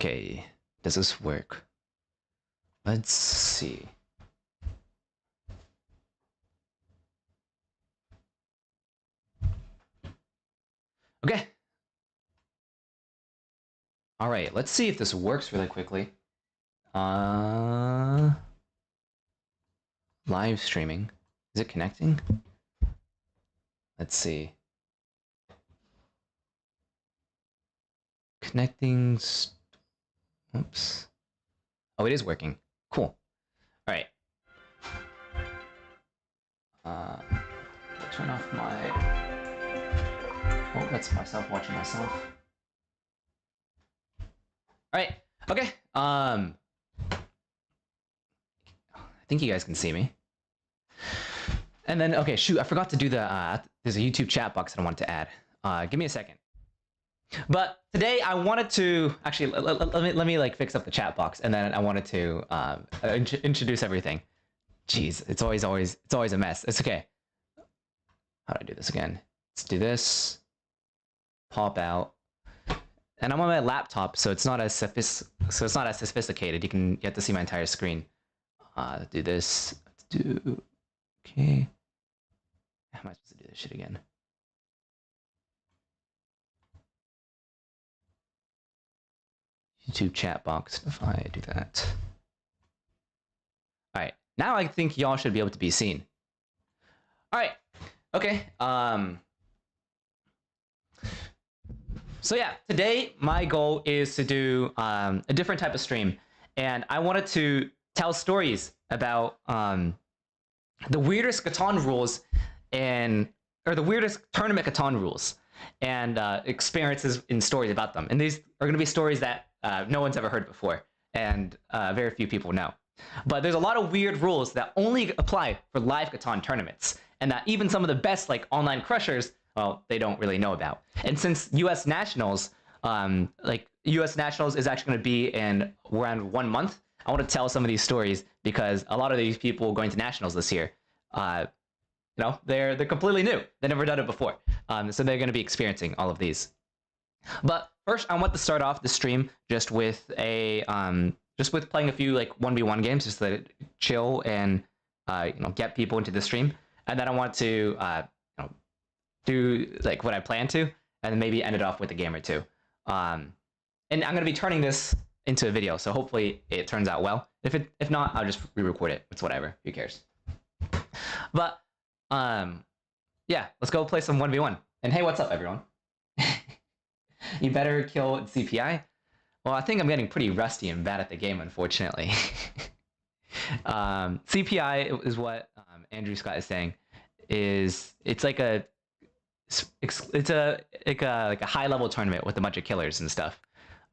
Okay, does this work? Let's see. Okay. All right, let's see if this works really quickly. Live streaming. Is it connecting? Let's see. Connecting. Oops. Oh, it is working. Cool. All right. Turn off my. Oh, that's myself watching myself. All right. Okay. I think you guys can see me. And then, okay, shoot, I forgot to do the. There's a YouTube chat box that I wanted to add. Give me a second. But today I wanted to actually let me like fix up the chat box, and then I wanted to introduce everything. Jeez, it's always a mess. It's okay. How do I do this again? Let's do this. Pop out. And I'm on my laptop, so it's not as sophisticated. You have to see my entire screen. Do this. Okay. How am I supposed to do this shit again? YouTube chat box. If I do that. All right. Now I think y'all should be able to be seen. All right. Okay. So yeah, today my goal is to do a different type of stream, and I wanted to tell stories about the weirdest Catan rules or the weirdest tournament Catan rules and experiences in stories about them. And these are going to be stories that no one's ever heard before, and very few people know. But there's a lot of weird rules that only apply for live Catan tournaments, and that even some of the best like online crushers, well, they don't really know about. And since U.S. Nationals, U.S. Nationals is actually going to be in around 1 month, I want to tell some of these stories because a lot of these people going to Nationals this year, they're completely new. They've never done it before, so they're going to be experiencing all of these. But first, I want to start off the stream just with playing a few like 1v1 games, just to chill and get people into the stream. And then I want to do like what I plan to, and then maybe end it off with a game or two. And I'm gonna be turning this into a video, so hopefully it turns out well. If not, I'll just re-record it. It's whatever. Who cares? But yeah, let's go play some 1v1. And hey, what's up, everyone? You better kill CPI. Well, I think I'm getting pretty rusty and bad at the game, unfortunately. CPI is what Andrew Scott is saying. It's like a high level tournament with a bunch of killers and stuff.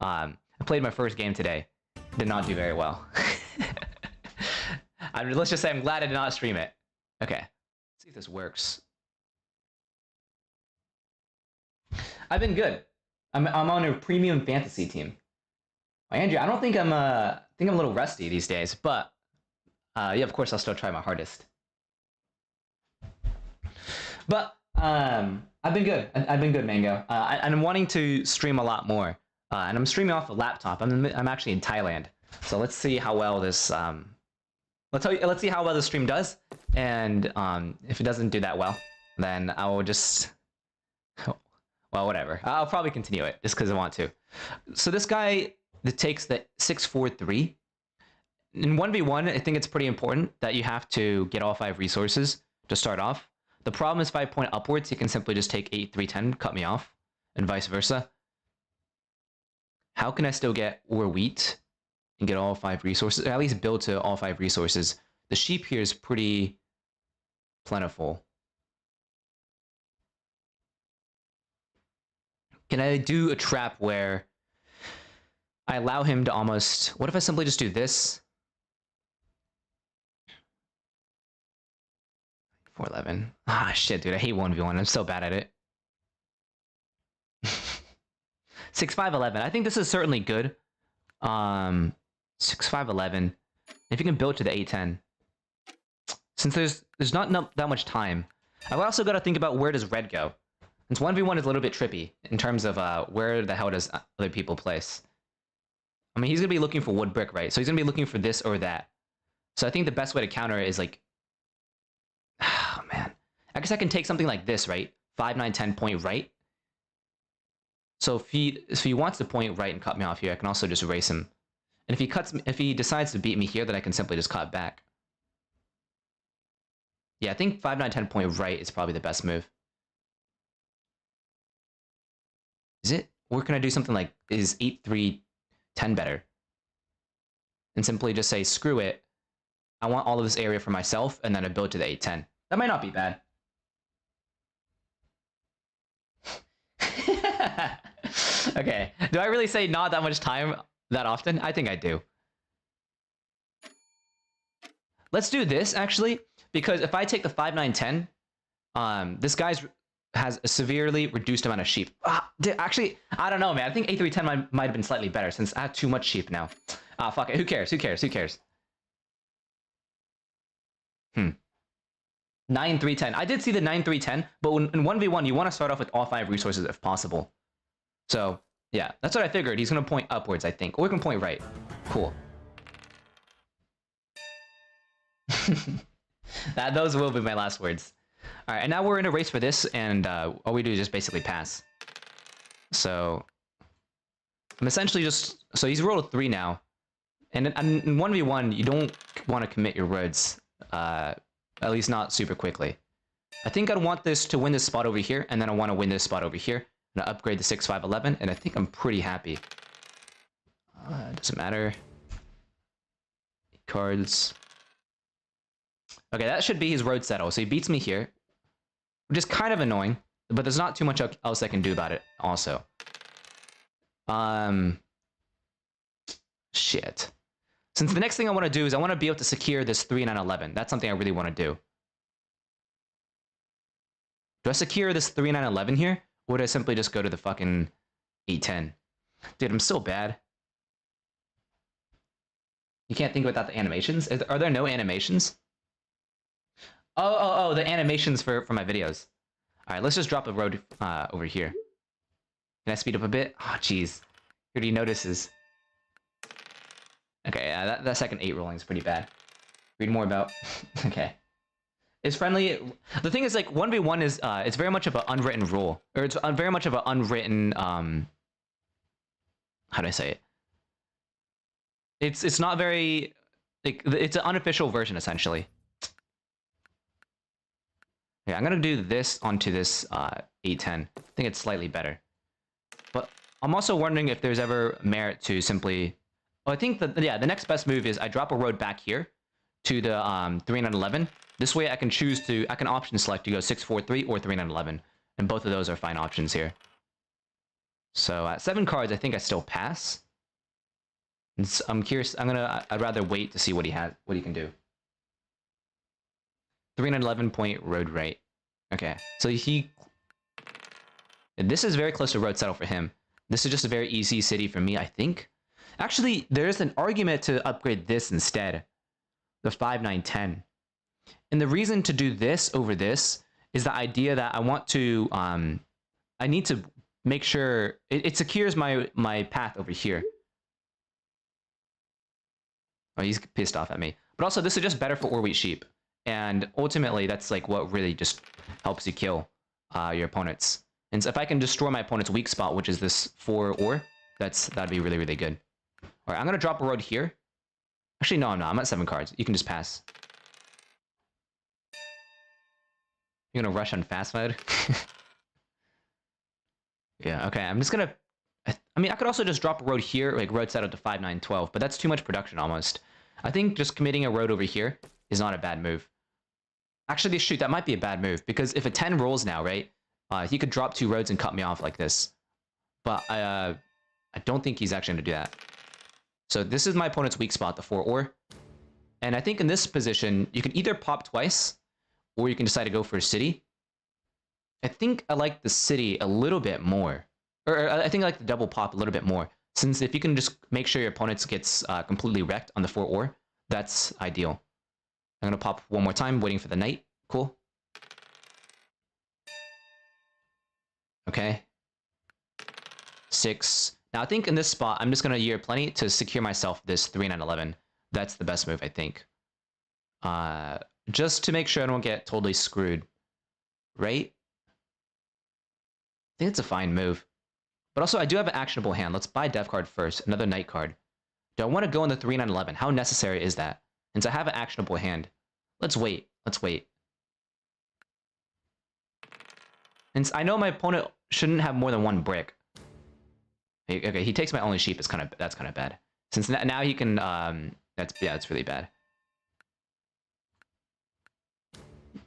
I played my first game today. Did not do very well. Let's just say I'm glad I did not stream it. Okay, let's see if this works. I've been good. I'm on a premium fantasy team. Andrew, I don't think I'm a little rusty these days, but yeah, of course I'll still try my hardest. But I've been good. I've been good, Mango. And I'm wanting to stream a lot more. And I'm streaming off a laptop. I'm actually in Thailand. So let's see how well this let's see how well the stream does. And if it doesn't do that well, then I will just well, whatever. I'll probably continue it just because I want to. So this guy that takes the 6-4-3. In 1v1, I think it's pretty important that you have to get all 5 resources to start off. The problem is 5 point upwards, he can simply just take 8-3-10, cut me off, and vice versa. How can I still get ore wheat and get all 5 resources? Or at least build to all 5 resources. The sheep here is pretty plentiful. Can I do a trap where I allow him to almost... What if I simply just do this? 4-11. Ah, shit, dude. I hate 1v1. I'm so bad at it. 6-5-11. I think this is certainly good. 6-5-11. If you can build to the 8-10. Since there's not that much time. I've also got to think about where does red go. Since 1v1 is a little bit trippy in terms of where the hell does other people place. I mean, he's going to be looking for wood brick, right? So he's going to be looking for this or that. So I think the best way to counter it is like... Oh, man. I guess I can take something like this, right? 5, 9, 10 point right. So if he wants to point right and cut me off here, I can also just erase him. And if he decides to beat me here, then I can simply just cut back. Yeah, I think 5, 9, 10 point right is probably the best move. Is it? Or can I do something like, is 8, 3, 10 better? And simply just say, screw it. I want all of this area for myself, and then I build to the 8, 10. That might not be bad. Okay. Do I really say not that much time that often? I think I do. Let's do this, actually, because if I take the 5, 9, 10, this guy's has a severely reduced amount of sheep. Actually, I don't know, man. I think 8, 3, 10 might have been slightly better since I have too much sheep now. Fuck it. Who cares? Who cares? Who cares? 9, 3, 10. I did see the 9, 3, 10, but in 1v1, you want to start off with all 5 resources if possible. So, yeah, that's what I figured. He's going to point upwards, I think. Or he can point right. Cool. Those will be my last words. Alright, and now we're in a race for this, and all we do is just basically pass. So, I'm essentially just... So he's rolled a 3 now. And in 1v1, you don't want to commit your roads. At least not super quickly. I think I'd want this to win this spot over here, and then I want to win this spot over here. I'm gonna upgrade the 6, 5, 11, and I think I'm pretty happy. Doesn't matter. Cards. Okay, that should be his road settle. So he beats me here, which is kind of annoying, but there's not too much else I can do about it also. Shit. Since the next thing I want to do is I want to be able to secure this 3, 9, 11. That's something I really want to do. Do I secure this 3, 9, 11 here? Or do I simply just go to the fucking 8, 10? Dude, I'm so bad. You can't think without the animations? Are there no animations? Oh, the animations for my videos. Alright, let's just drop a road over here. Can I speed up a bit? Oh, jeez. He already notices. Okay, that second 8 rolling is pretty bad. Read more about... Okay. It's friendly... The thing is, like, 1v1 is... it's very much of an unwritten rule. Or it's very much of an unwritten... How do I say it? It's not very... Like, it's an unofficial version, essentially. Yeah, I'm gonna do this onto this 810. I think it's slightly better. But I'm also wondering if there's ever merit to simply... Oh, I think that, yeah, the next best move is I drop a road back here to the 3, 9, 11. This way I can choose to... I can option select to go 6, 4, 3 or 3, 9, 11. And both of those are fine options here. So at 7 cards, I think I still pass. I'm curious. I'd rather wait to see what he can do. 3, 9, 11 point road right. Okay, so this is very close to road settle for him. This is just a very easy city for me, I think. Actually, there's an argument to upgrade this instead. The 5, 9, 10. And the reason to do this over this is the idea that I want to, I need to make sure it secures my path over here. Oh, he's pissed off at me. But also, this is just better for ore wheat sheep. And ultimately, that's like what really just helps you kill your opponents. And so if I can destroy my opponent's weak spot, which is this 4 ore, that'd be really, really good. All right, I'm going to drop a road here. Actually, no, I'm not. I'm at 7 cards. You can just pass. You're going to rush on fast mode? Yeah, okay. I'm just going to... I mean, I could also just drop a road here, like road settle to 5, 9, 12, but that's too much production almost. I think just committing a road over here is not a bad move. Actually, shoot, that might be a bad move, because if a 10 rolls now, right, he could drop 2 roads and cut me off like this. But I don't think he's actually going to do that. So this is my opponent's weak spot, the 4 ore. And I think in this position, you can either pop twice, or you can decide to go for a city. I think I like the city a little bit more. Or I think I like the double pop a little bit more. Since if you can just make sure your opponent gets completely wrecked on the 4 ore, that's ideal. I'm going to pop one more time, waiting for the knight. Cool. Okay. 6. Now I think in this spot, I'm just gonna year plenty to secure myself this 3-9-11. That's the best move, I think. Just to make sure I don't get totally screwed, right? I think it's a fine move. But also, I do have an actionable hand. Let's buy death card first, another knight card. Do I want to go in the 3-9-11? How necessary is that? Since I have an actionable hand. Let's wait. Let's wait. And I know my opponent shouldn't have more than one brick. Okay, he takes my only sheep. That's kind of bad. Since now he can that's really bad.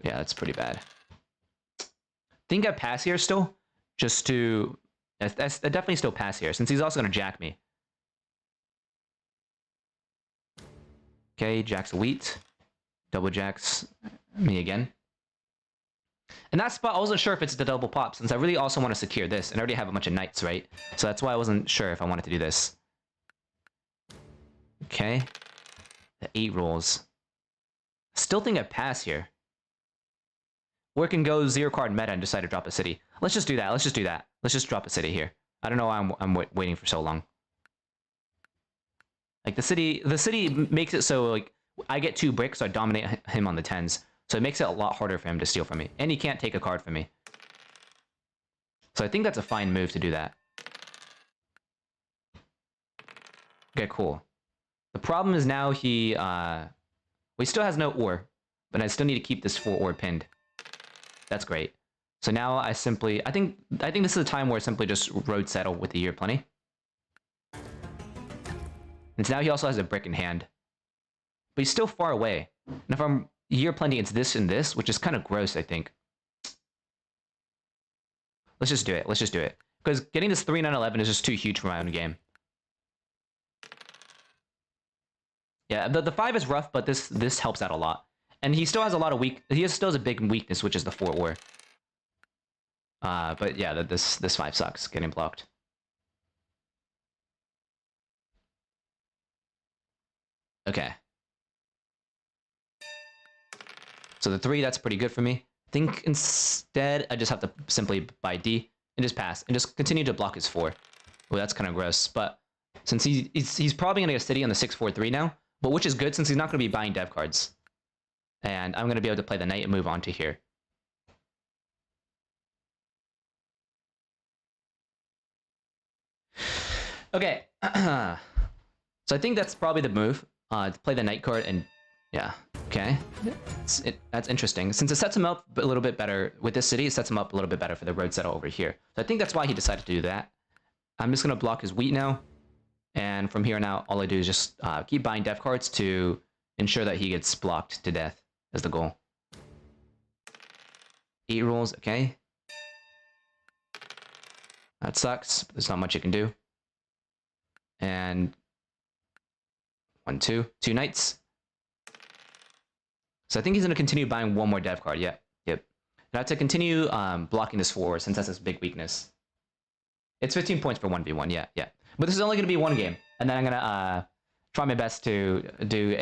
Yeah, that's pretty bad. Think I pass here still, just to that's definitely still pass here since he's also gonna jack me. Okay, jacks a wheat, double jacks me again. In that spot, I wasn't sure if it's the double pop, since I really also want to secure this, and I already have a bunch of knights, right? So that's why I wasn't sure if I wanted to do this. Okay. The 8 rolls. Still think I pass here. Or it can go 0 card meta and decide to drop a city. Let's just do that. Let's just do that. Let's just drop a city here. I don't know why I'm waiting for so long. Like the city makes it so like I get 2 bricks, so I dominate him on the 10s. So it makes it a lot harder for him to steal from me. And he can't take a card from me. So I think that's a fine move to do that. Okay, cool. The problem is now he still has no ore, but I still need to keep this 4 ore pinned. That's great. So now I think this is a time where I simply just road settle with the year plenty. And so now he also has a brick in hand. But he's still far away. And if I'm year plenty, it's this and this, which is kind of gross, I think. Let's just do it. Let's just do it. Because getting this 3-9-11 is just too huge for my own game. Yeah, the 5 is rough, but this helps out a lot. And he still has a lot of still has a big weakness, which is the 4 ore. But yeah, this 5 sucks, getting blocked. Okay. So the 3, that's pretty good for me. I think instead, I just have to simply buy D and just pass and just continue to block his 4. Well, that's kind of gross, but since he's probably gonna get a city on the 6-4-3 now, but which is good since he's not gonna be buying dev cards. And I'm gonna be able to play the knight and move on to here. Okay, so I think that's probably the move. To play the knight card and yeah, okay. That's interesting. Since it sets him up a little bit better with this city, it sets him up a little bit better for the road settle over here. So I think that's why he decided to do that. I'm just gonna block his wheat now, and from here on out, all I do is just keep buying death cards to ensure that he gets blocked to death. As the goal. 8 rolls, okay. That sucks. There's not much you can do. And 1, 2 knights. So I think he's gonna continue buying 1 more dev card. Yep. And I have to continue blocking this 4 since that's his big weakness. It's 15 points for 1v1. Yeah. But this is only gonna be 1 game, and then I'm gonna try my best to do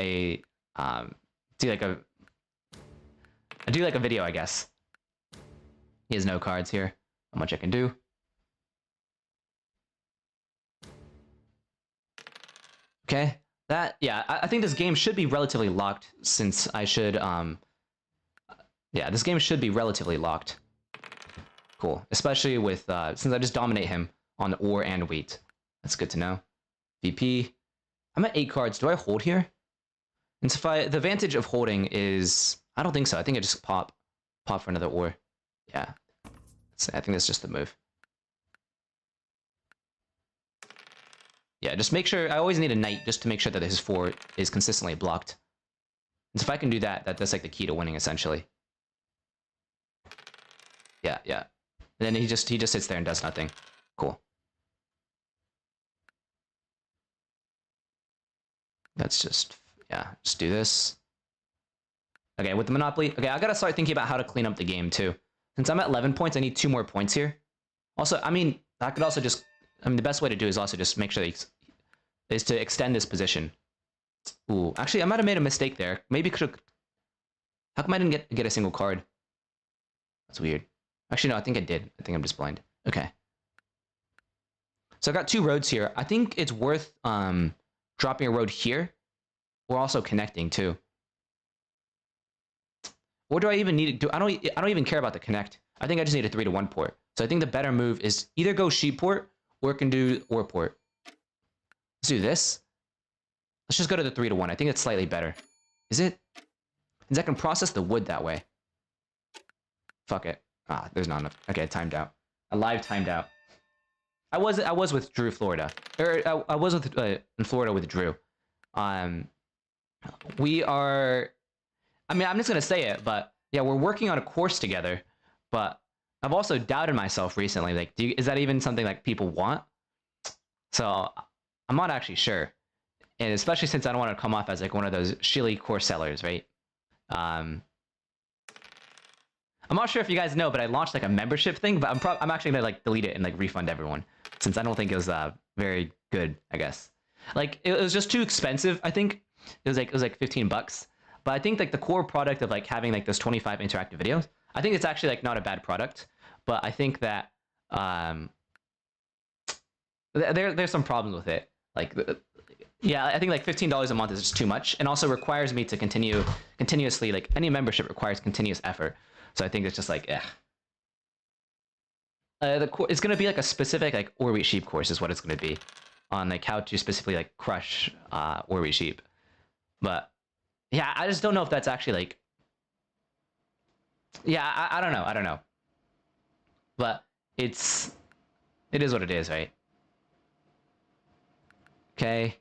like a video, I guess. He has no cards here. Not much I can do. Okay. I think this game should be relatively locked since I should, yeah, this game should be relatively locked. Cool. Especially with, since I just dominate him on ore and wheat. That's good to know. VP. I'm at 8 cards. Do I hold here? And so the advantage of holding is, I don't think so. I think I just pop for another ore. Yeah. I think that's just the move. Yeah, just make sure, I always need a knight just to make sure that his 4 is consistently blocked. And so if I can do that, that's like the key to winning, essentially. Yeah. And then he just sits there and does nothing. Cool. Let's just do this. Okay, with the Monopoly, okay, I gotta start thinking about how to clean up the game too. Since I'm at 11 points, I need 2 more points here. Also, I mean, I could also just, the best way to do is also just make sure that is to extend this position. Ooh, actually, I might have made a mistake there. Maybe could have, how come I didn't get a single card? That's weird. Actually, no, I think I did. I think I'm just blind. Okay. So I got 2 roads here. I think it's worth dropping a road here. We're also connecting too. Or do I even need to do? I don't even care about the connect. I think I just need a 3-to-1 port. So I think the better move is either go sheep port or can do ore port. Let's do this. Let's just go to the 3-to-1. I think it's slightly better. Is it? Because I can process the wood that way. Fuck it. Ah, there's not enough. Okay, timed out. A live timed out. I was with Drew, Florida. I was with in Florida with Drew. We are. I mean, I'm just gonna say it, but yeah, we're working on a course together. But I've also doubted myself recently. Like, is that even something like people want? So I'm not actually sure, and especially since I don't want to come off as like one of those shilly course sellers, right? I'm not sure if you guys know, but I launched like a membership thing, but I'm actually gonna like delete it and like refund everyone since I don't think it was very good. I guess like it was just too expensive. I think it was like 15 bucks. But I think like the core product of like having like those 25 interactive videos, I think it's actually like not a bad product. But I think that there's some problems with it. Like yeah, I think like $15 a month is just too much, and also requires me to continuously, like any membership requires continuous effort. So I think it's just like it's gonna be like a specific like ore wheat sheep course is what it's gonna be on like how to specifically like crush ore wheat sheep. But yeah, I just don't know if that's actually like yeah, I don't know. But it is what it is, right? Okay.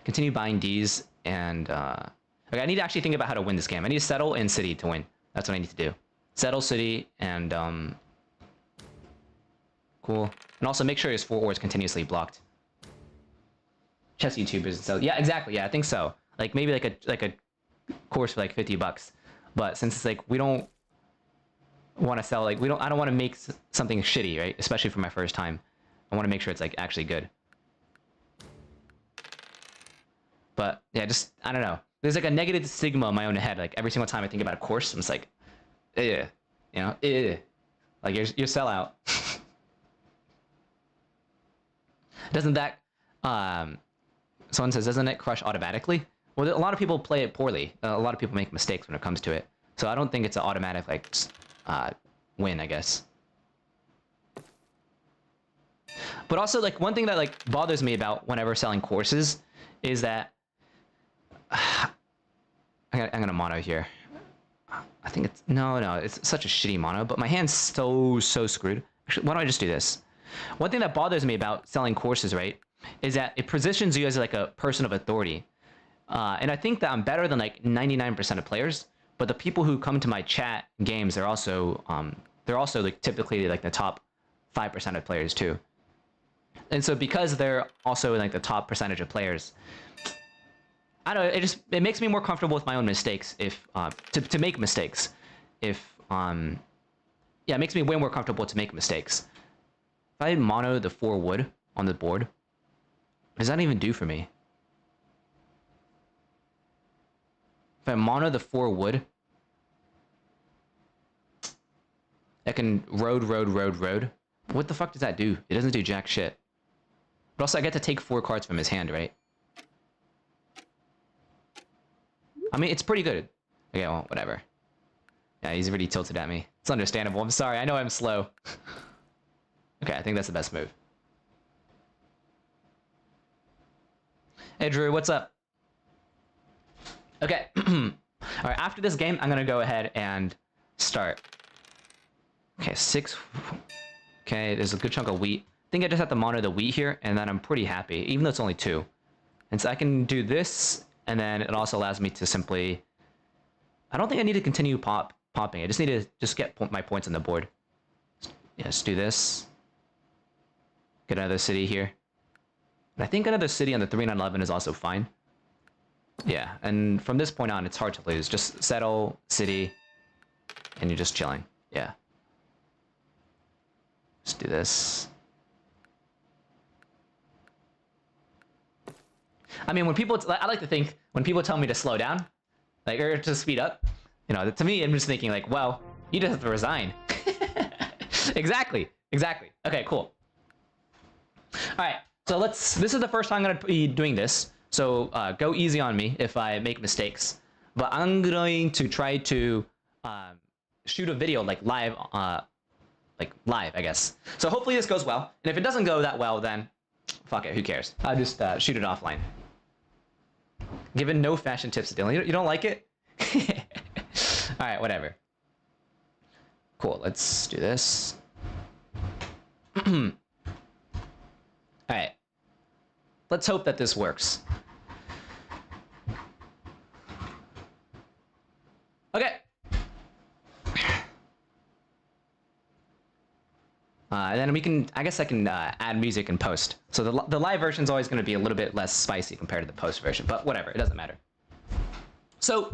Continue buying D's and okay, I need to actually think about how to win this game. I need to settle in city to win. That's what I need to do. Settle city and cool. And also make sure his 4 ores continuously blocked. Chess YouTubers. So yeah, exactly. Yeah, I think so. Like maybe like a course for like 50 bucks. But since it's like we don't want to sell like I don't want to make something shitty, right? Especially for my first time. I want to make sure it's like actually good. But yeah, just I don't know. There's like a negative stigma in my own head. Like every single time I think about a course, I'm just like, you know, like you're sellout. Doesn't that someone says, doesn't it crush automatically? Well, a lot of people play it poorly. A lot of people make mistakes when it comes to it. So I don't think it's an automatic like win, I guess. But also like one thing that like bothers me about whenever selling courses is that I'm gonna mono here. I think it's no, it's such a shitty mono, but my hand's so screwed. Actually, why don't I just do this? One thing that bothers me about selling courses, right, is that it positions you as like a person of authority. And I think that I'm better than like 99% of players, but the people who come to my chat games, they're also like typically like the top 5% of players too. And so because they're also in like the top percentage of players, I don't know, it makes me more comfortable with my own mistakes if to make mistakes. If yeah, it makes me way more comfortable to make mistakes. If I mono the 4 wood on the board, what does that even do for me? If I mono the 4 wood, I can road. What the fuck does that do? It doesn't do jack shit. But also I get to take 4 cards from his hand, right? I mean, it's pretty good. Okay, well, whatever. Yeah, he's really tilted at me. It's understandable. I'm sorry. I know I'm slow. Okay, I think that's the best move. Hey, Drew, what's up? Okay. All right, after this game, I'm going to go ahead and start. Okay, 6. Okay, there's a good chunk of wheat. I think I just have to monitor the wheat here, and then I'm pretty happy, even though it's only 2. And so I can do this, and then it also allows me to simply... I don't think I need to continue popping. I just need to just get my points on the board. Yeah, let's do this. Get another city here. And I think another city on the 3-9-11 is also fine. Yeah, and from this point on, it's hard to lose. Just settle, city, and you're just chilling. Yeah. Let's do this. I mean, when people... I like to think, when people tell me to slow down, like, or to speed up, you know, to me, I'm just thinking, like, well, you just have to resign. Exactly. Okay, cool. right, so this is the first time I'm gonna be doing this. So go easy on me if I make mistakes. But I'm going to try to shoot a video like live, I guess. So hopefully this goes well. And if it doesn't go that well, then fuck it, who cares? I'll just shoot it offline. Given no fashion tips, Dylan. You don't like it? All right, whatever. Cool, let's do this. All right. Let's hope that this works. Okay. And then we can, I guess I can add music in post. So the live version is always going to be a little bit less spicy compared to the post version, but whatever, it doesn't matter. So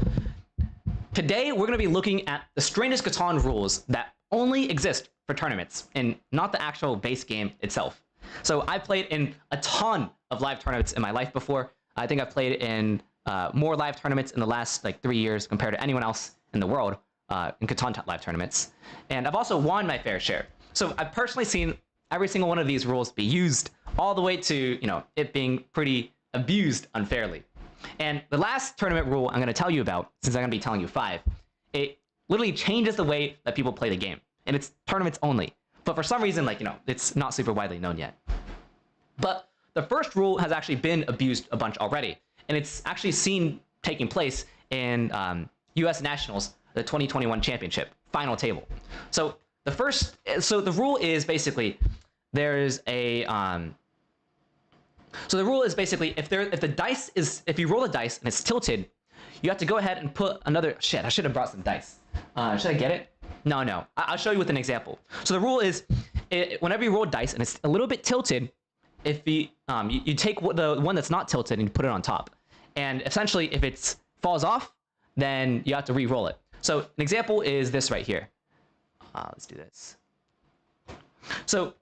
today we're going to be looking at the strangest Catan rules that only exist for tournaments and not the actual base game itself. So I played in a ton of live tournaments in my life before. I think I've played in more live tournaments in the last like 3 years compared to anyone else in the world in Catan live tournaments. And I've also won my fair share. So I've personally seen every single one of these rules be used all the way to, you know, it being pretty abused unfairly. And the last tournament rule I'm going to tell you about, since I'm going to be telling you 5, it literally changes the way that people play the game. And it's tournaments only. But for some reason, like, you know, it's not super widely known yet. But the first rule has actually been abused a bunch already. And it's actually seen taking place in US Nationals, the 2021 championship, final table. So the rule is basically, there's a, so the rule is basically, if you roll a dice and it's tilted, you have to go ahead and put another, shit, I should have brought some dice. Should I get it? No. I'll show you with an example. So the rule is, whenever you roll dice and it's a little bit tilted, if you take the one that's not tilted and you put it on top. And essentially, if it falls off, then you have to re-roll it. So an example is this right here. Let's do this. So,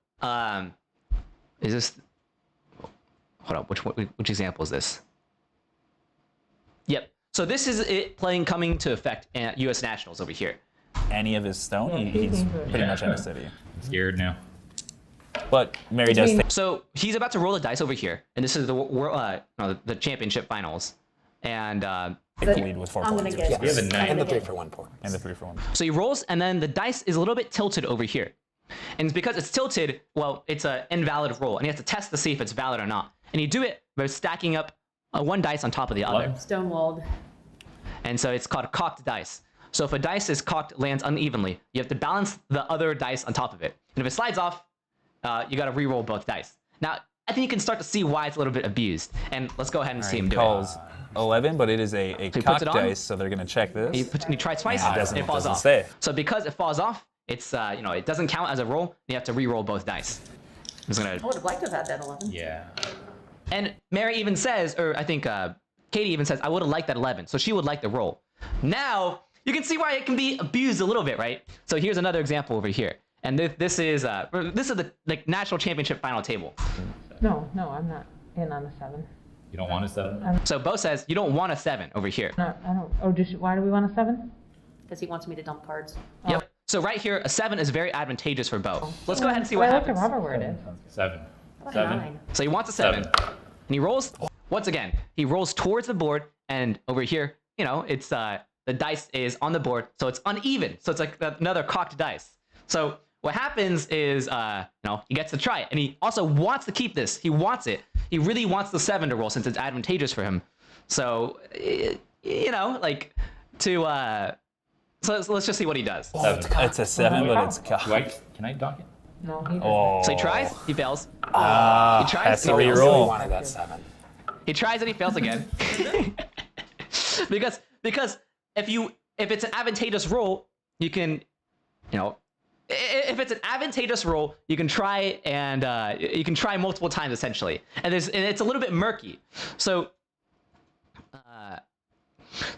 is this, hold up, which example is this? Yep. So this is it coming to effect at US Nationals over here. Any of his stone, he's pretty much in the city. I'm scared now. But Mary does think. So he's about to roll the dice over here, and this is the championship finals. And lead with 4 points. We have a 9. And the 3-for-1 point. And the 3-for-1. So he rolls, and then the dice is a little bit tilted over here. And it's because it's tilted, well, it's an invalid roll, and you have to test to see if it's valid or not. And you do it by stacking up one dice on top of the other. Stonewalled. And so it's called cocked dice. So if a dice is cocked, lands unevenly, you have to balance the other dice on top of it. And if it slides off, you got to re-roll both dice. Now, I think you can start to see why it's a little bit abused. And let's go ahead and see him do it. Calls 11, but it is a cocked dice, so they're going to check this. He tries twice, it falls off. Stay. So because it falls off, it's it doesn't count as a roll. You have to re-roll both dice. I would have liked to have had that 11. Yeah. And Mary even says, or I think Katie even says, I would have liked that 11. So she would like the roll. Now, you can see why it can be abused a little bit, right? So here's another example over here. And this is the national championship final table. No, I'm not in on a 7. You don't want a 7? So Bo says you don't want a 7 over here. No, I don't. Oh, why do we want a 7? Because he wants me to dump cards. Yep. So right here, a 7 is very advantageous for Bo. Let's go ahead and see what happens. Remember where it is. 7. What a 7. 9. So he wants a 7. And he rolls, once again, he rolls towards the board, and over here, it's the dice is on the board, so it's uneven. So it's like another cocked dice. So what happens is, he gets to try it, and he also wants to keep this. He wants it. He really wants the 7 to roll since it's advantageous for him. So, so let's just see what he does. 7. It's a 7, but it's cocked. Can I dock it? No, he doesn't. Oh. So he tries, he fails. He tries, That's he a fails. reroll. Wanted that 7. He tries and he fails again. because if it's an advantageous roll, you can, if it's an advantageous roll, you can try and you can try multiple times essentially, and it's a little bit murky. So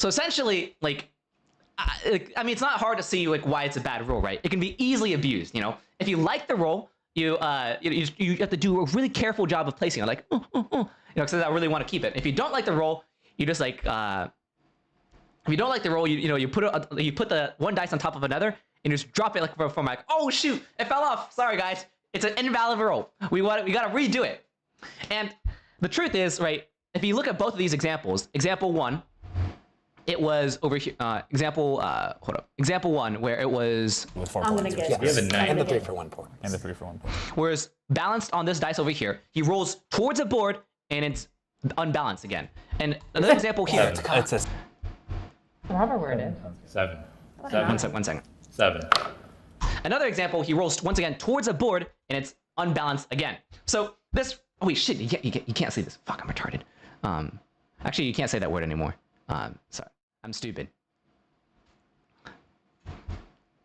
essentially, I mean, it's not hard to see why it's a bad roll, right? It can be easily abused. If you like the roll, you have to do a really careful job of placing it, because I really want to keep it. If you don't like the roll, you just if you don't like the roll, you put the one dice on top of another and just drop it from oh shoot, it fell off. Sorry guys, it's an invalid roll. We got to redo it. And the truth is, right, if you look at both of these examples, example 1, it was over here, example 1, where it was With 4 I'm points. gonna get. You have a 9. And the 3 for 1 point. And the 3 for 1 point. whereas balanced on this dice over here, he rolls towards a board and it's unbalanced again. And another example here. It's a However word it is. 7. One second. 7. Another example, he rolls once again towards a board and it's unbalanced again. So this, oh wait, shit, you can't see this. Fuck, I'm retarded. Actually, you can't say that word anymore. Sorry, I'm stupid.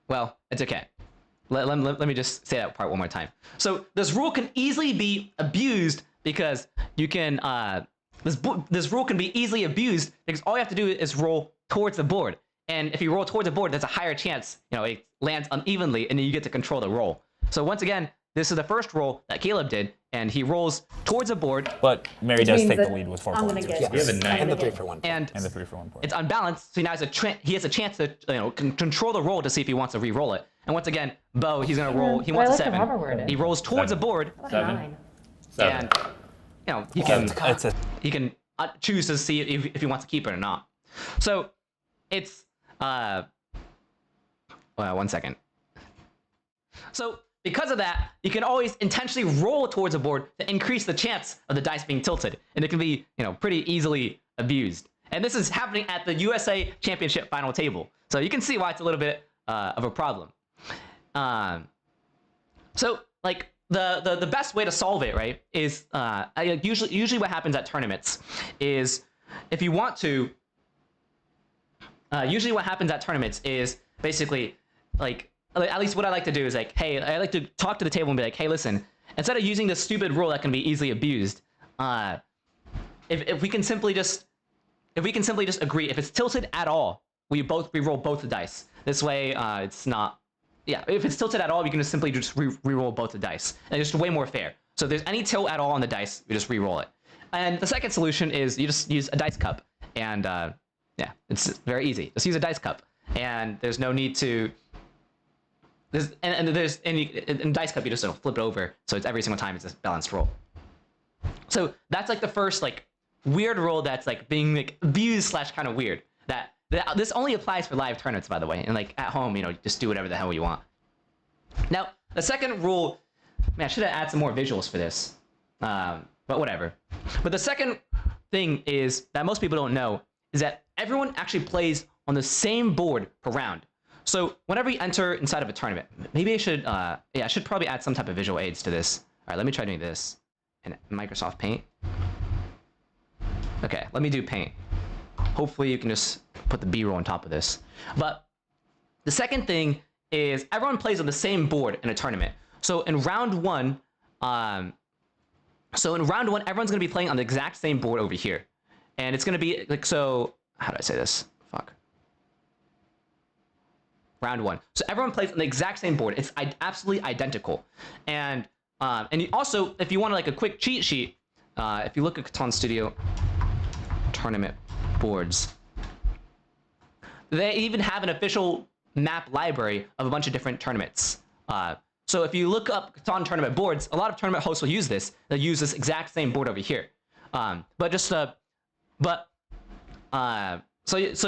Well, it's okay. Let me just say that part one more time. So this rule can easily be abused because you can, this rule can be easily abused because all you have to do is roll towards the board. And if you roll towards the board, there's a higher chance, it lands unevenly and then you get to control the roll. So once again, this is the first roll that Caleb did, and he rolls towards a board. But Mary does means take the that lead with 4 I'm points. gonna get. You have a 9. And the 3 for 1 point. And And the 3 for 1 point. it's unbalanced, so now he has a chance to control the roll to see if he wants to re-roll it. And once again, Bo, he's gonna roll. He But wants I a like the 7. hover word it He is. rolls towards a 7. board, 7. 9. 7. and he can It's a choose to see if he wants to keep it or not. So it's well, 1 second. So because of that, you can always intentionally roll towards a board to increase the chance of the dice being tilted, and it can be pretty easily abused. And this is happening at the USA Championship final table, so you can see why it's a little bit of a problem. So like the best way to solve it, right, is usually what happens at tournaments is if you want to. Usually what happens at tournaments is basically like, at least what I like to do is like, hey, I like to talk to the table and be like, hey, listen, instead of using this stupid rule that can be easily abused, if we can simply just agree, if it's tilted at all, we roll both the dice. This way, it's not. Yeah, if it's tilted at all, we can just simply re-roll both the dice, and it's just way more fair. So if there's any tilt at all on the dice, we just re-roll it. And the second solution is you just use a dice cup, and yeah, it's very easy. Just use a dice cup, and there's no need to. In dice cup, you just flip it over, so it's every single time it's a balanced roll. So that's like the first like weird rule that's like being like abused / kind of weird. That this only applies for live tournaments, by the way, and like at home, just do whatever the hell you want. Now the second rule, man, I should have added some more visuals for this, but whatever. But the second thing is that most people don't know is that everyone actually plays on the same board per round. So whenever you enter inside of a tournament, maybe I should, yeah, I should probably add some type of visual aids to this. All right, let me try doing this in Microsoft Paint. Okay, let me do Paint. Hopefully you can just put the B-roll on top of this. But the second thing is everyone plays on the same board in a tournament. So in round one, everyone's gonna be playing on the exact same board over here. And it's gonna be like, so, how do I say this? Fuck. Round one. So everyone plays on the exact same board. It's absolutely identical. And you also, if you want like a quick cheat sheet, if you look at Catan Studio tournament boards, they even have an official map library of a bunch of different tournaments. So if you look up Catan tournament boards, a lot of tournament hosts will use this. They'll use this exact same board over here. So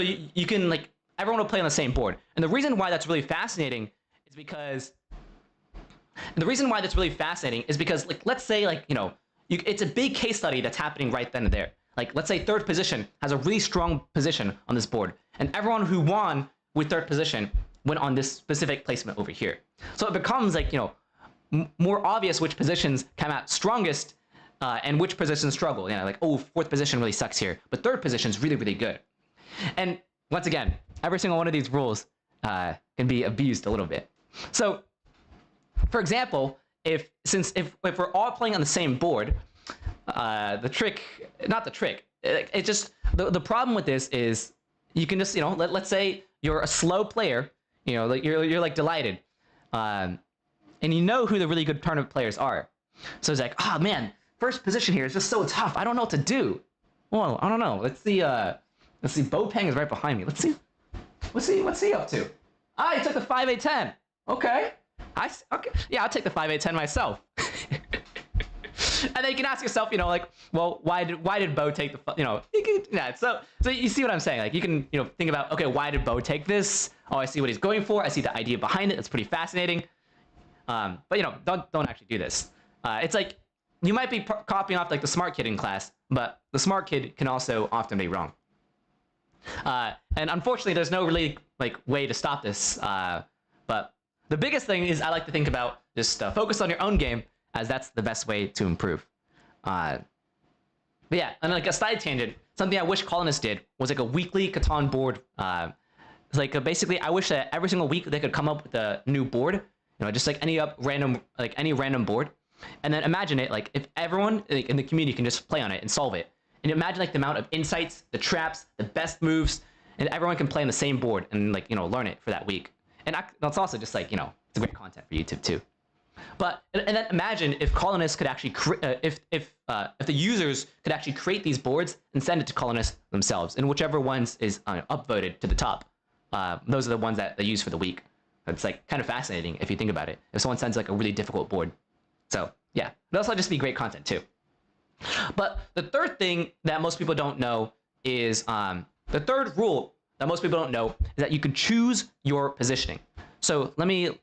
you can like, everyone will play on the same board. And the reason why that's really fascinating is because, like, let's say like, it's a big case study that's happening right then and there. Like, let's say third position has a really strong position on this board, and everyone who won with third position went on this specific placement over here. So it becomes like, more obvious which positions come out strongest and which positions struggle. Like, oh, fourth position really sucks here, but third position is really, really good. And once again, every single one of these rules can be abused a little bit. So, for example, if we're all playing on the same board, the problem with this is you can just, let's say you're a slow player, like you're like delighted, and you know who the really good tournament players are. So it's like, oh man, first position here is just so tough. I don't know what to do. Well, I don't know. Let's see. Bo Peng is right behind me. Let's see. What's he up to? Ah, he took the 5-8-10. Okay. Okay. Yeah, I'll take the 5-8-10 myself. And then you can ask yourself, like, well, why did Bo take the, yeah. So you see what I'm saying? Like, you can, think about, okay, why did Bo take this? Oh, I see what he's going for. I see the idea behind it. That's pretty fascinating. But don't actually do this. It's like you might be copying off like the smart kid in class, but the smart kid can also often be wrong. And unfortunately, there's no really like way to stop this. But the biggest thing is I like to think about just focus on your own game, as that's the best way to improve. But yeah, and like a side tangent, something I wish Colonists did was like a weekly Catan board. Basically, I wish that every single week they could come up with a new board, just like any random board, and then imagine it like if everyone in the community can just play on it and solve it, and imagine like the amount of insights, the traps, the best moves, and everyone can play on the same board and learn it for that week. And that's also just like it's a great content for YouTube too. But and then imagine if Colonists could actually if the users could actually create these boards and send it to Colonists themselves, and whichever ones is upvoted to the top, those are the ones that they use for the week. It's like kind of fascinating if you think about it. If someone sends like a really difficult board, so yeah, it'll also just be great content too. But the third thing that most people don't know is the third rule that most people don't know is that you can choose your positioning. So let me.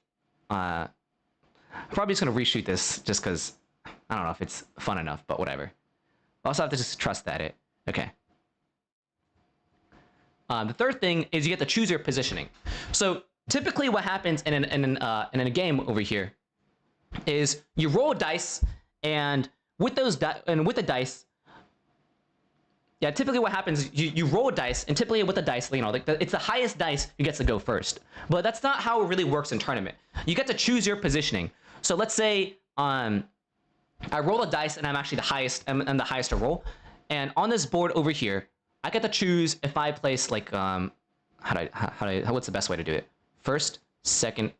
I'm probably just going to reshoot this just because I don't know if it's fun enough, but whatever. I also have to just trust that it. Okay. The third thing is you get to choose your positioning. So typically what happens in a game over here is you roll a dice, and with the dice, yeah, typically what happens is you roll a dice, and typically with the dice, it's the highest dice who gets to go first. But that's not how it really works in tournament. You get to choose your positioning. So let's say I roll a dice and I'm actually the highest, I'm the highest to roll. And on this board over here, I get to choose if I place like what's the best way to do it? First, second,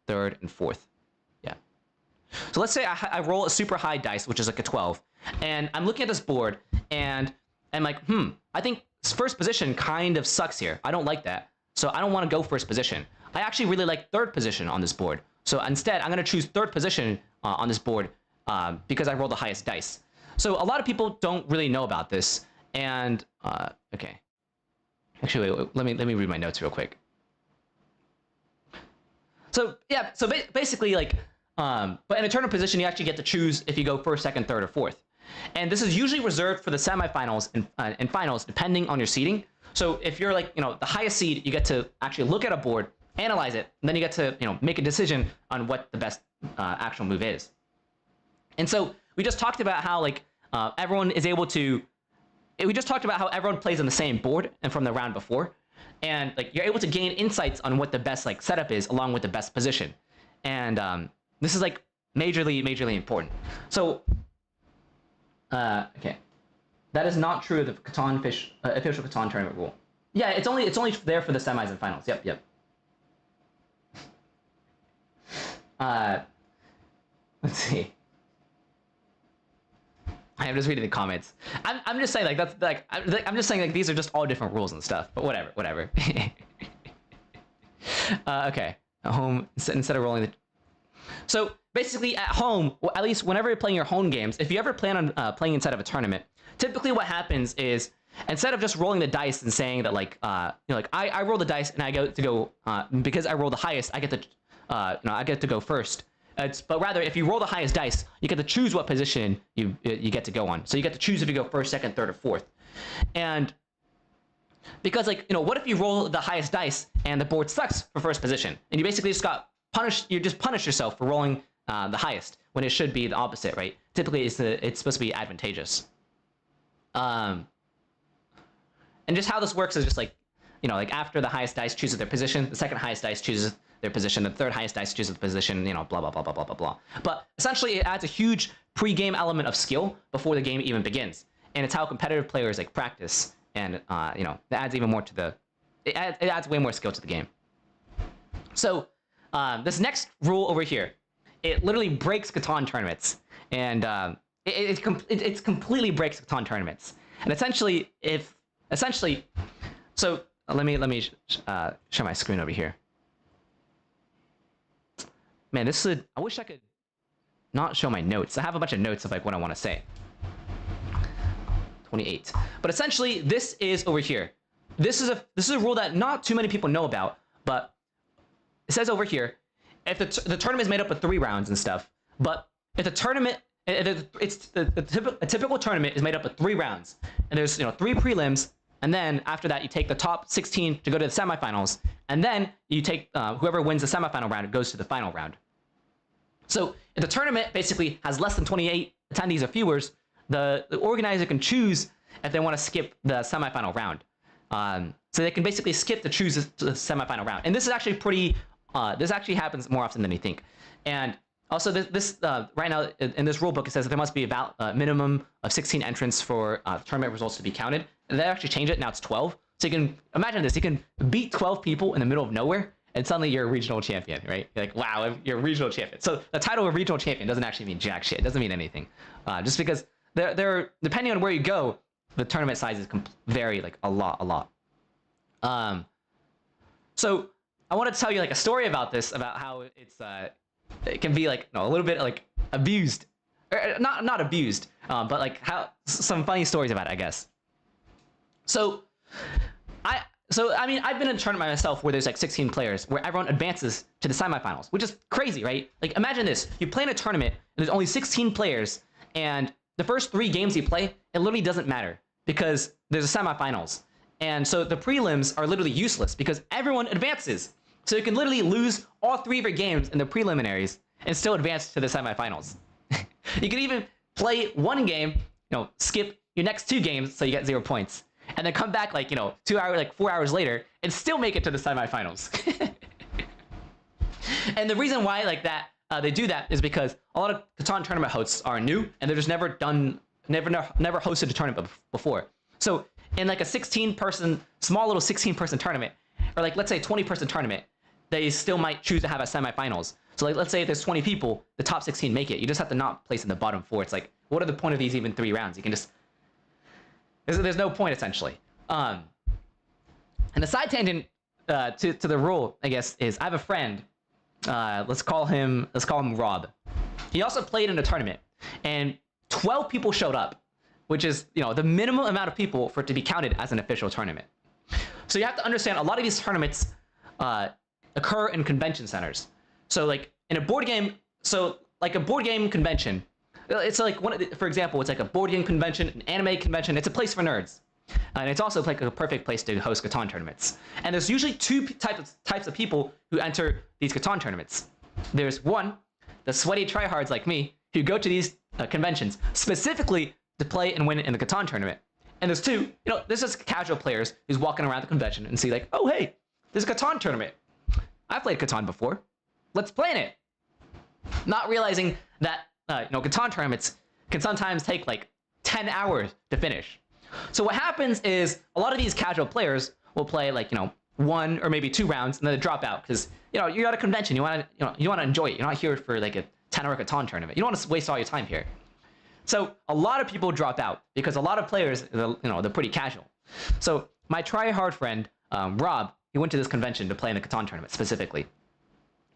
third, and fourth. Yeah. So let's say I roll a super high dice, which is like a 12, and I'm looking at this board and I'm like, I think first position kind of sucks here. I don't like that. So I don't want to go first position. I actually really like third position on this board. So instead, I'm going to choose third position on this board because I rolled the highest dice. So a lot of people don't really know about this. And okay, actually, wait, let me read my notes real quick. So yeah, so basically like, but in a tournament position, you actually get to choose if you go first, second, third, or fourth. And this is usually reserved for the semifinals and finals, depending on your seeding. So if you're like, the highest seed, you get to actually look at a board, analyze it, and then you get to, make a decision on what the best actual move is. And so we just talked about how like everyone is able to, we just talked about how everyone plays on the same board and from the round before. And like you're able to gain insights on what the best like setup is along with the best position. And this is like majorly important. So, okay. That is not true of the Catan official Catan tournament rule. Yeah, it's only there for the semis and finals. Yep. Let's see. I'm just reading the comments. I'm just saying like that's like I'm just saying like these are just all different rules and stuff. But whatever. Okay. At home instead of rolling the. So basically at home, at least whenever you're playing your home games, if you ever plan on playing inside of a tournament, typically what happens is instead of just rolling the dice and saying that like I roll the dice and I get to go because I roll the highest, I get to I get to go first. But rather, if you roll the highest dice, you get to choose what position you get to go on. So you get to choose if you go first, second, third, or fourth. And because like what if you roll the highest dice and the board sucks for first position, and you basically just got punished? You just punish yourself for rolling the highest when it should be the opposite, right? Typically, it's supposed to be advantageous. And just how this works is just like like after the highest dice chooses their position, the second highest dice chooses their position, the third highest dice chooses the position, blah, blah, blah, blah, blah, blah, blah. But essentially, it adds a huge pre-game element of skill before the game even begins. And it's how competitive players like practice, and that adds even more to the, it adds way more skill to the game. So this next rule over here, it literally breaks Catan tournaments. And it completely breaks Catan tournaments. And essentially, so let me share my screen over here. Man, this is I wish I could not show my notes. I have a bunch of notes of like what I want to say. 28. But essentially, this is over here. This is a rule that not too many people know about, but it says over here, if the tournament is made up of 3 rounds and stuff, but if the tournament, a typical tournament is made up of 3 rounds, and there's 3 prelims, and then after that you take the top 16 to go to the semifinals, and then you take whoever wins the semifinal round goes to the final round. So if the tournament basically has less than 28 attendees or viewers, the organizer can choose if they want to skip the semifinal round. So they can basically skip to choose the semifinal round. And this is actually pretty, this actually happens more often than you think. And also this right now in this rule book, it says that there must be about a minimum of 16 entrants for tournament results to be counted. And they actually changed it, now it's 12. So you can imagine this, you can beat 12 people in the middle of nowhere, and suddenly you're a regional champion, right? You're like, wow, you're a regional champion. So the title of regional champion doesn't actually mean jack shit. It doesn't mean anything. Just because they're depending on where you go, the tournament sizes vary like a lot. So I want to tell you like a story about this, about how it's it can be like a little bit like abused, or not abused, but like how some funny stories about it, I guess. So I mean, I've been in a tournament myself where there's like 16 players, where everyone advances to the semifinals, which is crazy, right? Like imagine this: you play in a tournament, and there's only 16 players, and the first 3 games you play, it literally doesn't matter because there's a semifinals. And so the prelims are literally useless because everyone advances. So you can literally lose all 3 of your games in the preliminaries and still advance to the semifinals. You can even play 1 game, skip your next 2 games so you get 0 points, and then come back like 2 hours, like 4 hours later, and still make it to the semifinals. And the reason why like that they do that is because a lot of Catan tournament hosts are new, and they're just never hosted a tournament before. So in like a 16-person, small little 16-person tournament, or like let's say 20-person tournament, they still might choose to have a semifinals. So like let's say if there's 20 people, the top 16 make it. You just have to not place in the bottom 4. It's like, what are the point of these even 3 rounds? You can just, there's no point essentially. And the side tangent to the rule, I guess, is I have a friend. Let's call him Rob. He also played in a tournament, and 12 people showed up, which is the minimum amount of people for it to be counted as an official tournament. So you have to understand a lot of these tournaments occur in convention centers. So like in a board game, so like a board game convention, it's like for example, it's like a board game convention, an anime convention. It's a place for nerds, and it's also like a perfect place to host Catan tournaments. And there's usually 2 types of people who enter these Catan tournaments. There's one, the sweaty tryhards like me, who go to these conventions specifically to play and win in the Catan tournament. And there's 2, there's just casual players who's walking around the convention and see like, oh hey, there's a Catan tournament. I've played Catan before. Let's play in it. Not realizing that Catan tournaments can sometimes take like 10 hours to finish. So what happens is a lot of these casual players will play like 1 or maybe 2 rounds and then they drop out because you're at a convention. You want to enjoy it. You're not here for like a 10-hour Catan tournament. You don't want to waste all your time here. So a lot of people drop out because a lot of players, they're pretty casual. So my try-hard friend, Rob, he went to this convention to play in the Catan tournament specifically.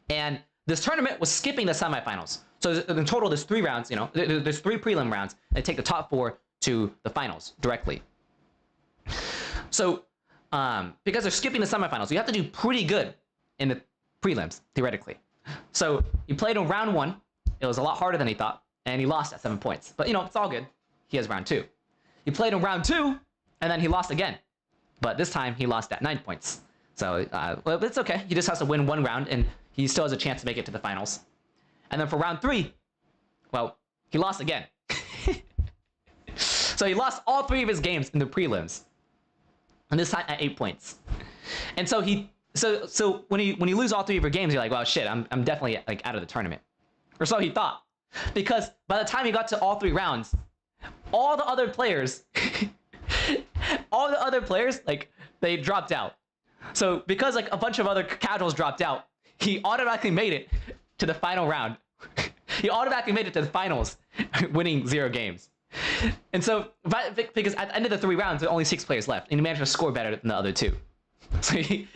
And this tournament was skipping the semifinals. So in total, there's 3 rounds, there's 3 prelim rounds. They take the top 4 to the finals directly. So because they're skipping the semifinals, you have to do pretty good in the prelims, theoretically. So he played in round 1. It was a lot harder than he thought. And he lost at 7 points. But it's all good. He has round 2. He played in round 2, and then he lost again. But this time he lost at 9 points. So well, it's okay. He just has to win 1 round, and he still has a chance to make it to the finals. And then for round 3, well, he lost again. So he lost all 3 of his games in the prelims, and this time at 8 points. And so so when you lose all 3 of your games, you're like, well, shit, I'm definitely like out of the tournament, or so he thought. Because by the time he got to all 3 rounds, all the other players, like they dropped out. So because like a bunch of other casuals dropped out, he automatically made it to the final round. He automatically made it to the finals, winning 0 games. And so because at the end of the 3 rounds, there are only 6 players left, and he managed to score better than the other 2. So he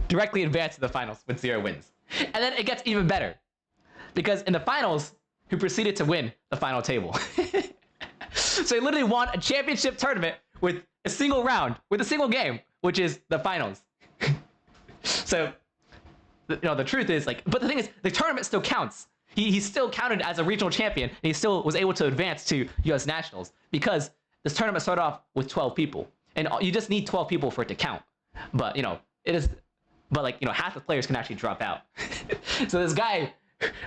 directly advanced to the finals with 0 wins. And then it gets even better. because in the finals, he proceeded to win the final table. So he literally won a championship tournament with a single round, with a single game, which is the finals. So, the truth is, like, but the thing is, the tournament still counts. He still counted as a regional champion, and he still was able to advance to U.S. Nationals because this tournament started off with 12 people, and you just need 12 people for it to count. But half the players can actually drop out. So this guy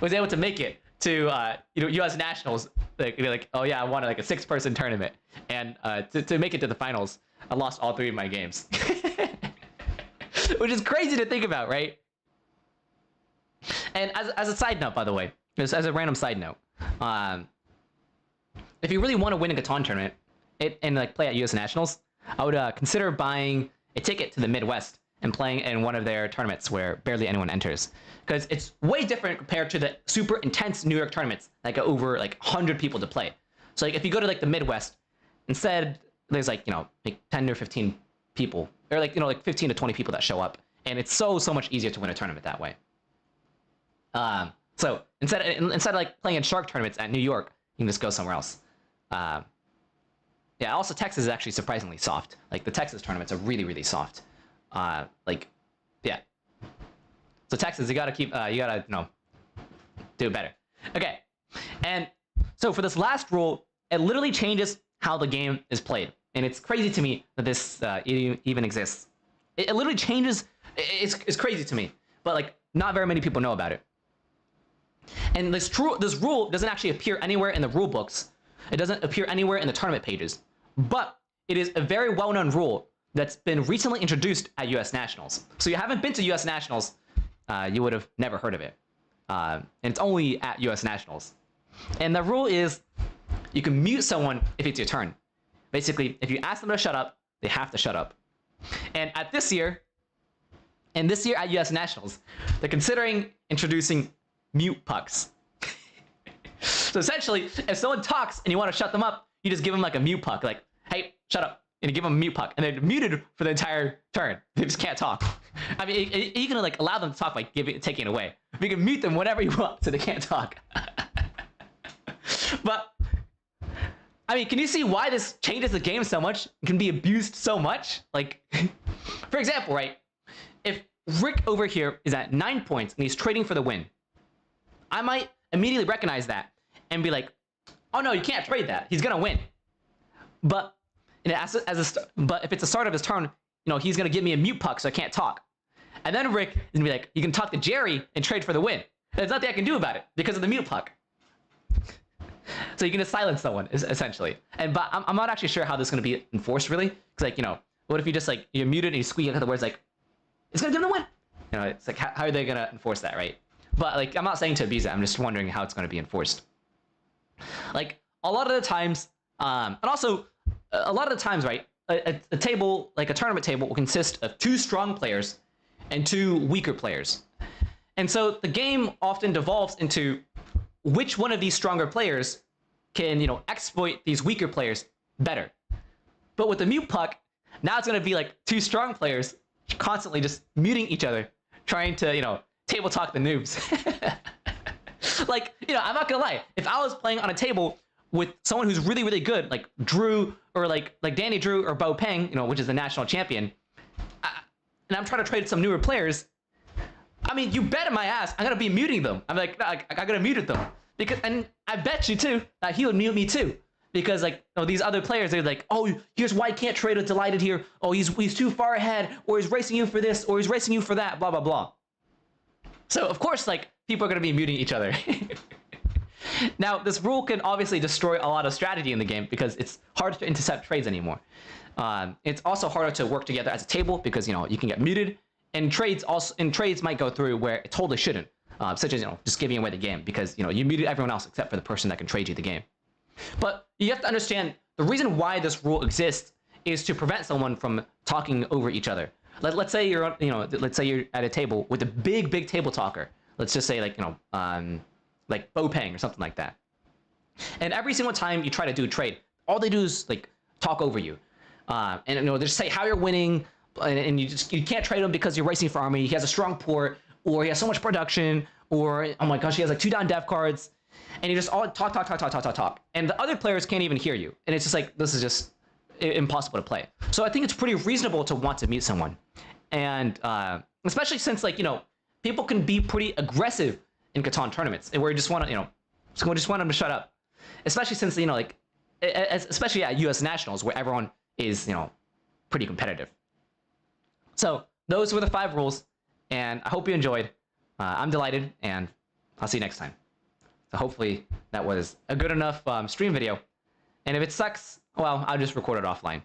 was able to make it to U.S. Nationals. Like, oh yeah, I won like a 6-person tournament, and to make it to the finals, I lost all 3 of my games, which is crazy to think about, right? And as a side note, by the way, just as a random side note, if you really want to win a Catan tournament and like play at U.S. Nationals, I would consider buying a ticket to the Midwest and playing in one of their tournaments where barely anyone enters, because it's way different compared to the super intense New York tournaments that go over like 100 people to play. So like if you go to like the Midwest, instead there's like 10 or 15 people, or like 15 to 20 people that show up, and it's so much easier to win a tournament that way. So instead of like playing in Shark tournaments at New York, you can just go somewhere else. Yeah. Also, Texas is actually surprisingly soft. Like the Texas tournaments are really, really soft. Yeah. So Texas, you gotta do it better. Okay. And so for this last rule, it literally changes how the game is played, and it's crazy to me that this even exists. It literally changes. It's crazy to me, but like not very many people know about it. And this rule doesn't actually appear anywhere in the rule books. It doesn't appear anywhere in the tournament pages. But it is a very well-known rule that's been recently introduced at U.S. Nationals. So you haven't been to U.S. Nationals, you would have never heard of it. And it's only at U.S. Nationals. And the rule is you can mute someone if it's your turn. Basically, if you ask them to shut up, they have to shut up. And this year at U.S. Nationals, they're considering introducing mute pucks. So essentially, if someone talks and you want to shut them up, you just give them like a mute puck, like, hey, shut up, and you give them a mute puck, and they're muted for the entire turn. They just can't talk. I mean, you can like allow them to talk by taking it away. You can mute them whenever you want so they can't talk. But I mean, can you see why this changes the game so much? It can be abused so much. Like, for example, right? If Rick over here is at 9 points and he's trading for the win, I might immediately recognize that and be like, oh no, you can't trade that. He's gonna win. But but if it's the start of his turn, he's gonna give me a mute puck so I can't talk. And then Rick is gonna be like, you can talk to Jerry and trade for the win. There's nothing I can do about it because of the mute puck. So you can just silence someone, essentially. But I'm not actually sure how this is gonna be enforced really. Because what if you just you're muted and you squeak out the words like, it's gonna give them the win. It's like, how are they gonna enforce that, right? But I'm not saying to abuse it. I'm just wondering how it's going to be enforced. Like a lot of the times, and also a lot of the times, right? A table, like a tournament table, will consist of 2 strong players and 2 weaker players, and so the game often devolves into which one of these stronger players can exploit these weaker players better. But with the mute puck, now it's going to be like 2 strong players constantly just muting each other, trying to table talk the noobs. Like, I'm not gonna lie. If I was playing on a table with someone who's really, really good, like Drew or like Danny Drew or Bo Peng, which is the national champion, and I'm trying to trade some newer players, I mean, you bet in my ass, I'm gonna be muting them. I'm like, I gotta mute them and I bet you too that he would mute me too, because these other players, they're like, oh, here's why I can't trade a delighted here. Oh, he's too far ahead, or he's racing you for this, or he's racing you for that, blah blah blah. So of course, people are going to be muting each other. Now, this rule can obviously destroy a lot of strategy in the game because it's hard to intercept trades anymore. It's also harder to work together as a table because you can get muted, and trades might go through where it totally shouldn't, such as just giving away the game because you muted everyone else except for the person that can trade you the game. But you have to understand the reason why this rule exists is to prevent someone from talking over each other. Let's say you're at a table with a big table talker. Let's just say like Bo Peng or something like that. And every single time you try to do a trade, all they do is talk over you, and they just say how you're winning, and you can't trade him because you're racing for army. He has a strong port, or he has so much production, or oh my gosh, he has like 2 down dev cards, and you just all talk, and the other players can't even hear you, and it's just like this is just impossible to play. So I think it's pretty reasonable to want to mute someone, and especially since like people can be pretty aggressive in Catan tournaments, and where you just want to just want them to shut up, especially since like especially at U.S. nationals where everyone is pretty competitive. So those were the 5 rules, and I hope you enjoyed. I'm delighted, and I'll see you next time. So hopefully that was a good enough stream video, and if it sucks, well, I'll just record it offline.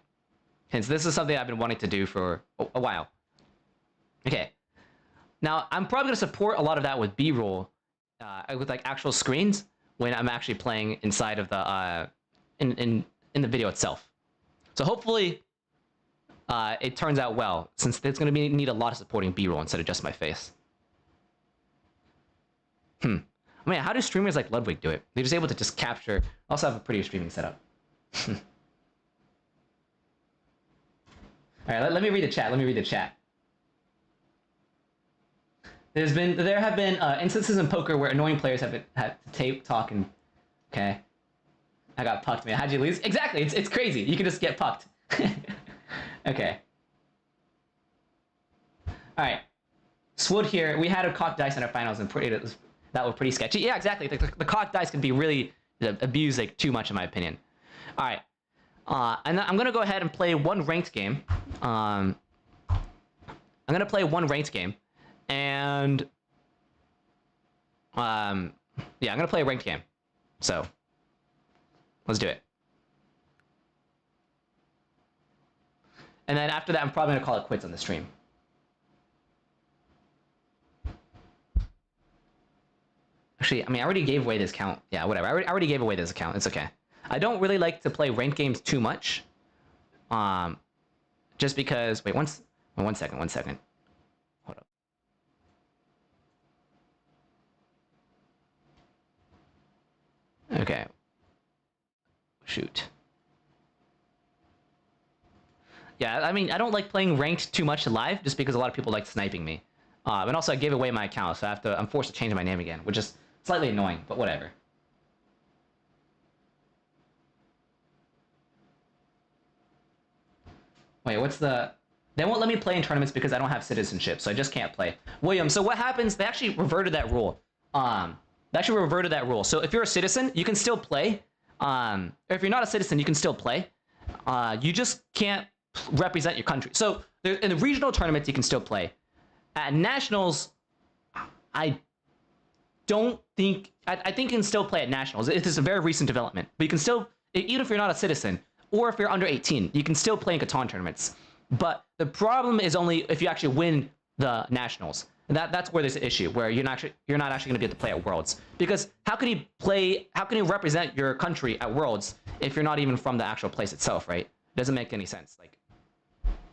Hence, this is something I've been wanting to do for a while. Okay, now I'm probably going to support a lot of that with B-roll, with like actual screens when I'm actually playing inside of the in the video itself. So hopefully it turns out well, since it's going to need a lot of supporting B-roll instead of just my face. I mean, how do streamers like Ludwig do it? They're just able to just capture. Also have a pretty streaming setup. All right, let me read the chat. Let me read the chat. There have been instances in poker where annoying players have had to tape talk and okay. I got pucked, man. How'd you lose? Exactly. It's crazy. You can just get pucked. Okay. All right. Swood here. We had a cocked dice in our finals, and that was pretty sketchy. Yeah, exactly. The cocked dice can be really abused like too much, in my opinion. All right. And I'm gonna go ahead and play one ranked game. I'm gonna play one ranked game, and yeah, I'm gonna play a ranked game. So let's do it. And then after that, I'm probably gonna call it quits on the stream. Actually, I mean, I already gave away this account. Yeah, whatever. I already gave away this account. It's okay. I don't really like to play ranked games too much. Just because. Wait, one second. Hold up. Okay. Shoot. Yeah, I mean, I don't like playing ranked too much live, just because a lot of people like sniping me. And also, I gave away my account, so I'm forced to change my name again, which is slightly annoying, but whatever. Wait, what's the... They won't let me play in tournaments because I don't have citizenship, so I just can't play. William, so what happens... They actually reverted that rule. So if you're a citizen, you can still play. Or if you're not a citizen, you can still play. You just can't represent your country. So in the regional tournaments, you can still play. At nationals, I don't think... I think you can still play at nationals. It is a very recent development. But you can still... Even if you're not a citizen, or if you're under 18, you can still play in Catan tournaments. But the problem is only if you actually win the nationals. And that's where there's an issue, where you're not actually going to be able to play at Worlds. Because how can you represent your country at Worlds if you're not even from the actual place itself, right? It doesn't make any sense. Like,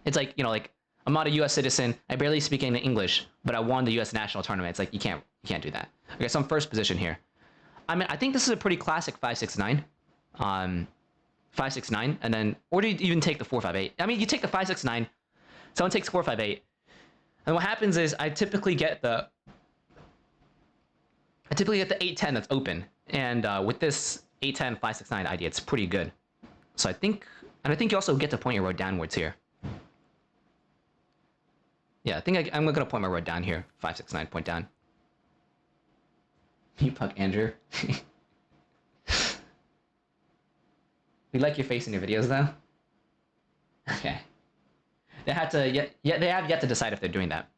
it's like, like, I'm not a U.S. citizen. I barely speak any English, but I won the U.S. national tournament. It's like you can't do that. Okay, so I'm first position here. I mean, I think this is a pretty classic 5-6-9. 5-6-9, and then, or do you even take the 4-5-8? I mean, you take the 5-6-9. Someone takes 4-5-8, and what happens is I typically get the 8-10 that's open, and with this 8-10 5-6-9 idea, it's pretty good. So I think you also get to point your road downwards here. Yeah, I think I'm gonna point my road down here. 5-6-9, point down. You puck Andrew. We like your face in your videos, though. Okay. They have yet to decide if they're doing that.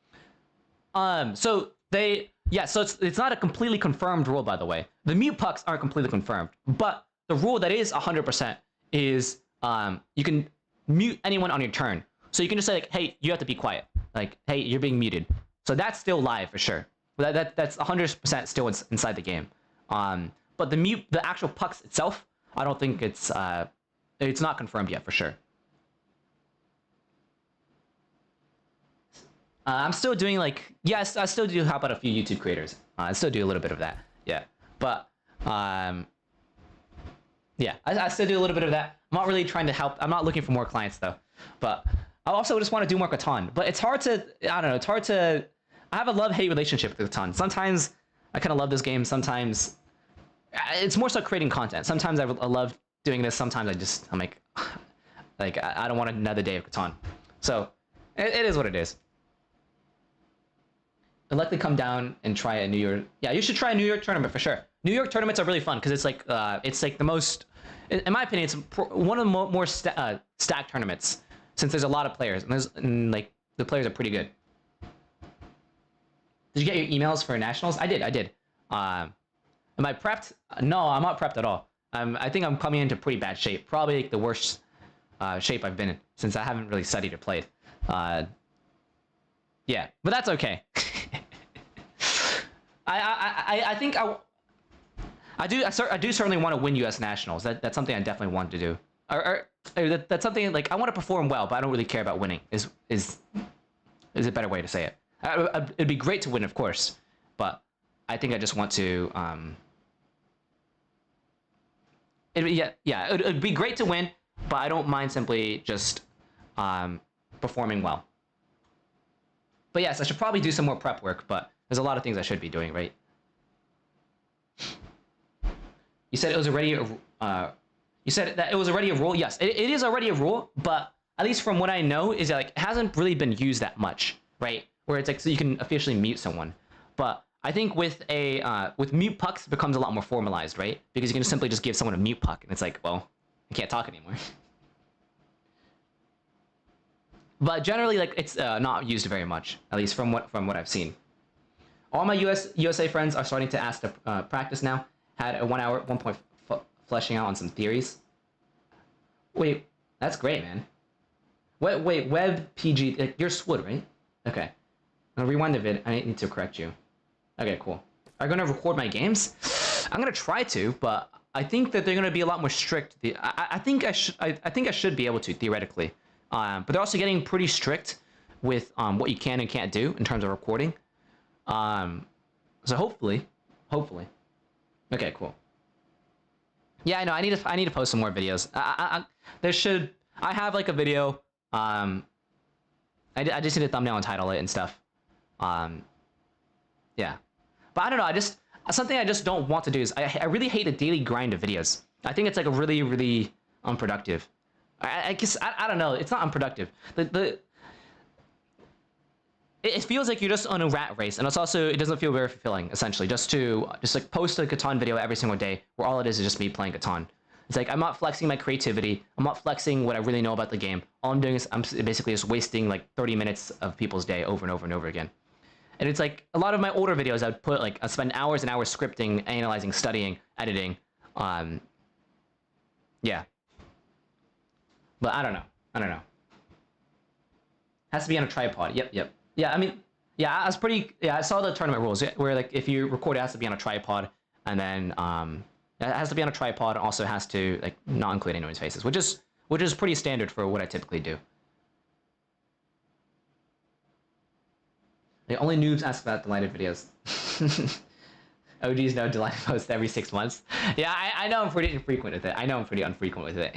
So it's not a completely confirmed rule, by the way. The mute pucks aren't completely confirmed, but the rule that is 100% is you can mute anyone on your turn. So you can just say like, hey, you have to be quiet. Like, hey, you're being muted. So that's still live for sure. That's 100% still inside the game. But the actual pucks itself, I don't think it's not confirmed yet for sure. I'm still doing like, yes, I still do help out a few YouTube creators. I still do a little bit of that, yeah. But yeah, I still do a little bit of that. I'm not really trying to help. I'm not looking for more clients though. But I also just want to do more Catan. But it's hard to, I don't know, it's hard to, I have a love-hate relationship with Catan. Sometimes I kind of love this game. Sometimes it's more so creating content. Sometimes I love doing this. Sometimes I'm like, I don't want another day of Catan. So it is what it is. I'd like to come down and try a New York. Yeah, you should try a New York tournament for sure. New York tournaments are really fun because it's like the most, in my opinion, it's one of the more stacked tournaments since there's a lot of players and like the players are pretty good. Did you get your emails for nationals? I did. Am I prepped? No, I'm not prepped at all. I think I'm coming into pretty bad shape. Probably like the worst shape I've been in since I haven't really studied or played. Yeah, but that's okay. I think I do certainly want to win U.S. nationals. That's something I definitely want to do. Or that's something like I want to perform well, but I don't really care about winning. Is a better way to say it. It'd be great to win, of course, but I think I just want to. It'd be great to win, but I don't mind simply just performing well. But yes, I should probably do some more prep work, but there's a lot of things I should be doing, right? You said it was already you said that it was already a rule. Yes, it is already a rule, but at least from what I know is that like it hasn't really been used that much, right? Where it's like so you can officially mute someone. But I think with mute pucks it becomes a lot more formalized, right? Because you can simply just give someone a mute puck and it's like, well, I can't talk anymore. But generally, like it's not used very much, at least from what I've seen. All my USA friends are starting to ask to practice now. Had a 1 hour at one point fleshing out on some theories. Wait, that's great, man. Wait, web PG, like, you're Swood, right? Okay. I'm gonna rewind the vid. I need to correct you. Okay, cool. Are you gonna record my games? I'm gonna try to, but I think that they're gonna be a lot more strict. I think I should be able to theoretically, but they're also getting pretty strict with what you can and can't do in terms of recording. So hopefully. Okay, cool. Yeah, I know. I need to post some more videos. I have like a video. I just need a thumbnail and title it and stuff. Yeah, but I don't know. Something I just don't want to do is I really hate the daily grind of videos. I think it's like a really unproductive. I guess I don't know. It's not unproductive. It feels like you're just on a rat race, and it doesn't feel very fulfilling. Essentially, just like post a Catan video every single day, where all it is just me playing Catan. It's like I'm not flexing my creativity. I'm not flexing what I really know about the game. All I'm doing is I'm basically just wasting like 30 minutes of people's day over and over and over again. And it's like a lot of my older videos, I'd spend hours and hours scripting, analyzing, studying, editing. Yeah. But I don't know. Has to be on a tripod. Yep. Yeah, I mean, yeah, I saw the tournament rules where like if you record, it has to be on a tripod, and then it has to be on a tripod. And also has to like not include anyone's faces, which is pretty standard for what I typically do. The only noobs ask about delighted videos. OGs know delighted posts every 6 months. Yeah, I know I'm pretty infrequent with it. I'm pretty unfrequent with it.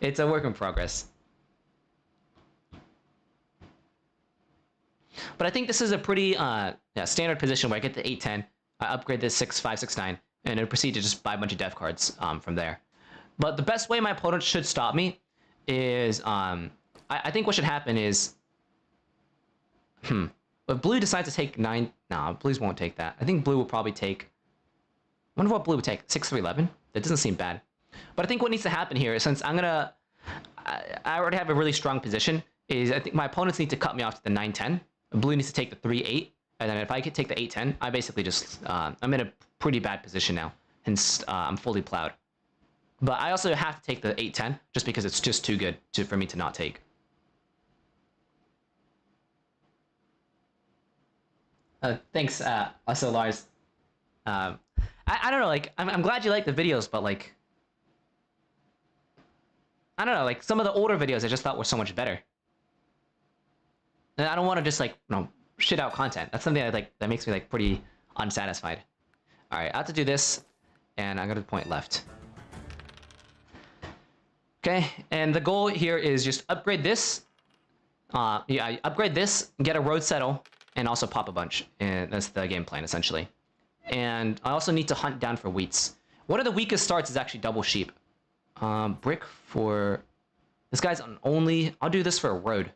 It's a work in progress. But I think this is a pretty standard position where I get the 810, I upgrade this 6569, and then proceed to just buy a bunch of dev cards from there. But the best way my opponent should stop me is, I think what should happen is, but blue decides to take 9, nah, blues won't take that. I think blue will probably take, I wonder what blue would take, 6-3-11? That doesn't seem bad. But I think what needs to happen here is, since I already have a really strong position, is I think my opponents need to cut me off to the 9-10. Blue needs to take the 3-8, and then if I could take the 8-10, I basically just, I'm in a pretty bad position now, hence I'm fully plowed. But I also have to take the 8-10, just because it's just too good for me to not take. Thanks, also Lars. I don't know, like, I'm glad you like the videos, but like, I don't know, like, some of the older videos I just thought were so much better. And I don't want to just like, shit out content. That's something that makes me like pretty unsatisfied. All right, I have to do this, and I'm gonna point left. Okay, and the goal here is just upgrade this. Yeah, upgrade this, get a road settle, and also pop a bunch. And that's the game plan, essentially. And I also need to hunt down for wheats. One of the weakest starts is actually double sheep. Brick for... This guy's on only... I'll do this for a road.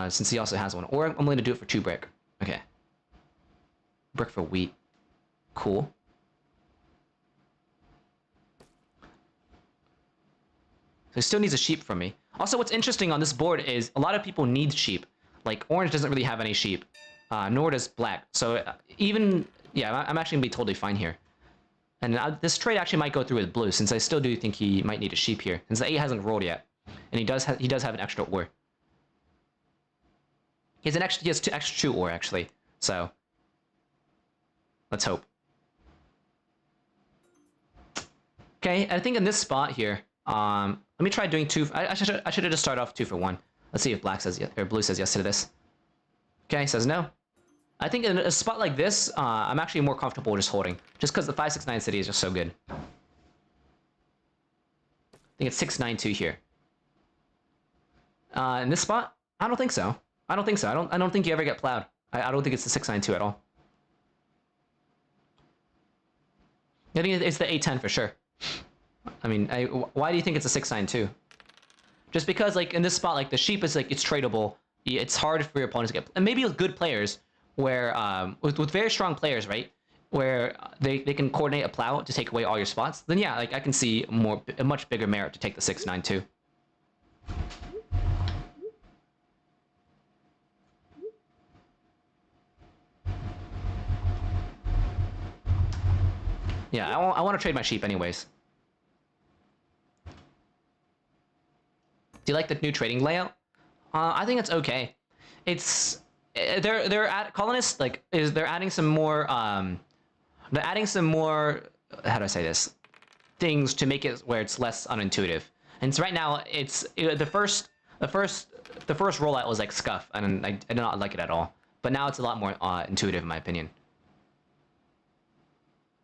Since he also has one. Or I'm going to do it for 2 brick. Okay. Brick for wheat. Cool. So he still needs a sheep from me. Also, what's interesting on this board is a lot of people need sheep. Like, orange doesn't really have any sheep. Nor does black. So even... Yeah, I'm actually going to be totally fine here. And this trade actually might go through with blue, since I still do think he might need a sheep here. Since the 8 hasn't rolled yet. And he does have an extra ore. He has 2 extra 2 ore, actually. So... Let's hope. Okay, I think in this spot here... let me try doing 2... I should have just started off 2 for 1. Let's see if black says yes, or blue says yes to this. Okay, says no. I think in a spot like this, I'm actually more comfortable just holding. Just because the 5-6-9 city is just so good. I think it's 6-9-2 here. In this spot, I don't think so. I don't think so. I don't think you ever get plowed. I don't think it's the 6-9-2 at all. I think it's the 8-10 for sure. I mean, why do you think it's a 6-9-2? Just because, like, in this spot, like, the sheep is, like, it's tradable. It's hard for your opponents to get... And maybe with good players, where... with very strong players, right? Where they can coordinate a plow to take away all your spots. Then, yeah, like, I can see a much bigger merit to take the 6-9-2. Yeah, I want to trade my sheep anyways. Do you like the new trading layout? I think it's okay. It's they're at colonists like they're adding some more they're adding some more, how do I say this, things to make it where it's less unintuitive. And so right now it's the first rollout was like scuff, and I did not like it at all. But now it's a lot more intuitive in my opinion.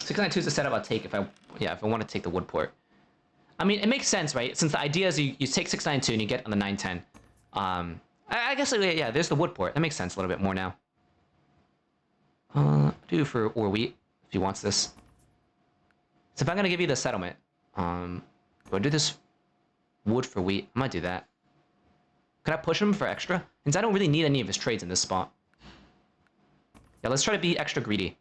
692 is a setup I'll take if I want to take the wood port. I mean, it makes sense, right? Since the idea is you take 692 and you get on the 910. I guess, yeah, there's the wood port. That makes sense a little bit more now. Do for or wheat if he wants this. So if I'm gonna give you the settlement, do I do this wood for wheat? I might do that. Could I push him for extra? Since I don't really need any of his trades in this spot. Yeah, let's try to be extra greedy.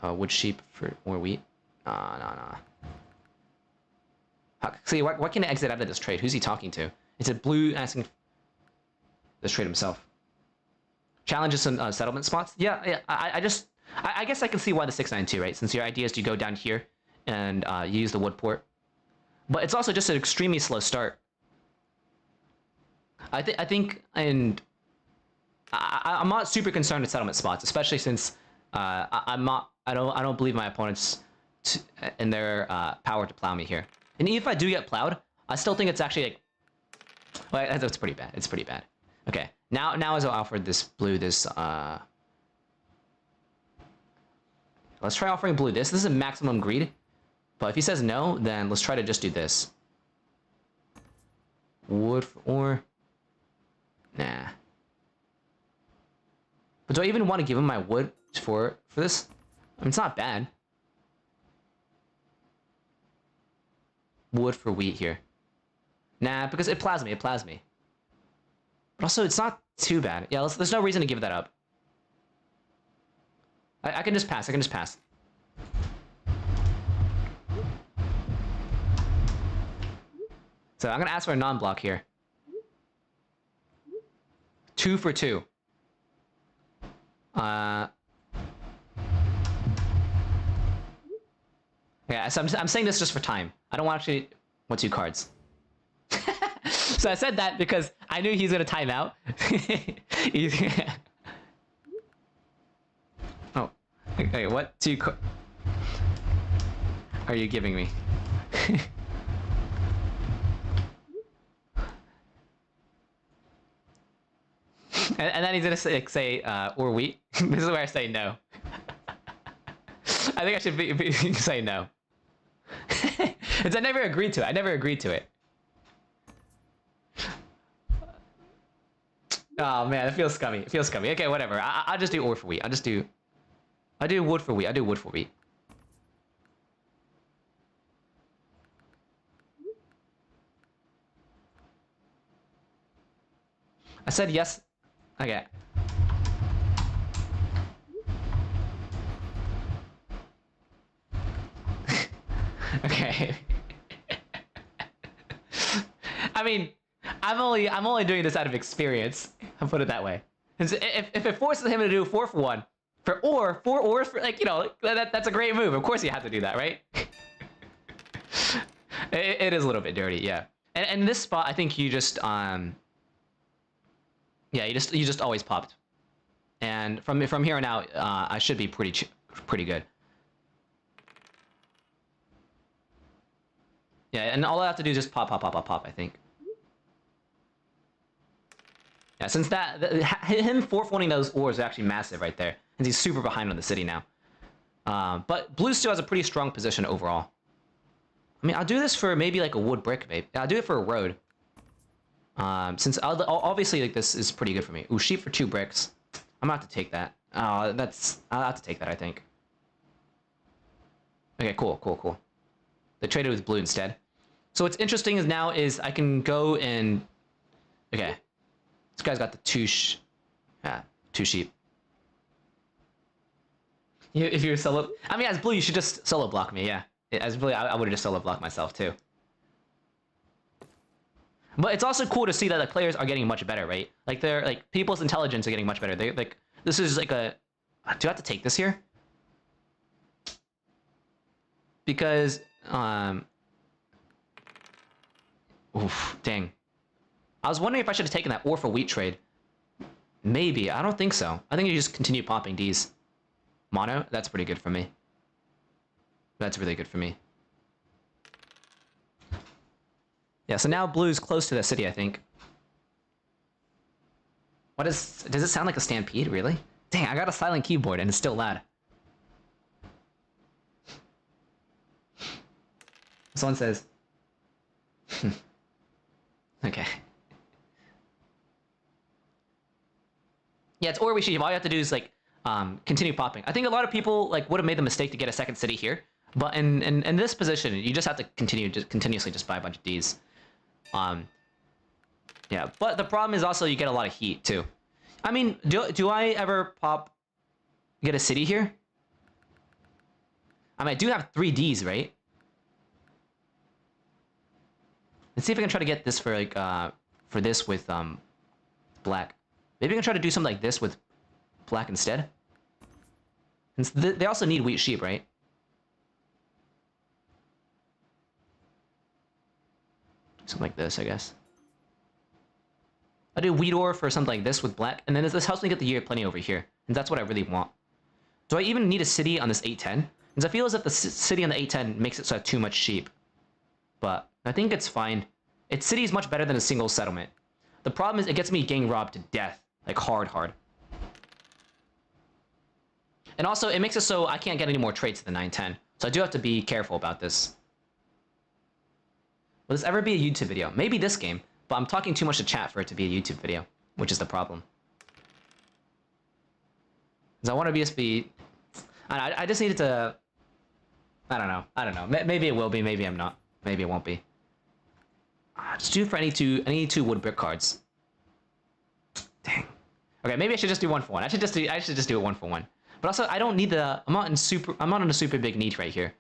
Wood sheep for or wheat? Nah. See, why can't I exit out of this trade? Who's he talking to? Is it blue asking this trade himself? Challenges some settlement spots? Yeah. I guess I can see why the 692, right? Since your idea is to go down here and use the wood port. But it's also just an extremely slow start. I think, and I'm not super concerned with settlement spots, especially since I don't believe my opponents in their power to plow me here. And even if I do get plowed, I still think it's actually like, well, that's pretty bad. It's pretty bad. Okay, now as I offered this blue, this let's try offering blue this. This is a maximum greed, but if he says no, then let's try to just do this. Wood or nah. But do I even want to give him my wood for this? I mean, it's not bad. Wood for wheat here. Nah, because it plows me. But also, it's not too bad. Yeah, there's no reason to give that up. I can just pass. So I'm gonna ask for a non-block here. 2 for 2. Yeah, so I'm saying this just for time. I don't actually want 2 cards. So I said that because I knew he's gonna time out. Oh, okay. What 2 are you giving me? and then he's gonna say or wheat. This is where I say no. I think I should say no. It's I never agreed to it. Oh man, it feels scummy. It feels scummy. Okay, whatever. I'll just do ore for wheat. I do wood for wheat. I do wood for wheat. I said yes. Okay. Okay. I mean, I'm only doing this out of experience. I'll put it that way. If it forces him to do 4 for 1 for ore, 4 ores for, like, you know, that's a great move. Of course you have to do that, right? It is a little bit dirty, yeah. And this spot, I think you just yeah, you just always popped. And from here on out, I should be pretty good. Yeah, and all I have to do is just pop, I think. Yeah, since him 4-1ing those ores is actually massive right there. And he's super behind on the city now. But blue still has a pretty strong position overall. I mean, I'll do this for maybe like a wood brick, maybe. I'll do it for a road. Since obviously like this is pretty good for me. Ooh, sheep for 2 bricks. I'm gonna have to take that. I'll have to take that, I think. Okay, cool. They traded with blue instead. So what's interesting is now is I can go and... Okay. This guy's got the 2 sheep. If you're solo... I mean, as blue, you should just solo block me, yeah. As blue, I would have just solo blocked myself, too. But it's also cool to see that the players are getting much better, right? Like, they're... Like, people's intelligence are getting much better. They like... This is like a... Do I have to take this here? Because... Oof, dang. I was wondering if I should have taken that ore for wheat trade. Maybe. I don't think so. I think you just continue popping Ds. Mono? That's pretty good for me. That's really good for me. Yeah, so now blue's close to the city, I think. Does it sound like a stampede, really? Dang, I got a silent keyboard and it's still loud. Someone says... Okay. Yeah, it's or we should. All you have to do is like continue popping. I think a lot of people like would have made the mistake to get a second city here, but in this position, you just have to continuously just buy a bunch of Ds. Yeah, but the problem is also you get a lot of heat too. I mean, do I ever get a city here? I mean, I do have 3 Ds, right? Let's see if I can try to get this for like for this with black. Maybe I can try to do something like this with black instead. And they also need wheat sheep, right? Something like this, I guess. I do wheat ore for something like this with black, and then this helps me get the year plenty over here, and that's what I really want. Do I even need a city on this 810? Because I feel as if the city on the 810 makes it so I have too much sheep. But I think it's fine. Its city is much better than a single settlement. The problem is it gets me getting robbed to death. Like, hard. And also, it makes it so I can't get any more trades to the 910. So I do have to be careful about this. Will this ever be a YouTube video? Maybe this game, but I'm talking too much to chat for it to be a YouTube video, which is the problem. Because I want to be... I just needed to... I don't know. Maybe it will be, maybe I'm not. Maybe it won't be. Just do it for any two wood brick cards. Dang. Okay, maybe I should just do 1 for 1. I should just do it 1 for 1. But also, I don't need the... I'm not in a super big need right here.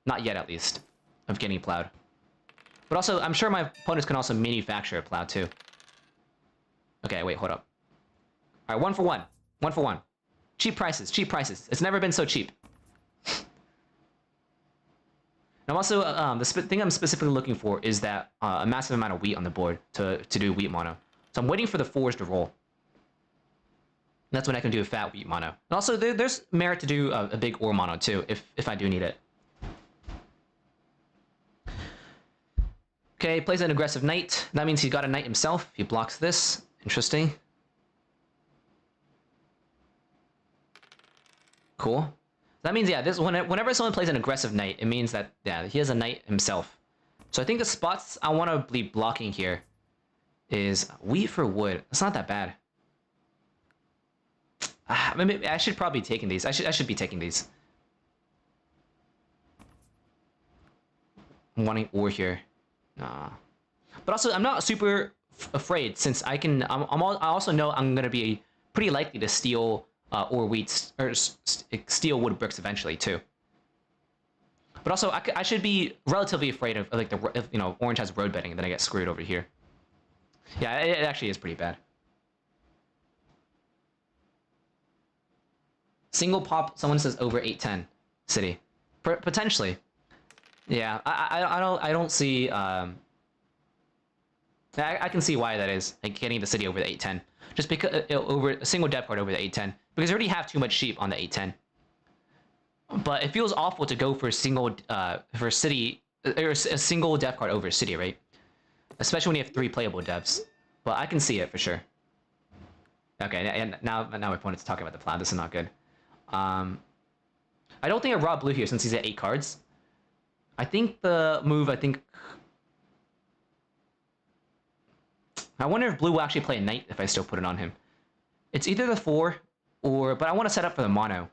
Not yet, at least, of getting plowed. But also, I'm sure my opponents can also manufacture a plow too. Okay, wait, hold up. All right, 1 for 1. 1 for 1. Cheap prices. It's never been so cheap. And I'm also, the thing I'm specifically looking for is that a massive amount of wheat on the board to do wheat mono. So I'm waiting for the 4s to roll. And that's when I can do a fat wheat mono. And also, there's merit to do a big ore mono too, if I do need it. Okay, plays an aggressive knight. That means he's got a knight himself. He blocks this. Interesting. Cool. That means, yeah, whenever someone plays an aggressive knight, it means that, yeah, he has a knight himself. So I think the spots I want to be blocking here is wheat for wood. It's not that bad. Maybe I should probably be taking these. I should be taking these. I'm wanting ore here. Nah. But also, I'm not super afraid since I can. I also know I'm gonna be pretty likely to steal ore wheats or steal wood bricks eventually too. But also, I should be relatively afraid of like if, you know, orange has road bedding and then I get screwed over here. Yeah, it actually is pretty bad. Single pop. Someone says over 810 city, potentially. Yeah, I don't see. I can see why that is. Like getting the city over the 810, just because over a single depth card over the 810, because you already have too much sheep on the 810. But it feels awful to go for a single for city or a single depth card over city, right? Especially when you have 3 playable devs. But I can see it for sure. Okay, and now my opponent's talking about the plow. This is not good. I don't think I rob blue here since he's at 8 cards. I think the move. I wonder if blue will actually play a knight if I still put it on him. It's either the 4 or, but I want to set up for the mono.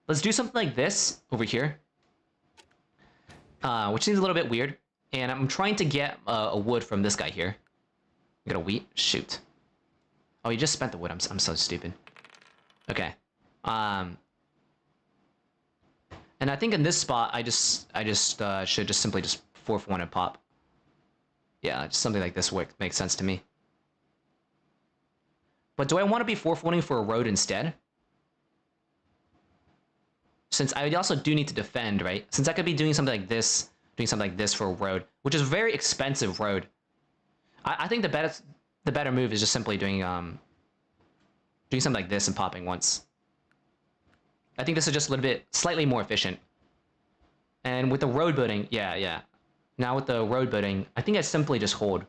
Let's do something like this over here, which seems a little bit weird. And I'm trying to get a wood from this guy here. I got a wheat? Shoot. Oh, you just spent the wood. I'm so stupid. Okay. And I think in this spot, I should just simply just 4 for 1 and pop. Yeah, just something like this makes sense to me. But do I want to be 4 for 1ing for a road instead? Since I also do need to defend, right? Since I could be doing something like this for a road, which is a very expensive road. I think the better move is just simply doing something like this and popping once. I think this is just a little bit slightly more efficient. And with the road building, yeah. Now with the road building, I think I simply just hold.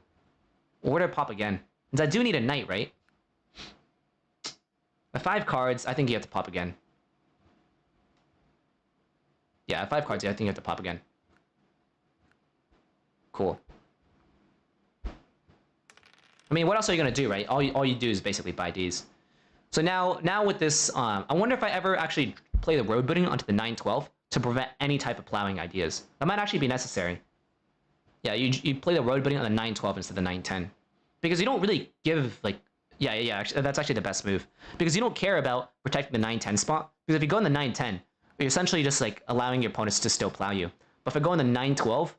Or do I pop again? Since I do need a knight, right? At 5 cards, I think you have to pop again. Yeah, at 5 cards, yeah, I think you have to pop again. Cool. I mean, what else are you gonna do, right? All you do is basically buy Ds. So now with this, I wonder if I ever actually play the road building onto the 912 to prevent any type of plowing ideas. That might actually be necessary. Yeah, you play the road building on the 912 instead of the 910, because you don't really give like yeah. Actually, that's actually the best move because you don't care about protecting the 910 spot. Because if you go in the 910, you're essentially just like allowing your opponents to still plow you. But if I go in the 912,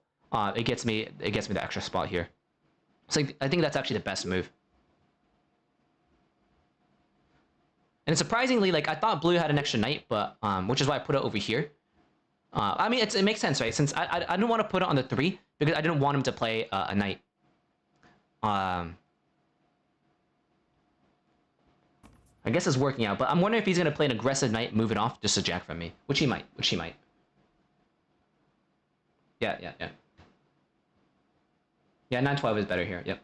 it gets me the extra spot here. So I think that's actually the best move. And surprisingly, like I thought blue had an extra knight, but which is why I put it over here. I mean, it makes sense, right? Since I didn't want to put it on the 3 because I didn't want him to play a knight. I guess it's working out, but I'm wondering if he's gonna play an aggressive knight, move it off, just a jack from me, which he might. Yeah. Yeah, 912 is better here. Yep.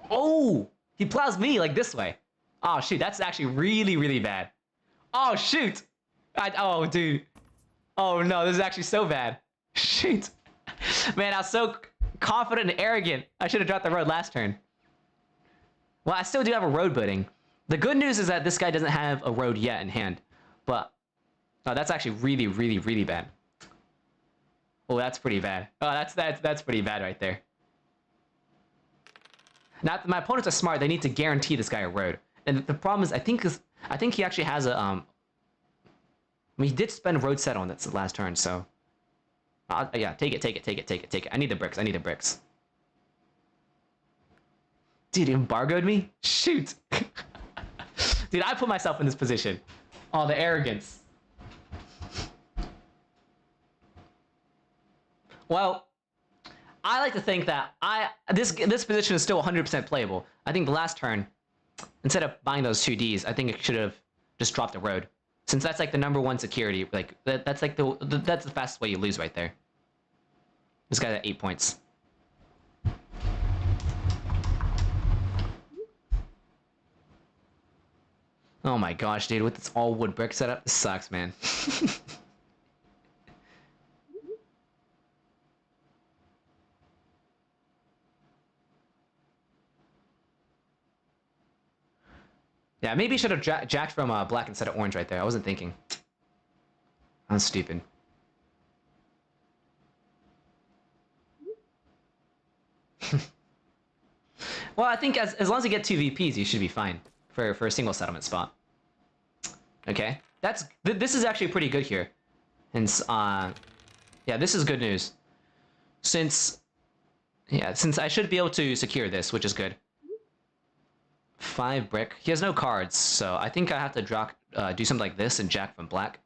Oh, he plows me like this way. Oh shoot, that's actually really bad. Oh shoot. Oh dude. Oh no, this is actually so bad. Shoot. Man, I was so confident and arrogant. I should have dropped the road last turn. Well, I still do have a road building. The good news is that this guy doesn't have a road yet in hand. But that's actually really bad. Oh, that's pretty bad. Oh, that's pretty bad right there. Now, my opponents are smart. They need to guarantee this guy a road. And the problem is, I think he actually has a I mean, he did spend road set on this last turn, so yeah, take it. I need the bricks. Dude, he embargoed me? Shoot. Dude, I put myself in this position. Oh, the arrogance. Well, I like to think that this position is still 100% playable. I think the last turn, instead of buying those 2Ds, I think it should have just dropped the road. Since that's like the #1 security, like that's like that's the fastest way you lose right there. This guy's at 8 points. Oh my gosh, dude, with this all wood brick setup, this sucks, man. Yeah, maybe I should have jacked from black instead of orange right there. I wasn't thinking. I'm stupid. Well, I think as long as you get 2 VPs, you should be fine for a single settlement spot. Okay, this is actually pretty good here. And yeah, this is good news. Since I should be able to secure this, which is good. 5 brick. He has no cards, so I think I have to do something like this and jack from black.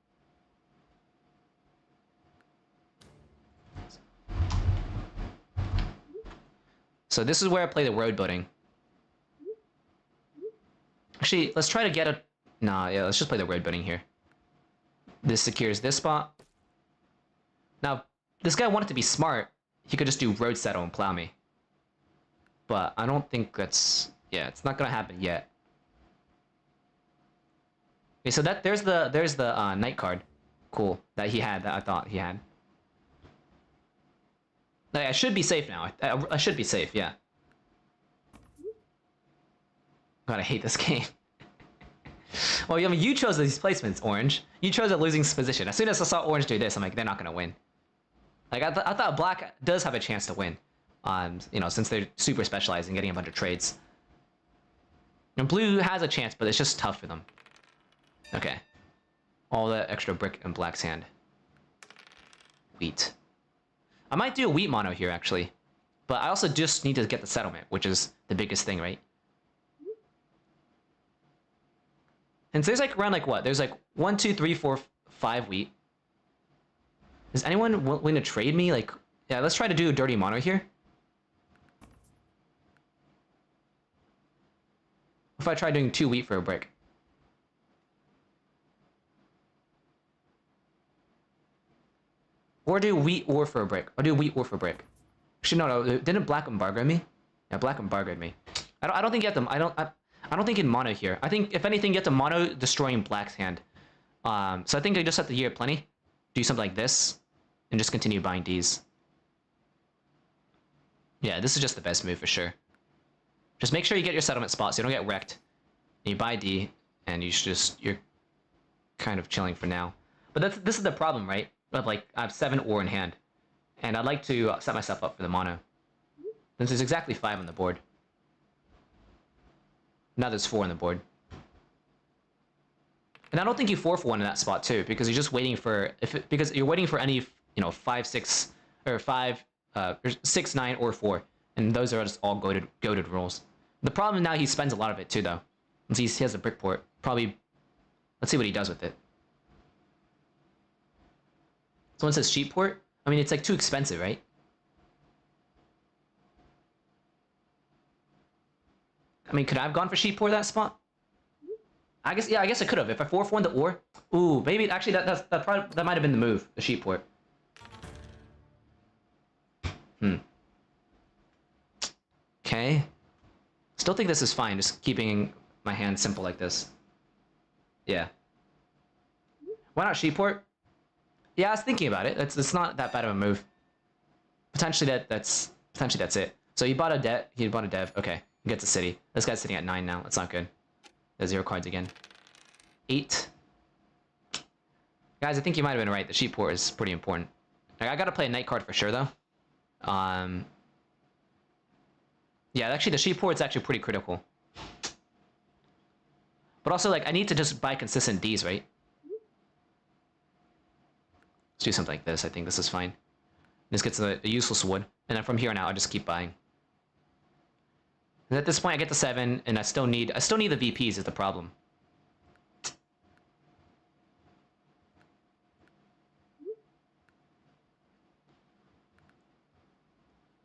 So this is where I play the road building. Actually, let's try to get a... Nah, yeah, let's just play the road building here. This secures this spot. Now, this guy wanted to be smart. He could just do road settle and plow me. But I don't think that's... Yeah, it's not gonna happen yet. Okay, so there's the night card. Cool. That he had, that I thought he had. Like, I should be safe now. I should be safe, yeah. God, I hate this game. Well, I mean, you chose these placements, Orange. You chose a losing position. As soon as I saw Orange do this, I'm like, they're not gonna win. Like, I thought Black does have a chance to win. You know, since they're super specialized in getting a bunch of trades. And Blue has a chance, but it's just tough for them. Okay. All that extra brick in Black's hand. Wheat. I might do a wheat mono here, actually. But I also just need to get the settlement, which is the biggest thing, right? And so there's like around like what? There's like 1, 2, 3, 4, 5 wheat. Is anyone willing to trade me? Like, yeah, let's try to do a dirty mono here. If I try doing 2 wheat for a brick. Or do wheat ore for a brick. Or do wheat ore for a brick. Actually, no. Didn't Black embargo me? Yeah, Black embargoed me. I don't think you have to. I don't think in mono here. I think if anything, you have to mono destroying Black's hand. So I think I just have to hear plenty. Do something like this, and just continue buying Ds. Yeah, this is just the best move for sure. Just make sure you get your settlement spot so you don't get wrecked. And you buy D, and you're kind of chilling for now. But this is the problem, right? Of like I have 7 ore in hand, and I'd like to set myself up for the mono. Since there's exactly 5 on the board. Now there's 4 on the board. And I don't think you 4-for-1 in that spot too, because you're just waiting for because you're waiting for any 5, 6 or 5, or 6, 9 or 4, and those are just all goated rolls. The problem now he spends a lot of it too though. Since he has a brick port, probably. Let's see what he does with it. Someone says sheep port. I mean, it's like too expensive, right? I mean, could I have gone for sheep port that spot? I guess, yeah, I guess I could have. If I 4-for-1 the ore. Ooh, maybe actually that might have been the move, the sheep port. Okay. Still think this is fine, just keeping my hand simple like this. Yeah. Why not sheep port? Yeah, I was thinking about it. It's not that bad of a move. Potentially that's it. So he bought a dev. Okay, he gets a city. This guy's sitting at 9 now. That's not good. There's 0 cards again. 8. Guys, I think you might have been right. The sheep port is pretty important. Like, I gotta play a night card for sure though. Yeah, actually the sheep port is actually pretty critical. But also like I need to just buy consistent Ds, right? Let's do something like this. I think this is fine. This gets a useless wood, and then from here on out, I just keep buying. And at this point, I get to 7, and I still need the VPs is the problem.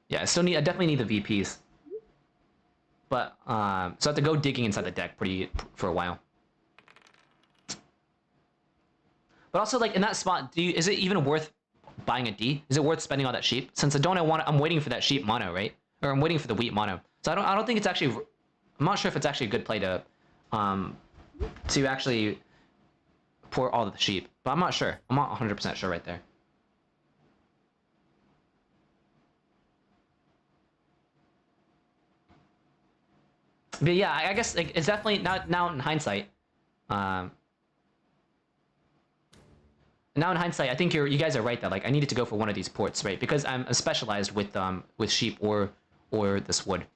Yeah, I definitely need the VPs. But so I have to go digging inside the deck for a while. But also, like in that spot, is it even worth buying a D? Is it worth spending all that sheep? Since I'm waiting for that sheep mono, right? Or I'm waiting for the wheat mono. So I don't think it's actually. I'm not sure if it's actually a good play to actually pour all of the sheep. But I'm not sure. I'm not 100% sure right there. But yeah, I guess like, it's definitely now in hindsight. Now in hindsight, I think you guys are right that like I needed to go for one of these ports, right? Because I'm specialized with sheep or this wood.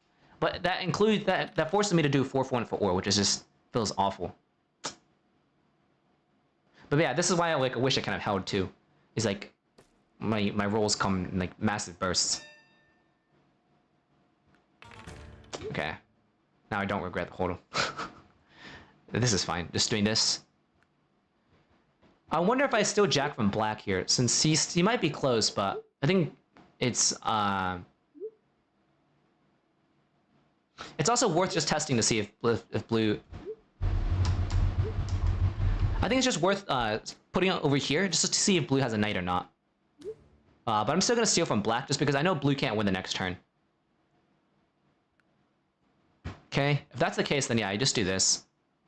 But that includes that forces me to do 4-for-1 for ore, which is just feels awful. But yeah, this is why I wish I kind of held too. Is like my rolls come in like massive bursts. Okay. Now I don't regret the hold. This is fine. Just doing this. I wonder if I still jack from black here, since he might be close, but I think it's also worth just testing to see if blue. I think it's just worth putting it over here just to see if blue has a knight or not. But I'm still gonna steal from black just because I know blue can't win the next turn. Okay, if that's the case, then yeah, I just do this.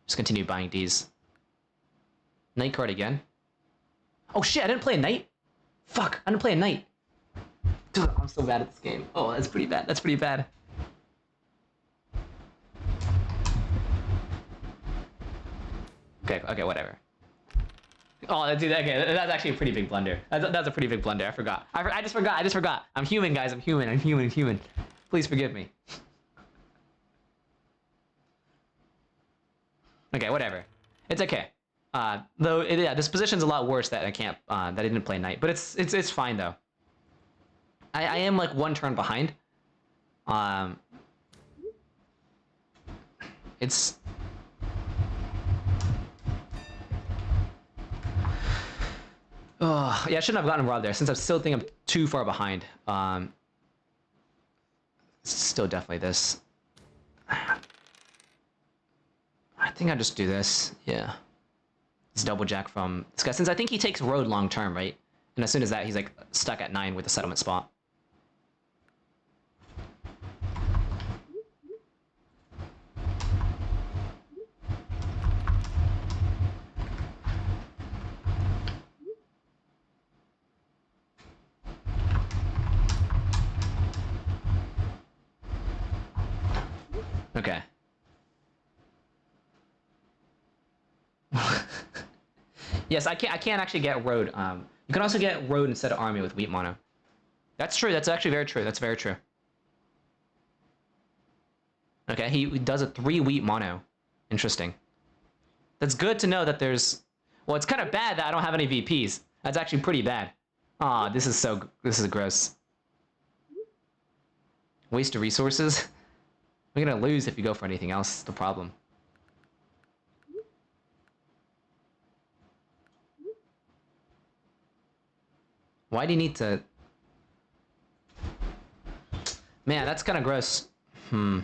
Just continue buying Ds. Knight card again. Oh shit, I didn't play a knight? Fuck, I didn't play a knight. Dude, I'm so bad at this game. Oh, that's pretty bad. That's pretty bad. Okay, whatever. Oh, dude, okay, that's actually a pretty big blunder. That's a pretty big blunder. I forgot. I just forgot. I'm human, guys. I'm human. Please forgive me. Okay, whatever. It's okay. Though, yeah, this position's a lot worse that I can't, that I didn't play knight. But it's fine, though. I am, like, one turn behind. It's... Oh, yeah, I shouldn't have gotten robbed there, since I still think I'm too far behind. Still definitely this. I think I just do this, yeah. It's double jack from this guy, since I think he takes road long term, right? And as soon as that, he's like stuck at 9 with the settlement spot. Okay. Yes, I can't actually get road. You can also get road instead of army with wheat mono. That's true. That's actually very true. That's very true. Okay, he does a 3 wheat mono. Interesting. That's good to know that there's... Well, it's kind of bad that I don't have any VPs. That's actually pretty bad. Aw, this is gross. Waste of resources? We're gonna lose if you go for anything else. That's the problem. Why do you need to... Man, that's kind of gross. Yeah,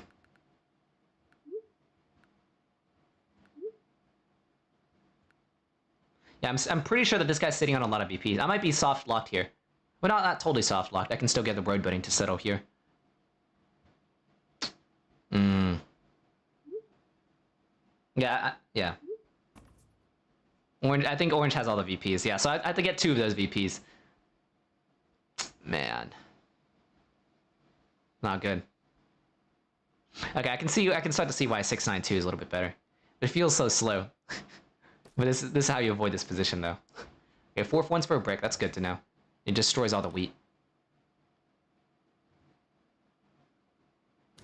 I'm pretty sure that this guy's sitting on a lot of VPs. I might be soft locked here. But not totally soft locked. I can still get the road building to settle here. Yeah, yeah. Orange. I think orange has all the VPs. Yeah, so I have to get 2 of those VPs. Man. Not good. Okay, I can start to see why 692 is a little bit better. It feels so slow. But this is how you avoid this position, though. Okay, 4-for-1's for a brick. That's good to know. It destroys all the wheat. I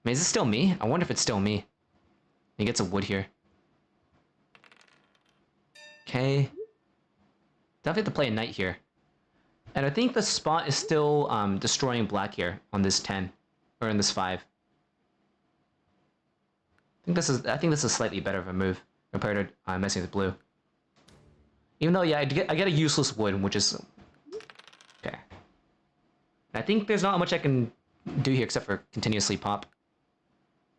mean, is it still me? I wonder if it's still me. He gets a wood here. Okay. Definitely have to play a knight here. And I think the spot is still destroying black here on this 10. Or in this 5. I think this is slightly better of a move compared to messing with blue. Even though, yeah, I get a useless wood, which is... Okay. I think there's not much I can do here except for continuously pop.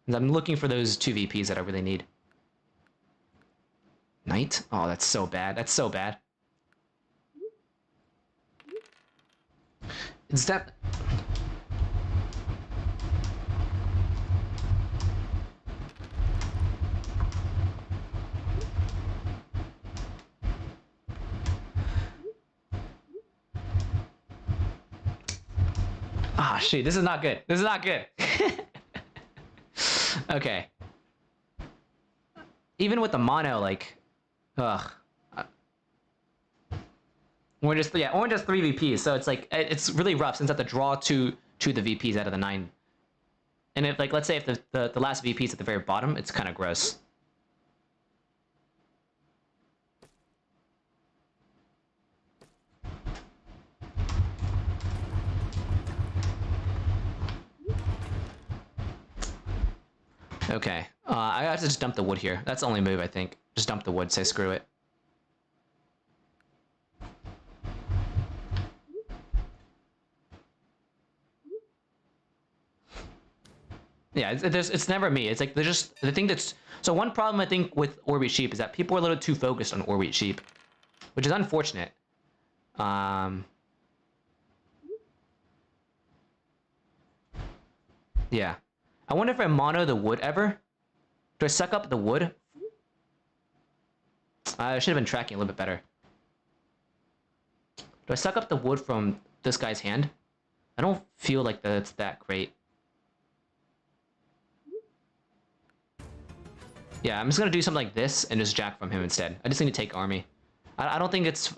And I'm looking for those 2 VPs that I really need. Knight? Oh, that's so bad. That's so bad. It's that... Ah, shoot, this is not good. This is not good. Okay. Even with the mono, like, ugh. Orange is 3 VPs, so it's like it's really rough since I have to draw two of the VPs out of the 9. And if, like, let's say if the last VP is at the very bottom, it's kind of gross. Okay, I have to just dump the wood here. That's the only move, I think. Just dump the wood, say screw it. Yeah, it's never me. It's like there's just the thing that's so one problem I think with Orbeat Sheep is that people are a little too focused on Orbeat Sheep, which is unfortunate. Yeah, I wonder if I mono the wood ever. Do I suck up the wood? I should have been tracking a little bit better. Do I suck up the wood from this guy's hand? I don't feel like that's that great. Yeah, I'm just gonna do something like this and just jack from him instead. I just need to take army. I don't think it's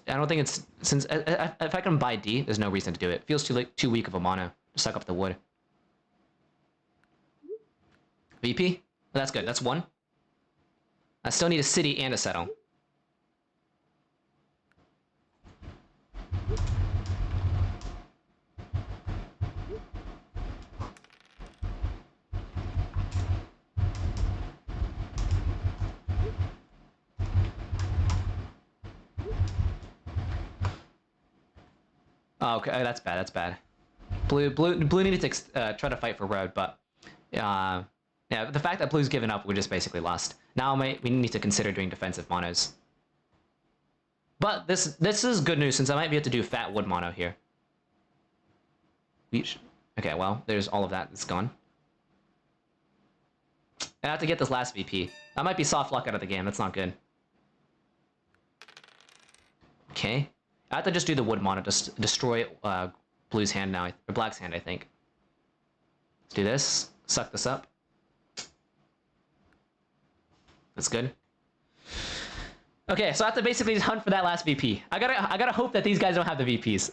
since if I can buy D, there's no reason to do it. Feels too weak of a mono to suck up the wood. VP? Well, that's good. That's 1. I still need a city and a settle. Oh, okay, that's bad. That's bad. Blue needed to try to fight for road, but yeah, the fact that blue's given up, we're just basically lost. Now we need to consider doing defensive monos. But this is good news since I might be able to do fat wood mono here. Okay, well, there's all of that that's gone. I have to get this last VP. That might be soft luck out of the game. That's not good. Okay. I have to just do the wood mono, just destroy blue's hand now, or black's hand, I think. Let's do this. Suck this up. That's good. Okay, so I have to basically hunt for that last VP. I gotta hope that these guys don't have the VPs.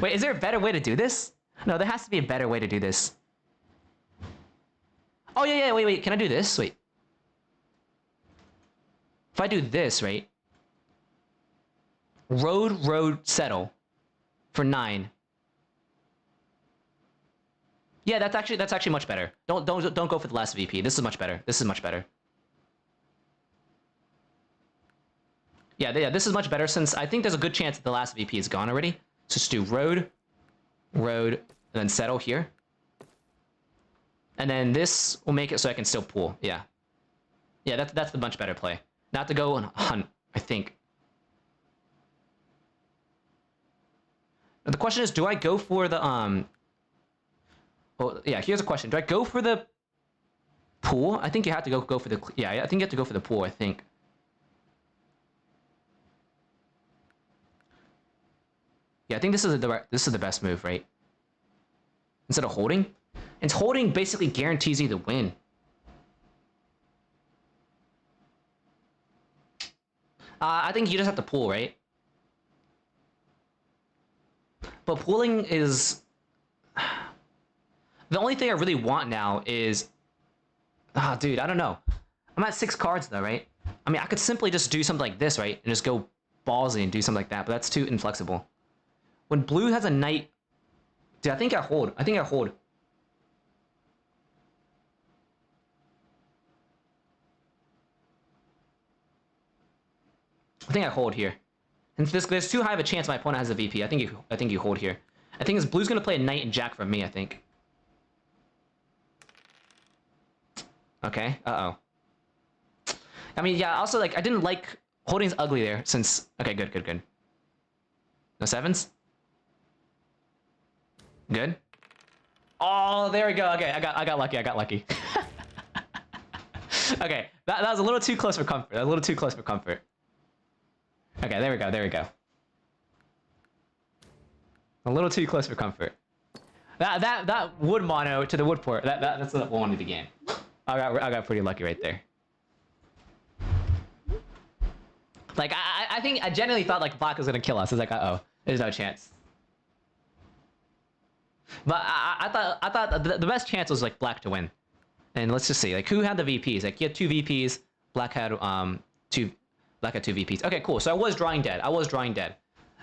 Wait, is there a better way to do this? No, there has to be a better way to do this. Oh yeah, wait, can I do this? Wait. If I do this, right? Road, settle for 9. Yeah, that's actually much better. Don't go for the last VP. This is much better. This is much better. Yeah, this is much better since I think there's a good chance that the last VP is gone already. So just do road, and then settle here. And then this will make it so I can still pull. Yeah. Yeah, that's the much better play. Not to go and hunt, I think. The question is, do I go for the well, yeah, here's a question. Do I go for the pool? I think you have to go for the yeah, I think you have to go for the pool, I think. Yeah, I think this is the best move, right? Instead of holding. And holding basically guarantees you the win. I think you just have to pull, right? But pulling is... The only thing I really want now is... Ah, dude, I don't know. I'm at 6 cards though, right? I mean, I could simply just do something like this, right? And just go ballsy and do something like that, but that's too inflexible. When blue has a knight... Dude, I think I hold. I think I hold. I think I hold here. And there's too high of a chance my opponent has a VP. I think you hold here. I think blue's gonna play a knight and jack from me, I think. Okay, uh-oh. I mean, yeah, also, like, I didn't like... Holding's ugly there, since... Okay, good. No 7s? Good. Oh, there we go. Okay, I got lucky. Okay, that was a little too close for comfort. Okay, there we go. A little too close for comfort. That wood mono to the wood port. That's the one of the game. I got pretty lucky right there. Like I think I genuinely thought like black was gonna kill us. I was like, uh oh, there's no chance. But I thought the best chance was like black to win. And let's just see, like who had the VPs? Like you had 2 VPs, black had two VPs. Okay, cool. So I was drawing dead.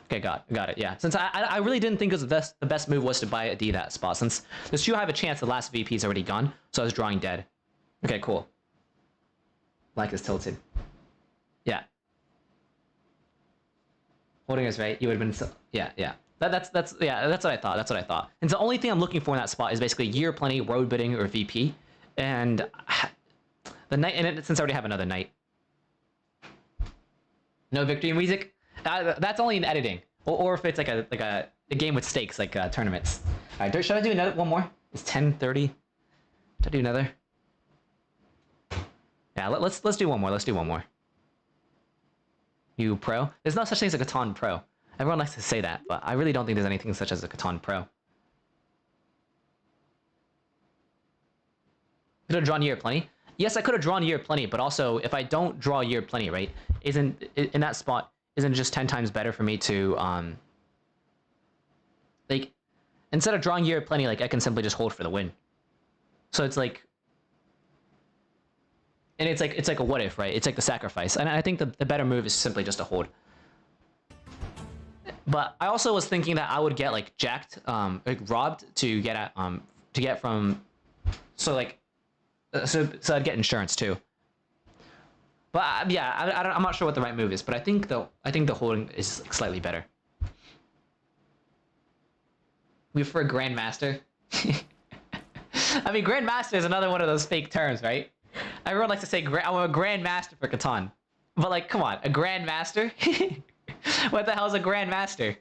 Okay, got it. Yeah. Since I really didn't think it was the best move was to buy a D that spot. Since there's too high of a chance the last VP is already gone, so I was drawing dead. Okay, cool. Black is tilted. Yeah. Holding is right. You would have been so, yeah. That's what I thought. And the only thing I'm looking for in that spot is basically year plenty, road bidding, or VP, and the knight. And since I already have another knight, no victory music. That's only in editing, or if it's like a game with stakes, like tournaments. All right, should I do one more? It's 10:30. Should I do another? Yeah, let's do one more. Let's do one more. You pro? There's no such thing as a Catan pro. Everyone likes to say that, but I really don't think there's anything such as a Catan pro. Could have drawn year plenty. Yes, I could have drawn year plenty, but also if I don't draw year plenty, right? Isn't in that spot? Isn't it just 10 times better for me to like instead of drawing year plenty, like I can simply just hold for the win. So it's like. And it's like a what if, right? It's like the sacrifice. And I think the better move is simply just to hold. But I also was thinking that I would get like jacked, like robbed to get at to get from, so like, so I'd get insurance too. But yeah, I'm not sure what the right move is, but I think the holding is slightly better. We prefer Grandmaster. I mean, Grandmaster is another one of those fake terms, right? Everyone likes to say, I'm a Grandmaster for Catan. But like, come on, a Grandmaster? What the hell is a Grandmaster?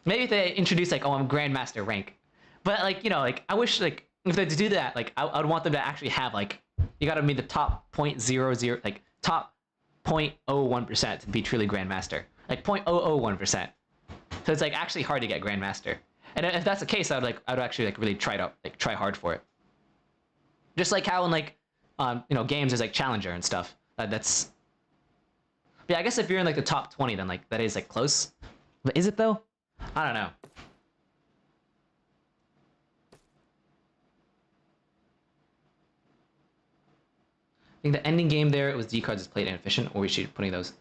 Maybe if they introduce like, oh, I'm Grandmaster rank. But like, you know, like, I wish like, if they do that, like, I would want them to actually have like, you gotta be the top 0.00, like, top 0.01% to be truly Grandmaster. Like 0.001%. So it's like actually hard to get Grandmaster. And if that's the case, I'd actually like really try hard for it. Just like how in like, you know, games there's like Challenger and stuff. That's. But yeah, I guess if you're in like the top 20, then like that is like close. But is it though? I don't know. I think the ending game there, it was D cards is played inefficient, or we should putting those.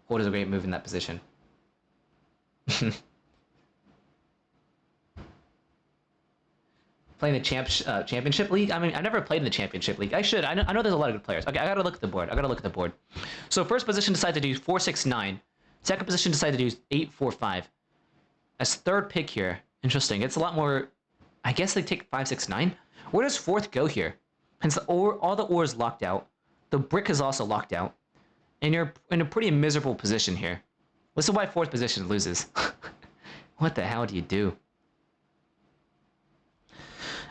Hold is a great move in that position. Playing the championship league. I mean, I've never played in the championship league. I should. I know there's a lot of good players. Okay, I gotta look at the board. So first position decided to do 4-6-9. Second position decided to do 8-4-5. As third pick here, interesting. It's a lot more. I guess they take 5-6-9. Where does fourth go here? Since all the ore is locked out, the brick is also locked out, and you're in a pretty miserable position here. This is why fourth position loses. What the hell do you do?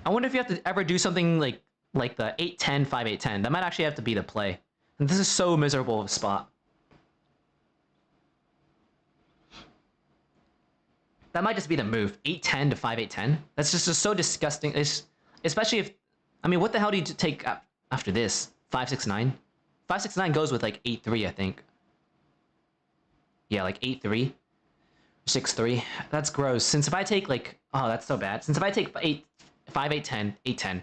I wonder if you have to ever do something like the 8-10, 5-8-10. That might actually have to be the play. And this is so miserable of a spot. That might just be the move. 8-10 to 5-8-10. That's just so disgusting. Especially if, I mean, what the hell do you take after this? 5-6-9? 5-6-9 goes with like 8-3, I think. Yeah, like 8-3. 6-3. That's gross. Since if I take like, oh, that's so bad. Since if I take 5-8-10, 8-10,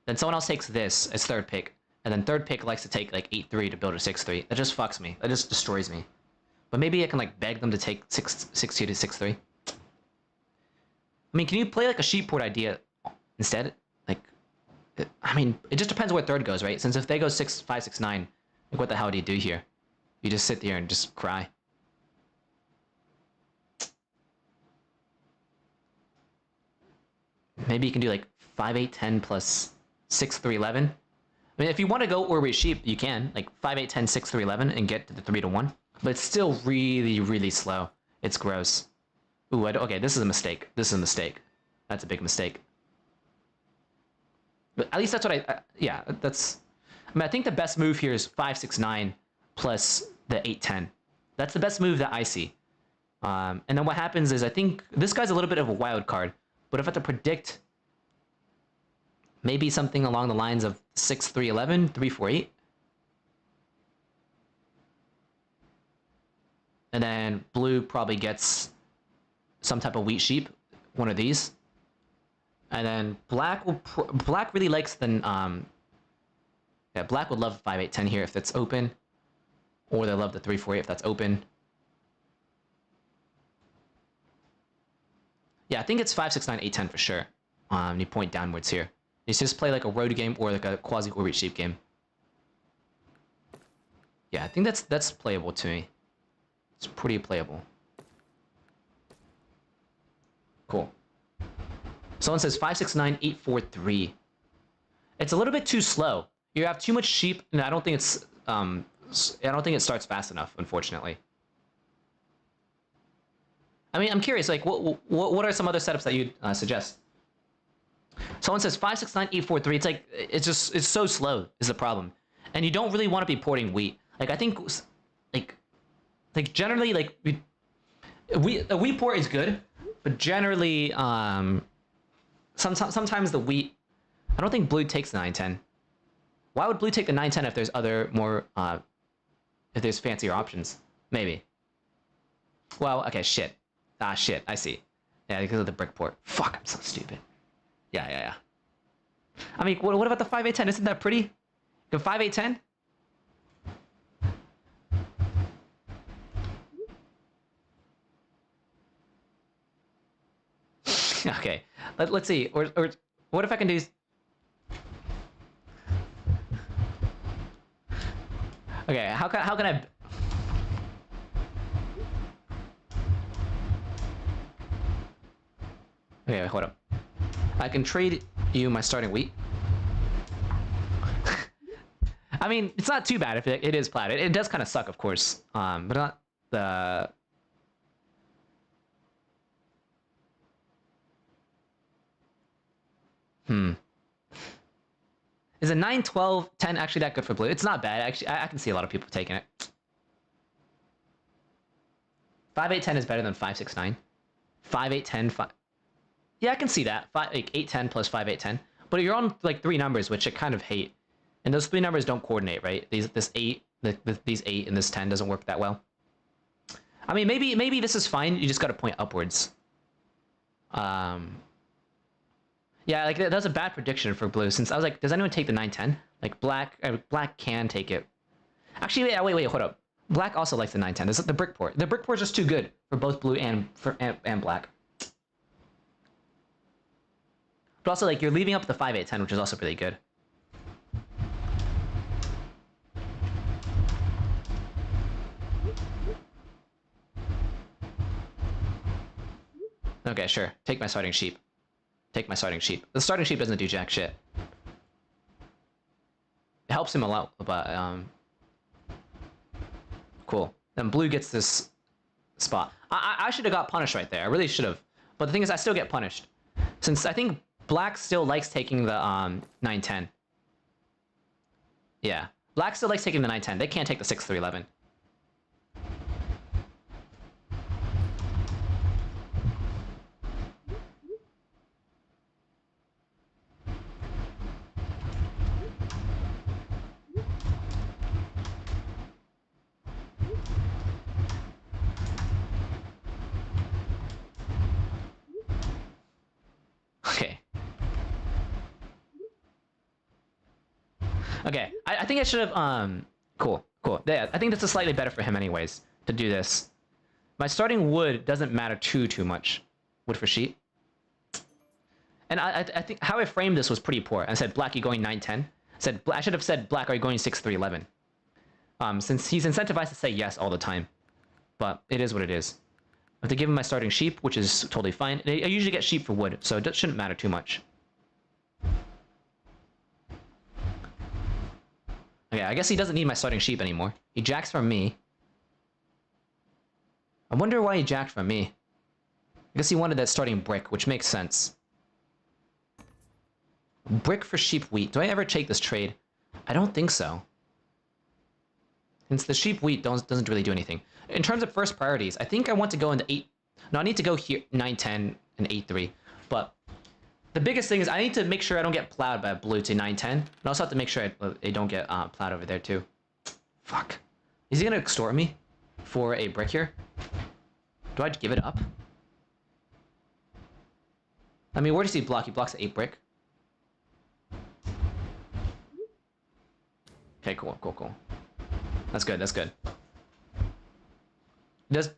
then someone else takes this as third pick, and then third pick likes to take like 8-3 to build a 6-3. That just fucks me. That just destroys me. But maybe I can like beg them to take 6-2 to 6-3. I mean, can you play like a sheep port idea instead? Like, I mean, it just depends where third goes, right? Since if they go 5-6-9, like what the hell do you do here? You just sit there and just cry. Maybe you can do like 5-8-10 plus 6-3-11. I mean, if you want to go Orway Sheep, you can. Like 5-8-10, 6-3-11 and get to the 3-1. But it's still really, really slow. It's gross. Ooh, okay, this is a mistake. This is a mistake. That's a big mistake. But at least that's what yeah, that's... I mean, I think the best move here is 5-6-9 plus the 8-10. That's the best move that I see. And then what happens is I think this guy's a little bit of a wild card, but if I have to predict maybe something along the lines of 6-3-11, 3-4-8. And then blue probably gets some type of wheat sheep, one of these. And then black will black really likes the yeah, black would love 5-8-10 here if it's open, or they love the 3-4-8 if that's open. Yeah, I think it's 5-6-9-8-10 for sure. You point downwards here. You just play like a road game or like a quasi or wheat sheep game. Yeah, I think that's playable to me. It's pretty playable. Cool. Someone says 5-6-9-8-4-3. It's a little bit too slow. You have too much sheep, and I don't think it's I don't think it starts fast enough, unfortunately. I mean, I'm curious, like, what are some other setups that you'd suggest? Someone says 5-6-9-8-4-3. It's like it's so slow is the problem, and you don't really want to be porting wheat. Like I think, like generally, like a wheat port is good, but generally, sometimes the wheat. I don't think blue takes the 9-10. Why would blue take the 9-10 if there's other more if there's fancier options? Maybe. Well, okay, shit. Ah, shit. I see. Yeah, because of the brick port. Fuck, I'm so stupid. Yeah. I mean, what about the 5-8-10? Isn't that pretty? The 5-8-10? Okay, let's see. Or what if I can do? Okay, how can I? Okay, hold up. I can trade you my starting wheat. I mean, it's not too bad if it is plat. It does kind of suck, of course, but not the. Is a 9-12-10 actually that good for blue? It's not bad. Actually, I can see a lot of people taking it. 5-8-10 is better than 5-6-9. 5-8-10, 5. Yeah, I can see that. 8-10 plus 5-8-10. But you're on like three numbers, which I kind of hate. And those three numbers don't coordinate, right? This 8, these 8 and this 10 doesn't work that well. I mean, maybe this is fine. You just got to point upwards. Yeah, like that's a bad prediction for blue. Since I was like, does anyone take the 9-10? Like black can take it. Actually, wait, hold up. Black also likes the 9-10. This is the brick port. The brick port is just too good for both blue and black. But also, like, you're leaving up the 5-8-10, which is also really good. Okay, sure. Take my starting sheep. Take my starting sheep. The starting sheep doesn't do jack shit. It helps him a lot, but, cool. Then blue gets this spot. I should have got punished right there. I really should have. But the thing is, I still get punished. Since I think black still likes taking the 9-10. Yeah. Black still likes taking the 9-10. They can't take the 6-3-11. Okay, I think I should have, cool. Yeah, I think this is slightly better for him anyways, to do this. My starting wood doesn't matter too much. Wood for sheep. And I think how I framed this was pretty poor. I said, black, you going 9-10? I should have said, black, are you going 6-3-11? Since he's incentivized to say yes all the time. But it is what it is. I have to give him my starting sheep, which is totally fine. I usually get sheep for wood, so it shouldn't matter too much. Okay, I guess he doesn't need my starting sheep anymore. He jacks from me. I wonder why he jacked from me. I guess he wanted that starting brick, which makes sense. Brick for sheep wheat. Do I ever take this trade? I don't think so. Since the sheep wheat doesn't really do anything. In terms of first priorities, I think I want to go into 8. No, I need to go here 9, 10, and 8, 3. But the biggest thing is I need to make sure I don't get plowed by blue to 9, 10. And I also have to make sure I don't get plowed over there too. Fuck. Is he gonna extort me for a brick here? Do I give it up? I mean, where does he block? He blocks 8 brick. Okay, cool. That's good.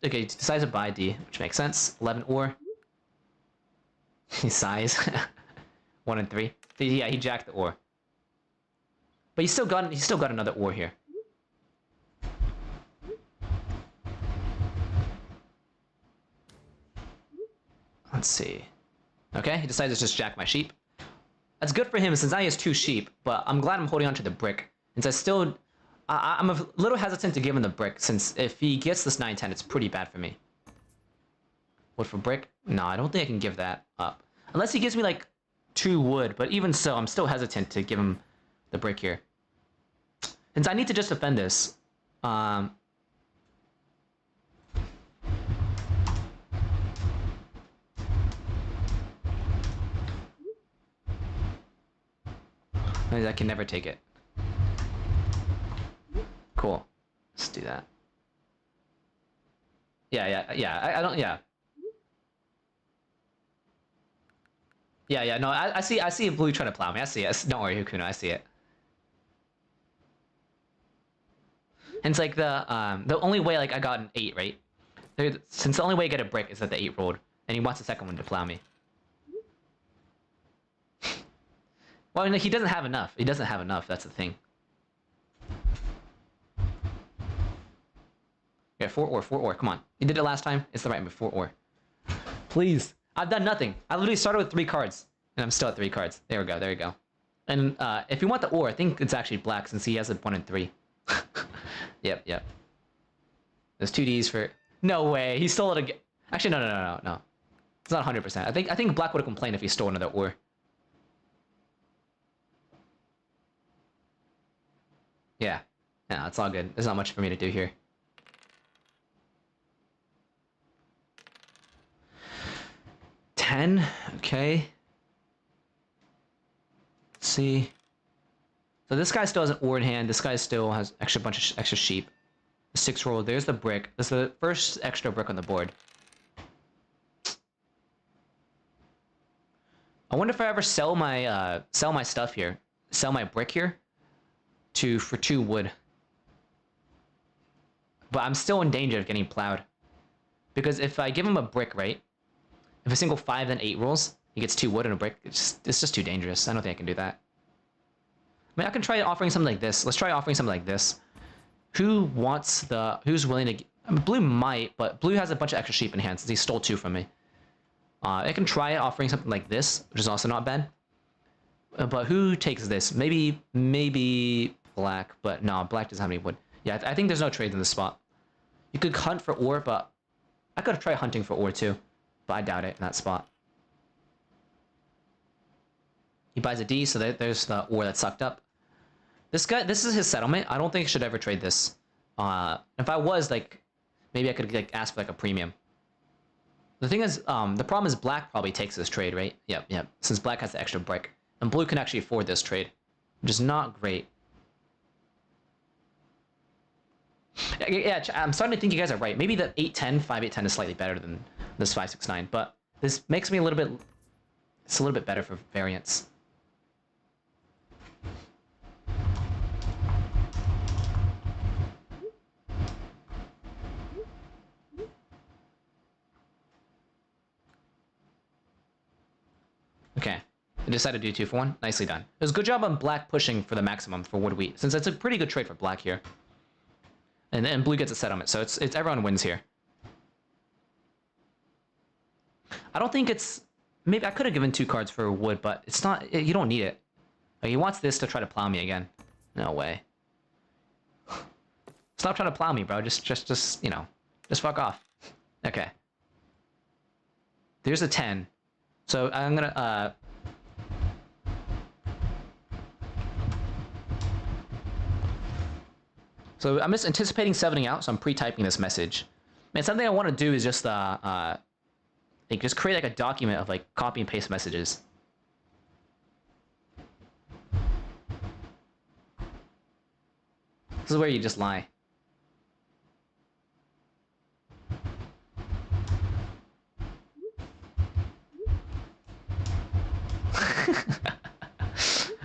Okay, he decides to buy D, which makes sense. 11 ore. He sighs. 1 and 3. Yeah, he jacked the ore. But he's still got another ore here. Let's see. Okay, he decides to just jack my sheep. That's good for him since now he has 2 sheep, but I'm glad I'm holding on to the brick. And I'm a little hesitant to give him the brick, since if he gets this 9-10, it's pretty bad for me. Wood for brick? No, I don't think I can give that up. Unless he gives me, like, 2 wood, but even so, I'm still hesitant to give him the brick here. Since I need to just defend this. I can never take it. Cool. Let's do that. Yeah. I don't. Yeah. No, I see blue trying to plow me. I see it. Don't worry, Hukuno. I see it. And it's like the only way like I got an 8, right? Since the only way I get a brick is that the 8 rolled, and he wants the second one to plow me. Well, I mean, he doesn't have enough. He doesn't have enough. That's the thing. Yeah, 4 ore. Come on. You did it last time. It's the right move. 4 ore. Please. I've done nothing. I literally started with 3 cards, and I'm still at 3 cards. There we go. There you go. And if you want the ore, I think it's actually black since he has a 1 and 3. Yep. There's 2 Ds for. No way. He stole it again. Actually, no. It's not 100%. I think black would have complained if he stole another ore. Yeah, it's all good. There's not much for me to do here. $10, okay. Let's see. So this guy still has an ore in hand. This guy still has bunch of extra sheep. 6 roll. There's the brick. That's the first extra brick on the board. I wonder if I ever sell my stuff here. Sell my brick here. For 2 wood. But I'm still in danger of getting plowed. Because if I give him a brick, right? If a single 5 then 8 rolls, he gets 2 wood and a brick. It's just too dangerous. I don't think I can do that. I mean, I can try offering something like this. Let's try offering something like this. Who's willing to... I mean, blue might, but blue has a bunch of extra sheep in hand since he stole 2 from me. I can try offering something like this, which is also not bad. But who takes this? Maybe black, but no, black doesn't have any wood. Yeah, I think there's no trade in this spot. You could hunt for ore, but I could try hunting for ore too, but I doubt it in that spot. He buys a D, so there's the ore that's sucked up. This is his settlement. I don't think I should ever trade this. If I was, like, maybe I could like ask for like a premium. The thing is, the problem is black probably takes this trade, right? Yep. Since black has the extra brick. And blue can actually afford this trade, which is not great. Yeah, I'm starting to think you guys are right. Maybe the 8-10, 5-8-10 is slightly better than this 5-6-9, but this makes me a little bit... It's a little bit better for variance. Okay. I decided to do 2 for 1. Nicely done. It was a good job on black pushing for the maximum for wood wheat, since it's a pretty good trade for black here. And then blue gets a settlement, so it's everyone wins here. I don't think it's... Maybe I could have given 2 cards for wood, but it's not... You don't need it. Like, he wants this to try to plow me again. No way. Stop trying to plow me, bro. Just, you know, just fuck off. Okay. There's a 10. So I'm gonna, So I'm just anticipating 7ing out, so I'm pre-typing this message. Man, something I want to do is just like just create like a document of like copy and paste messages. This is where you just lie.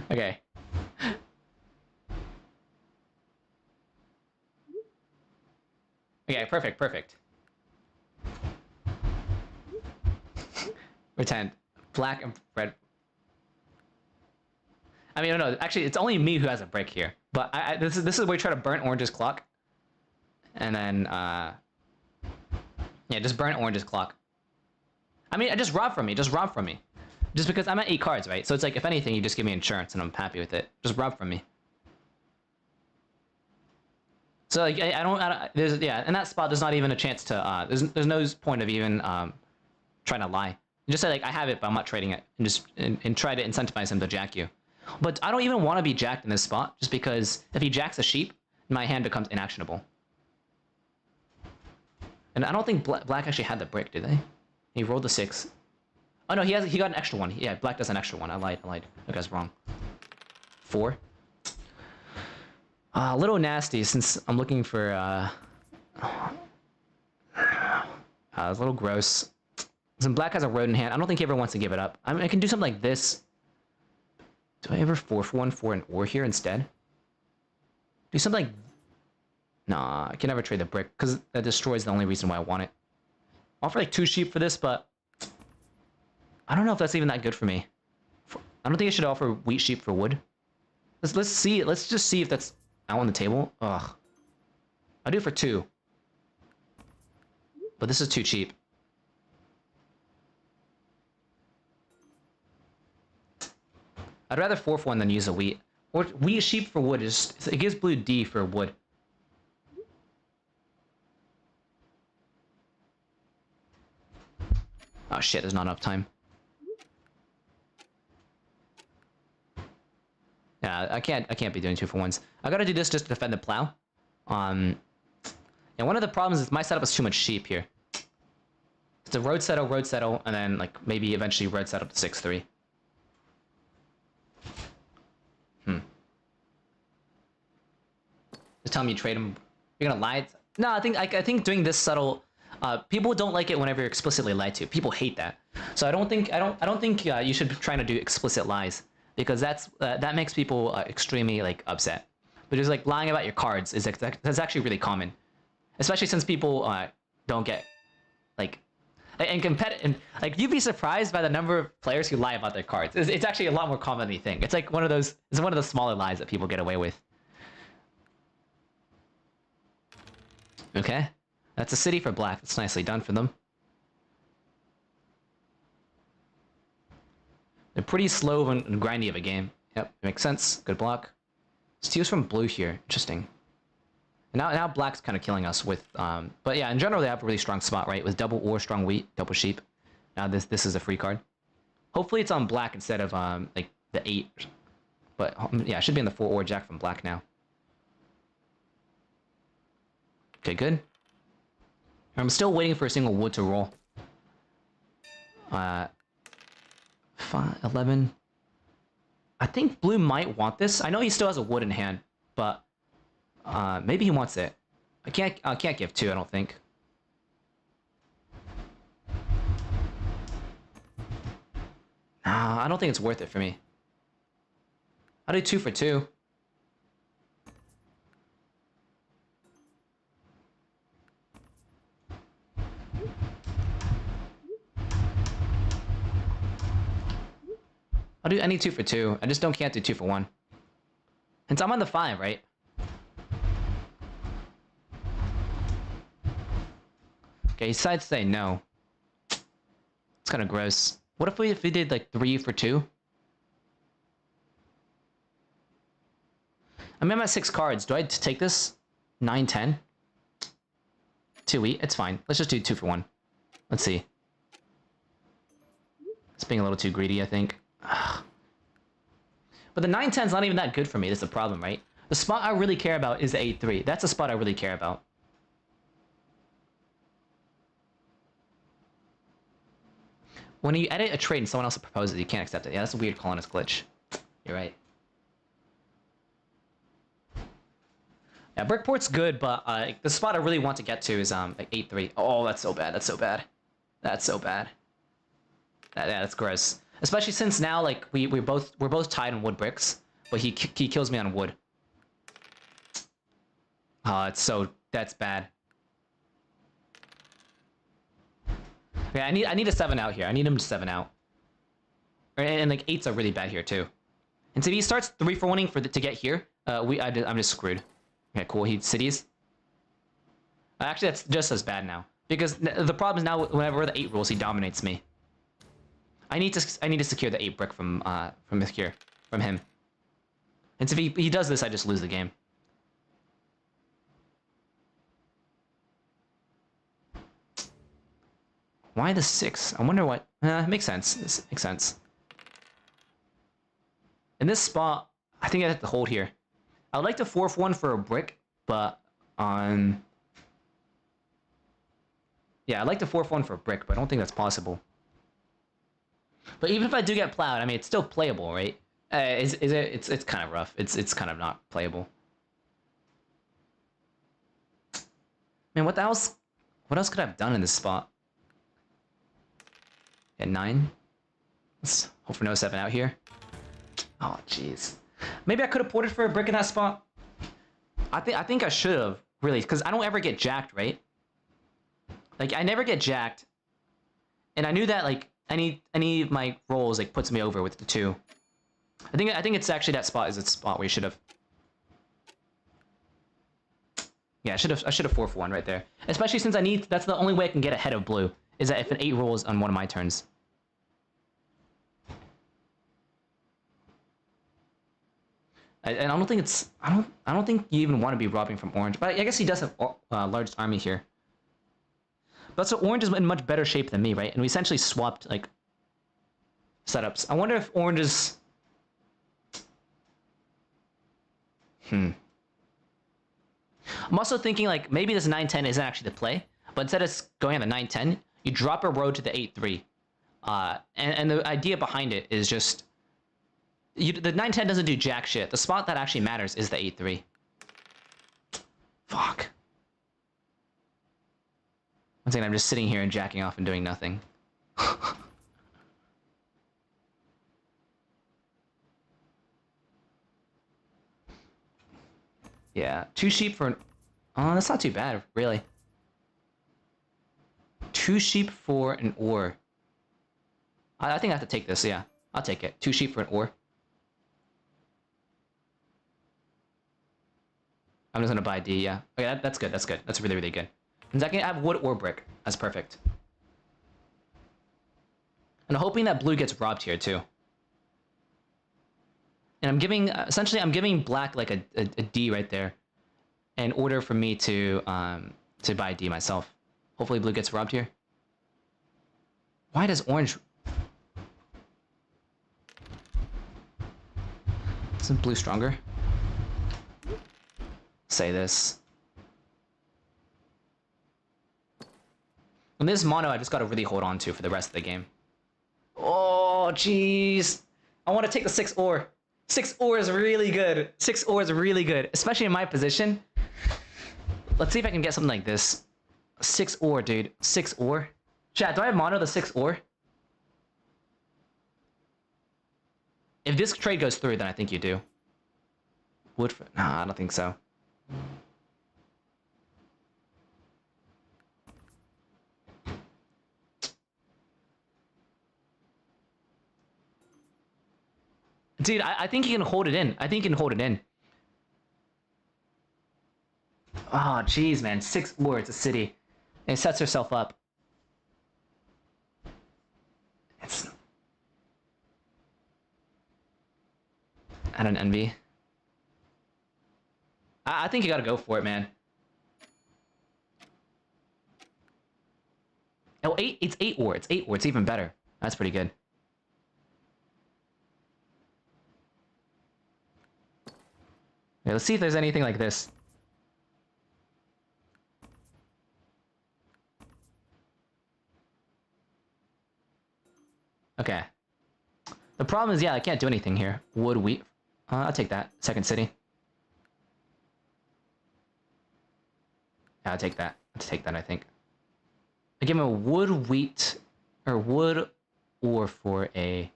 Okay. Okay, perfect, perfect. Pretend. Black and red. I mean, no, actually, it's only me who has a brick here. But this is where you try to burn Orange's clock. And then, yeah, just burn Orange's clock. I mean, just rob from me, just rob from me. Just because I'm at 8 cards, right? So it's like, if anything, you just give me insurance and I'm happy with it. Just rob from me. So like, I don't there's, yeah, in that spot, there's not even a chance to, there's no point of even, trying to lie. Just say like, I have it, but I'm not trading it. And just, and try to incentivize him to jack you. But I don't even want to be jacked in this spot, just because if he jacks a sheep, my hand becomes inactionable. And I don't think black actually had the brick, did they? He rolled the 6. Oh no, he got an extra one. Yeah, black does an extra one. I lied. I was wrong. 4. A little nasty since I'm looking for it's a little gross. Since black has a rodent hand, I don't think he ever wants to give it up. I mean, I can do something like this. Do I ever 4 for 1 for an ore here instead? Do something like... Nah, I can never trade the brick, because that destroys the only reason why I want it. Offer like 2 sheep for this, but... I don't know if that's even that good for me. I don't think I should offer wheat sheep for wood. Let's see. Let's just see if that's out on the table. Ugh. I'll do it for 2. But this is too cheap. I'd rather 4 for 1 than use a wheat. Or wheat sheep for wood is... It gives blue D for wood. Oh shit, there's not enough time. Yeah, I can't be doing 2 for 1s. I gotta do this just to defend the plow. And one of the problems is my setup is too much sheep here. It's a road settle, and then like maybe eventually road settle to 6-3. Just tell me you trade him. You're gonna lie? No, I think doing this subtle. People don't like it whenever you're explicitly lied to. People hate that. So I don't think you should be trying to do explicit lies, because that makes people extremely like upset. But just like lying about your cards that's actually really common, especially since people don't get like and like you'd be surprised by the number of players who lie about their cards. It's actually a lot more common than you think. It's like one of the smaller lies that people get away with. Okay, that's a city for black. That's nicely done for them. They're pretty slow and grindy of a game. Yep, makes sense. Good block. Steals from blue here. Interesting. And now black's kind of killing us with... but yeah, in general, they have a really strong spot, right? With double or strong wheat, double sheep. Now this is a free card. Hopefully it's on black instead of like the 8. But yeah, it should be in the 4 or jack from black now. Okay, good. I'm still waiting for a single wood to roll. 5, 11. I think blue might want this. I know he still has a wood in hand, but maybe he wants it. I can't give 2, I don't think. I don't think it's worth it for me. I'll do 2 for 2. I'll do any 2 for 2. I just can't do 2 for 1. And so I'm on the 5, right? Okay, he decides to say no. It's kind of gross. What if we did like 3 for 2? I mean, I'm at 6 cards. Do I take this? 9, 10? 2 wheat? It's fine. Let's just do 2 for 1. Let's see. It's being a little too greedy, I think. But the 9-10's not even that good for me. That's the problem, right? The spot I really care about is the 8-3. That's the spot I really care about. When you edit a trade and someone else proposes, you can't accept it. Yeah, that's a weird colonist glitch. You're right. Yeah, Brickport's good, but the spot I really want to get to is like 8-3. Oh, that's so bad. That's so bad. That's so bad. Yeah, that's gross. Especially since now like we're both tied on wood bricks, but he kills me on wood. Oh, that's bad. Okay, I need a 7 out here. I need him to 7 out. And like 8s are really bad here too. And so if he starts 3-for-1ing to get here, I'm just screwed. Okay, cool. He cities. Actually, that's just as bad now because the problem is now whenever the 8 rules, he dominates me. I need to secure the 8 brick from here from him. And so if he does this, I just lose the game. Why the 6? I wonder what. It makes sense. This makes sense. In this spot, I think I have to hold here. I would like to 4-for-1 for a brick, but yeah, I'd like to 4-for-1 for a brick, but I don't think that's possible. But even if I do get plowed, I mean, it's still playable, right? Is it? It's kind of rough. It's kind of not playable. Man, what else? What else could I have done in this spot? At 9. Let's hope for no 7 out here. Oh, jeez. Maybe I could have ported for a brick in that spot. I think I should have, really, because I don't ever get jacked, right? Like, I never get jacked. And I knew that, like, any of my rolls, like, puts me over with the 2. I think it's actually that spot is the spot where you should have. Yeah, I should have 4-for-1 right there. Especially since that's the only way I can get ahead of blue, is that if an 8 rolls on one of my turns. And I don't think it's I don't think you even want to be robbing from orange, but I guess he does have a large army here. But so orange is in much better shape than me, right? And we essentially swapped like setups. I wonder if orange is. I'm also thinking like maybe this 9-10 isn't actually the play, but instead of going on the 9-10, you drop a road to the 8-3. And the idea behind it is just. The 9-10 doesn't do jack shit. The spot that actually matters is the 8-3. Fuck. One second, I'm just sitting here and jacking off and doing nothing. Yeah, 2 sheep for an... Oh, that's not too bad, really. 2 sheep for an ore. I think I have to take this, yeah. I'll take it. 2 sheep for an ore. I'm just gonna buy D, yeah. Okay, that's good, that's good. That's really, really good. And I can have wood or brick. That's perfect. And I'm hoping that blue gets robbed here, too. And I'm giving, essentially, I'm giving black like a D right there. In order for me to buy D myself. Hopefully blue gets robbed here. Why does orange... Isn't blue stronger? Say this. And this mono I just gotta really hold on to for the rest of the game. Oh, jeez. I want to take the 6 ore. 6 ore is really good. 6 ore is really good, especially in my position. Let's see if I can get something like this. 6 ore, dude. 6 ore. Chat, do I have mono the 6 ore? If this trade goes through, then I think you do. Wood for... Nah, I don't think so. Dude, I think he can hold it in. I think he can hold it in. Oh, jeez, man. 6 ore, it's a city. And it sets herself up. It's... I don't envy. I think you gotta go for it, man. Oh, 8, it's 8 ore. It's 8 ore. It's even better. That's pretty good. Okay, let's see if there's anything like this. Okay. The problem is, yeah, I can't do anything here. Wood, wheat. I'll take that. Second city. Yeah, I'll take that. Let's take that, I think. I give him a wood, wheat, or wood, or for a...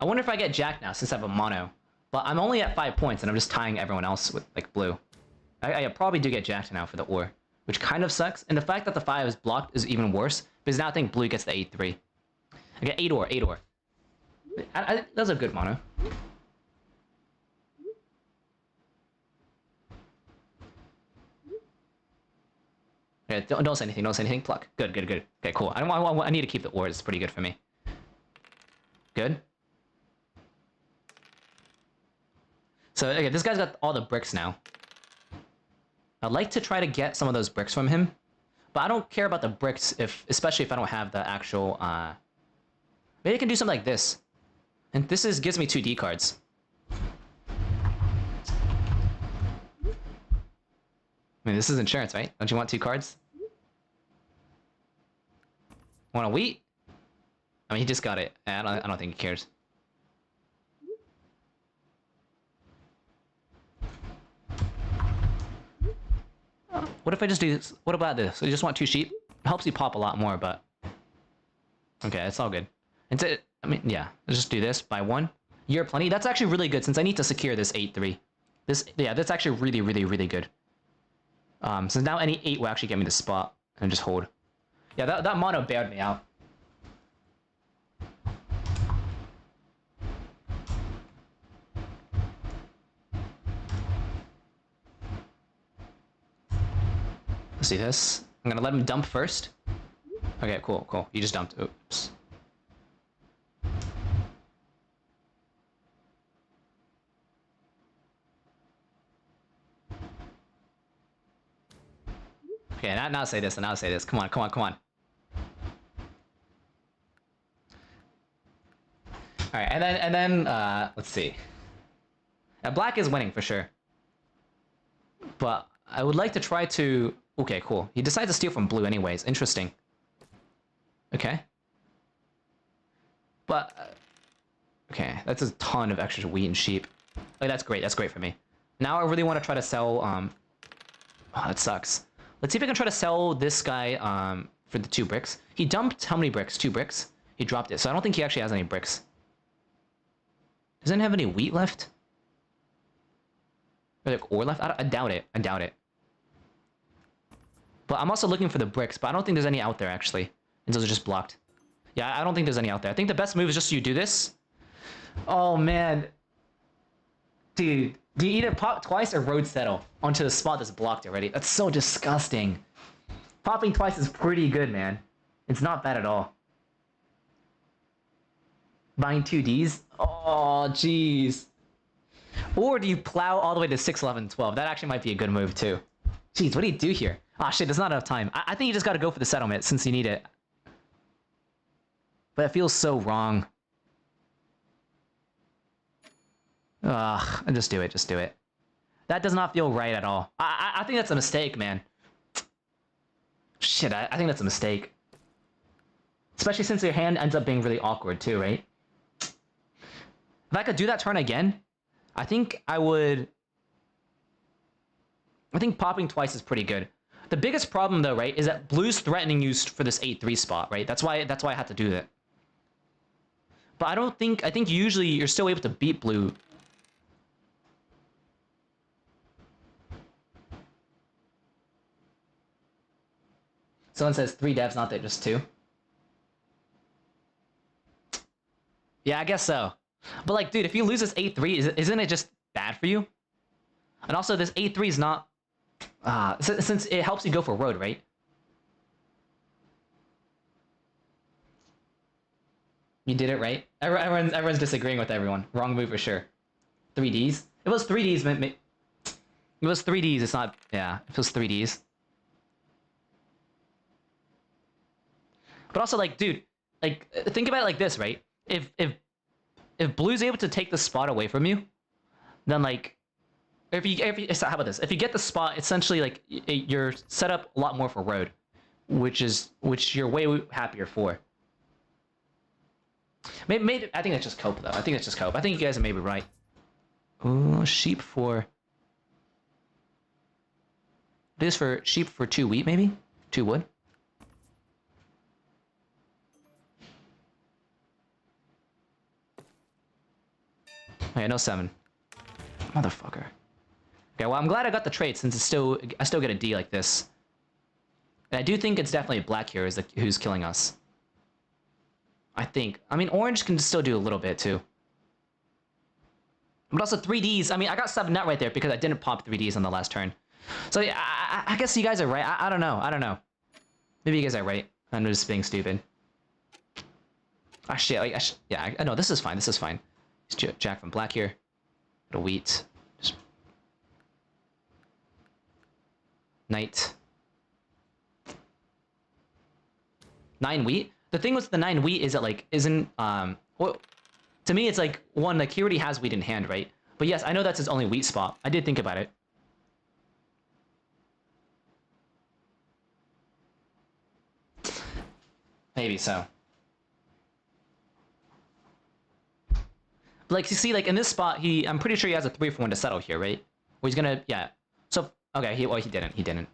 I wonder if I get Jack now, since I have a mono. But I'm only at 5 points, and I'm just tying everyone else with, like, blue. I probably do get Jack now for the ore, which kind of sucks. And the fact that the 5 is blocked is even worse, because now I think blue gets the 8-3. I get 8 ore, 8 ore. That's a good mono. Yeah, don't say anything, don't say anything. Pluck. Good, good, good. Okay, cool. I need to keep the ore. It's pretty good for me. Good. So, okay, this guy's got all the bricks now. I'd like to try to get some of those bricks from him. But I don't care about the bricks, especially if I don't have the actual... Maybe I can do something like this. And this gives me 2 D cards. I mean, this is insurance, right? Don't you want 2 cards? Want a wheat? I mean, he just got it. I don't think he cares. What if I just do this? What about this? So you just want 2 sheep? It helps you pop a lot more, but... Okay, it's all good. I mean, yeah. Let's just do this. Buy 1. Year plenty. That's actually really good, since I need to secure this 8-3. Yeah, that's actually really, really, really good. So now any 8 will actually get me the spot and just hold. Yeah, that mono bailed me out. Let's see this. I'm gonna let him dump first. Okay, cool, cool. You just dumped. Oops. Okay, now say this, and now say this. Come on, come on, come on. All right, and then let's see. Black is winning for sure, but I would like to try to. Okay, cool. He decides to steal from blue, anyways. Interesting. Okay. But okay, that's a ton of extra wheat and sheep. Like that's great. That's great for me. Now I really want to try to sell. Oh, that sucks. Let's see if I can try to sell this guy for the 2 bricks. He dumped how many bricks? 2 bricks? He dropped it, so I don't think he actually has any bricks. Doesn't have any wheat left? Or like ore left? I doubt it. I doubt it. But I'm also looking for the bricks, but I don't think there's any out there actually. And those are just blocked. Yeah, I don't think there's any out there. I think the best move is just you do this. Oh man. Dude. Do you either pop twice or road settle onto the spot that's blocked already? That's so disgusting. Popping twice is pretty good, man. It's not bad at all. Buying 2 Ds? Oh, jeez. Or do you plow all the way to 6, 11, 12? That actually might be a good move, too. Jeez, what do you do here? Ah, shit, there's not enough time. I think you just gotta go for the settlement since you need it. But it feels so wrong. Ugh, just do it, just do it. That does not feel right at all. I think that's a mistake, man. Shit, I think that's a mistake. Especially since your hand ends up being really awkward too, right? If I could do that turn again, I think I would... I think popping twice is pretty good. The biggest problem though, right, is that blue's threatening you for this 8-3 spot, right? That's why I had to do that. But I think usually you're still able to beat blue. Someone says 3 devs, not that, just 2. Yeah, I guess so. But like, dude, if you lose this 8-3, isn't it just bad for you? And also, this 8-3 is not... since it helps you go for road, right? You did it right. Everyone's disagreeing with everyone. Wrong move for sure. 3Ds? It was 3Ds, it was 3Ds, it's not... Yeah, it was 3Ds. But also, like, dude, like, think about it like this, right? If if blue's able to take the spot away from you, then like, if you how about this? If you get the spot, essentially like you're set up a lot more for road, which you're way happier for. Maybe I think that's just cope though. I think that's just cope. I think you guys are maybe right. Oh, sheep for. This for sheep for 2 wheat maybe, 2 wood. Okay, no 7. Motherfucker. Okay, well, I'm glad I got the trait since I still get a D like this. And I do think it's definitely black here who's killing us. I think. I mean, orange can still do a little bit too. But also 3Ds. I mean, I got 7 nut right there because I didn't pop 3Ds on the last turn. So yeah, I guess you guys are right. I don't know. I don't know. Maybe you guys are right. I'm just being stupid. Ah shit. Yeah, I know. This is fine. This is fine. Jack from black here. The wheat. Just... Knight. 9 wheat. The thing with the 9 wheat is that like isn't well, to me it's like one like he already has wheat in hand, right? But yes, I know that's his only wheat spot. I did think about it. Maybe so. But like you see, like in this spot, I'm pretty sure he has a 3 for 1 to settle here, right? Or he's gonna, yeah. So okay, he didn't.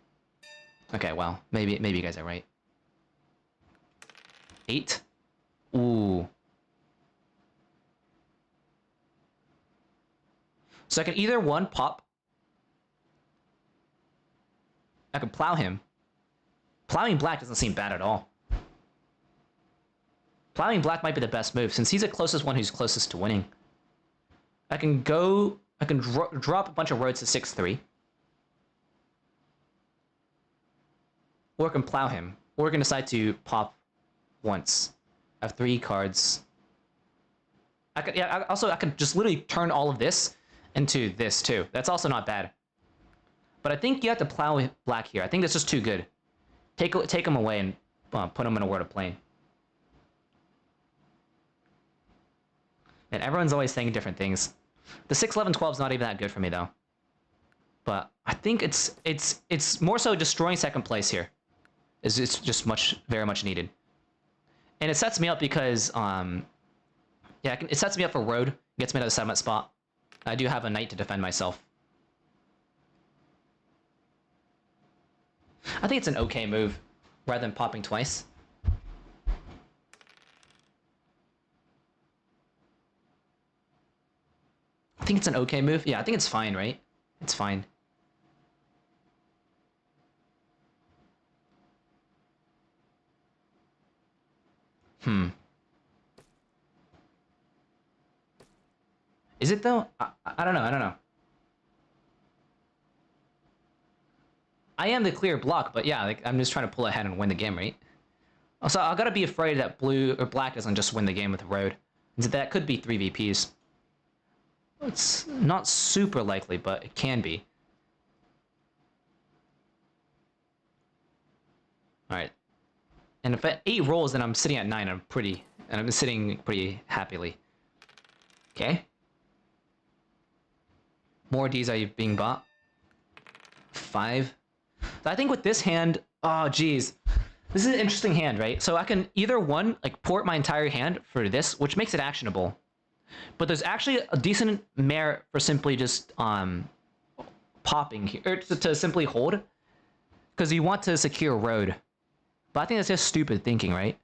Okay, well, maybe you guys are right. 8. Ooh. So I can either one pop. I can plow him. Plowing black doesn't seem bad at all. Plowing black might be the best move since he's the closest one who's closest to winning. I can drop a bunch of roads to 6-3. Or I can plow him. Or I can decide to pop once. I have 3 cards. I could just literally turn all of this into this too. That's also not bad. But I think you have to plow black here. I think that's just too good. Take him away and put him in a word of plane. And everyone's always saying different things. The 6, 11, 12 is not even that good for me though. But I think it's more so destroying second place here. It's just very much needed. And it sets me up because yeah, it sets me up for road. Gets me to the settlement spot. I do have a knight to defend myself. I think it's an okay move rather than popping twice. I think it's an okay move. Yeah, I think it's fine, right? It's fine. Is it though? I don't know. I don't know. I am the clear block, but yeah, like I'm just trying to pull ahead and win the game, right? Also, I gotta be afraid that blue or black doesn't just win the game with road. That could be 3 VPs. It's not super likely, but it can be. Alright. And if at 8 rolls, then I'm sitting at 9. I'm sitting pretty happily. Okay. More Ds are being bought. 5. So I think with this hand, oh geez. This is an interesting hand, right? So I can either one, like port my entire hand for this, which makes it actionable. But there's actually a decent merit for simply just popping here, or to simply hold, because you want to secure road. But I think that's just stupid thinking, right?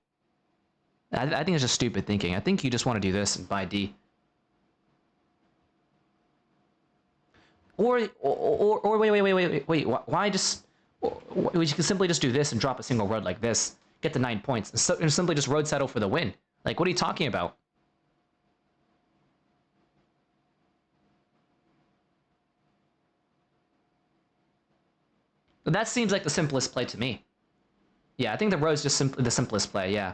I think it's just stupid thinking. I think you just want to do this and buy D. Or wait, why just? We can simply just do this and drop a single road like this, get the 9 points, and simply just road settle for the win. Like, what are you talking about? But that seems like the simplest play to me. Yeah, I think the road's just simply the simplest play, yeah.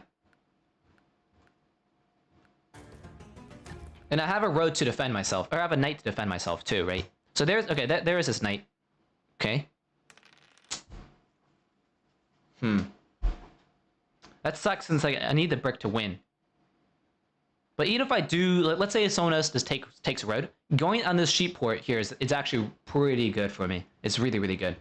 And I have a road to defend myself, or I have a knight to defend myself too, right? So there's, okay, there is this knight. Okay. That sucks since I need the brick to win. But even if I do, let's say someone else just takes road, going on this sheep port here it's actually pretty good for me. It's really, really good.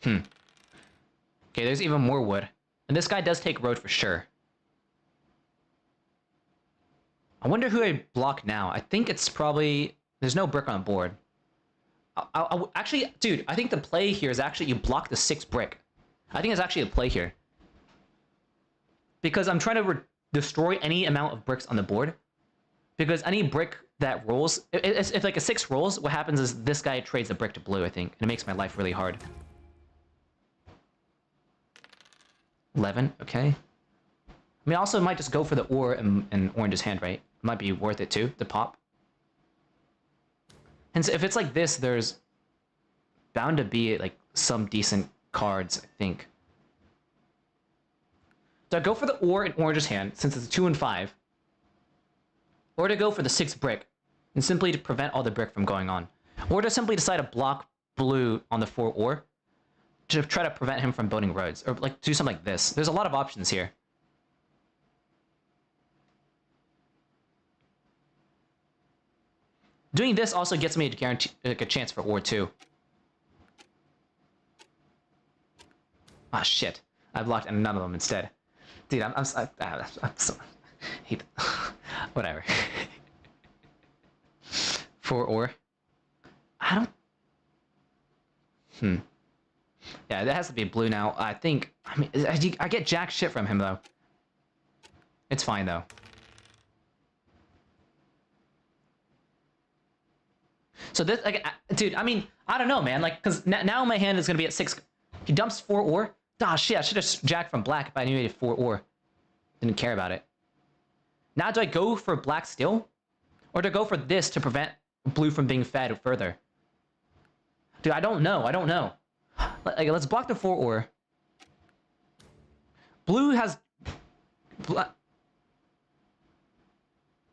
Okay, there's even more wood. And this guy does take road for sure. I wonder who I block now. I think it's probably... There's no brick on board. Actually, dude, I think the play here is actually you block the 6 brick. I think it's actually a play here. Because I'm trying to destroy any amount of bricks on the board. Because any brick that rolls... If like a 6 rolls, what happens is this guy trades a brick to blue, I think. And it makes my life really hard. 11, okay. I mean, also, it might just go for the ore in Orange's hand, right? It might be worth it, too, to pop. And so if it's like this, there's bound to be, like, some decent cards, I think. Do I go for the ore in Orange's hand, since it's 2 and 5? Or to go for the 6 brick, and simply to prevent all the brick from going on? Or to simply decide to block blue on the 4 ore, to try to prevent him from building roads, or like do something like this. There's a lot of options here. Doing this also gets me to guarantee like a chance for ore too. Ah shit! I blocked none of them instead. Dude, I'm so hate whatever. 4 ore. I don't. Yeah, that has to be blue now. I think... I mean, I get jack shit from him, though. It's fine, though. So this... Like, dude, I mean, I don't know, man. Like, because now my hand is going to be at 6... He dumps 4 ore. Ah, shit, I should have jacked from black if I knew he had 4 ore. Didn't care about it. Now, do I go for black still? Or do I go for this to prevent blue from being fed further? Dude, I don't know. I don't know. Like, let's block the 4 ore. Blue has...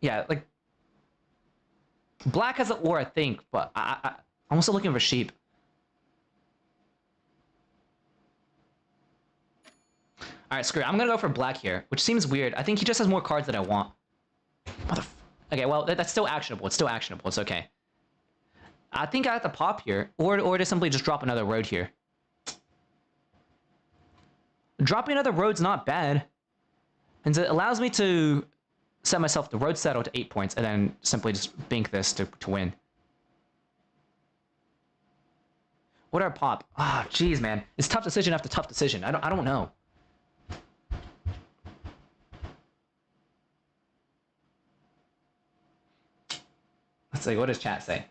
Yeah, like... Black has an ore, I think, but I'm also looking for sheep. Alright, screw it. I'm gonna go for black here, which seems weird. I think he just has more cards that I want. Okay, well, that's still actionable. It's still actionable. It's okay. I think I have to pop here, or to simply just drop another road here. Dropping another road's not bad. And it allows me to set myself the road settle to 8 points, and then simply just bink this to win. What do I pop? Ah, jeez, man. It's tough decision after tough decision. I don't know. Let's see, what does chat say?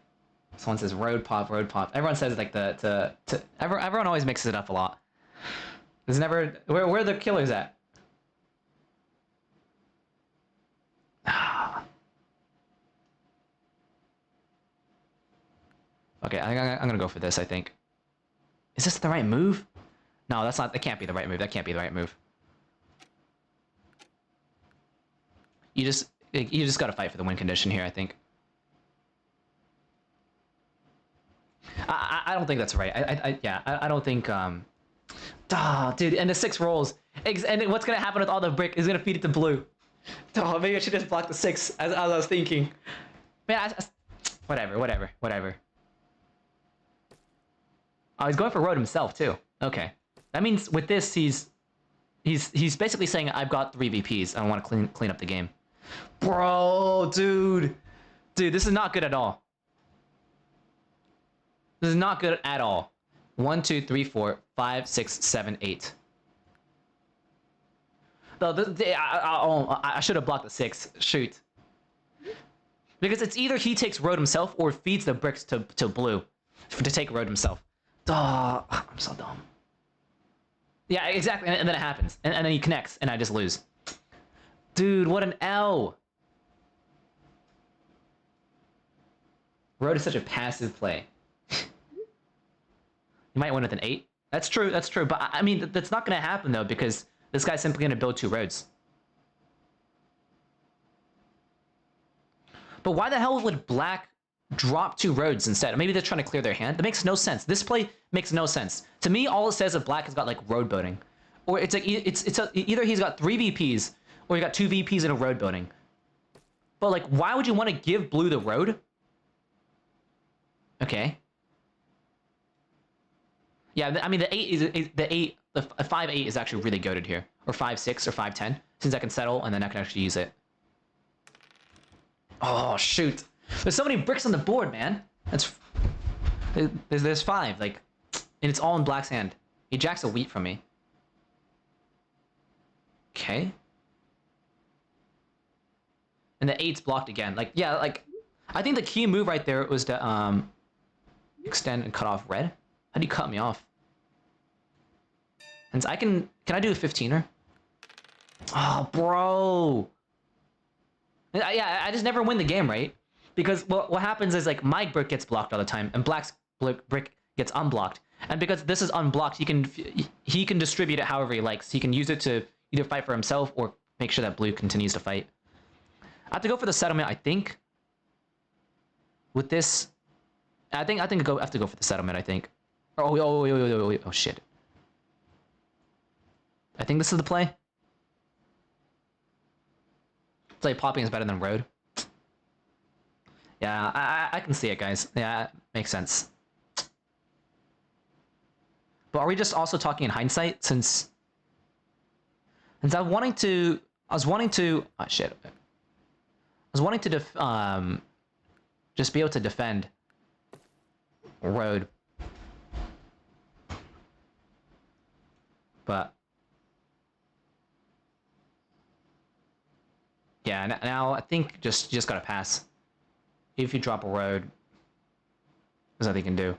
Someone says road pop, road pop. Everyone says like everyone always mixes it up a lot. There's never where are the killers at? Okay, I'm gonna go for this, I think. Is this the right move? No, that's not. That can't be the right move. That can't be the right move. You just gotta fight for the win condition here, I think. I don't think that's right. I don't think dude, and the 6 rolls. And what's gonna happen with all the brick is gonna feed it to blue. Oh, maybe I should just block the 6 as I was thinking. Man, whatever. Oh, he's going for road himself too. Okay, that means with this he's basically saying I've got 3 VPs. I want to clean up the game. Bro, dude, this is not good at all. This is not good at all. 1, 2, 3, 4, 5, 6, 7, 8. I should have blocked the 6. Shoot. Because it's either he takes road himself or feeds the bricks to blue to take road himself. I'm so dumb. Yeah, exactly. And then it happens. And then he connects and I just lose. Dude, what an L. Road is such a passive play. You might win with an 8. That's true, but I mean, that's not going to happen, though, because this guy's simply going to build 2 roads. But why the hell would black drop 2 roads instead. Maybe they're trying to clear their hand. That makes no sense. This play makes no sense. To me, all it says is black has got like road building. Or it's like either he's got 3 VPs or he got 2 VPs in a road building. But like, why would you want to give blue the road? Okay. Yeah, I mean the 5-8 is actually really goated here, or 5-6 or 5-10, since I can settle and then I can actually use it. Oh shoot! There's so many bricks on the board, man. There's 5, like, and it's all in black's hand. He jacks a wheat from me. Okay. And the 8's blocked again. Like, yeah, like, I think the key move right there was to extend and cut off red. How do you cut me off? And I can I do a 15er? Oh, bro. Yeah, I just never win the game, right? Because what happens is, like, my brick gets blocked all the time, and black's brick gets unblocked. And because this is unblocked, he can distribute it however he likes. He can use it to either fight for himself or make sure that blue continues to fight. I have to go for the settlement, I think. With this, I think I have to go for the settlement, I think. Oh shit. I think this is the play. It's like popping is better than road. Yeah, I can see it, guys. Yeah, makes sense. But are we just also talking in hindsight, since I was wanting to oh shit. I was wanting to just be able to defend road. But yeah, now I think you just gotta pass. If you drop a road, there's nothing you can do.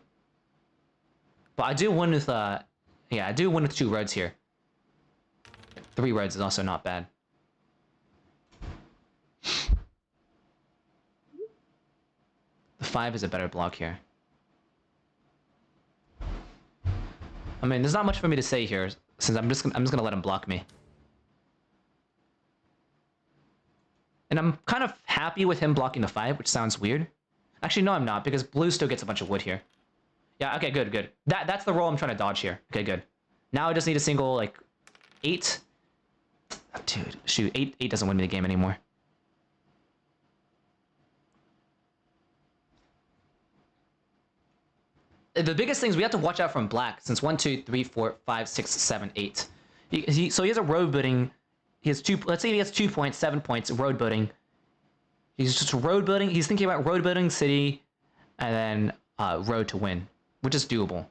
But I do win with yeah, I do win with 2 roads here. 3 roads is also not bad. The 5 is a better block here. I mean, there's not much for me to say here, since I'm just gonna let him block me. And I'm kind of happy with him blocking the 5, which sounds weird. Actually, no, I'm not, because blue still gets a bunch of wood here. Yeah, okay, good. That's the roll I'm trying to dodge here. Okay, good. Now I just need a single, like, 8. Dude, shoot, 8 doesn't win me the game anymore. The biggest things we have to watch out from black, since 1, 2, 3, 4, 5, 6, 7, 8. So he has a road building. He has 2. Let's say he has 2 points, 7 points road building. He's just road building. He's thinking about road building, city, and then road to win, which is doable.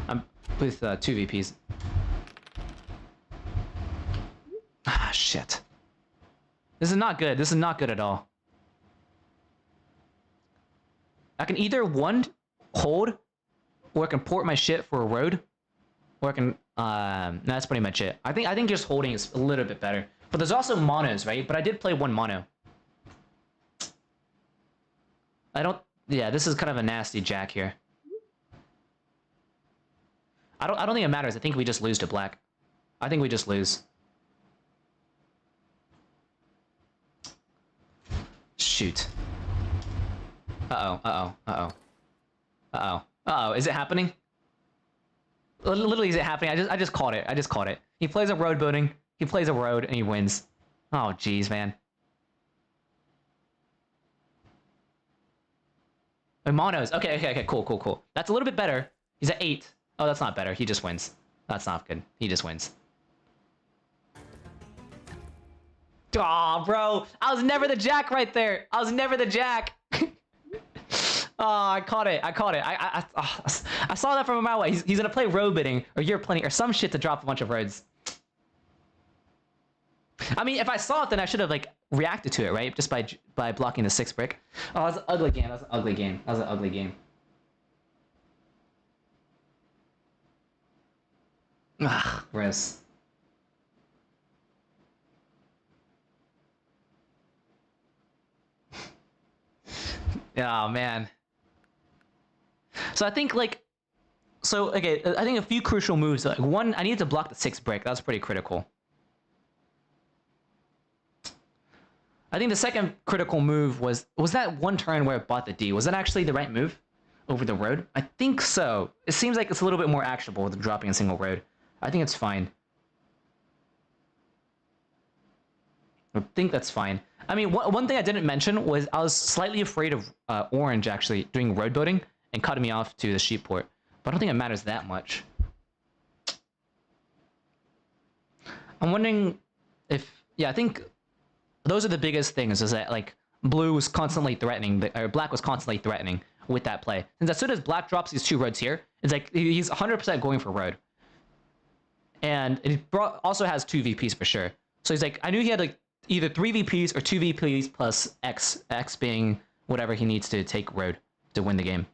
I'm with 2 VPs. Ah, shit. This is not good. This is not good at all. I can either, 1, hold, or I can port my shit for a road, or I can, that's pretty much it. I think just holding is a little bit better. But there's also monos, right? But I did play 1 mono. Yeah, this is kind of a nasty jack here. I don't think it matters. I think we just lose to black. I think we just lose. Shoot. Uh-oh. Is it happening? Literally, is it happening? I just caught it. He plays a road building. He plays a road and he wins. Oh, jeez, man. Monos. Okay, cool. That's a little bit better. He's at 8. Oh, that's not better. He just wins. That's not good. He just wins. Aw, bro. I was never the jack right there. I was never the jack. Oh, I caught it. I saw that from a mile away. He's gonna play road bidding, or you're playing, or some shit to drop a bunch of roads. I mean, if I saw it, then I should have, like, reacted to it, right? Just by blocking the 6 brick. Oh, that's an ugly game. Ah, gross. Oh, man. So I think like, so okay, I think a few crucial moves. Like one, I needed to block the 6 brick. That was pretty critical. I think the second critical move was that one turn where it bought the D. Was that actually the right move over the road? I think so. It seems like it's a little bit more actionable than dropping a single road. I think it's fine. I think that's fine. I mean, one thing I didn't mention was I was slightly afraid of Orange actually doing road boating and cutting me off to the sheep port. But I don't think it matters that much. I'm wondering if... Yeah, I think those are the biggest things, is that, like, Blue was constantly threatening, or Black was constantly threatening with that play. Since as soon as Black drops these 2 roads here, it's like he's 100% going for road. And it also has 2 VPs for sure. So he's like, I knew he had, like, either 3 VPs or 2 VPs plus X being whatever he needs to take road to win the game.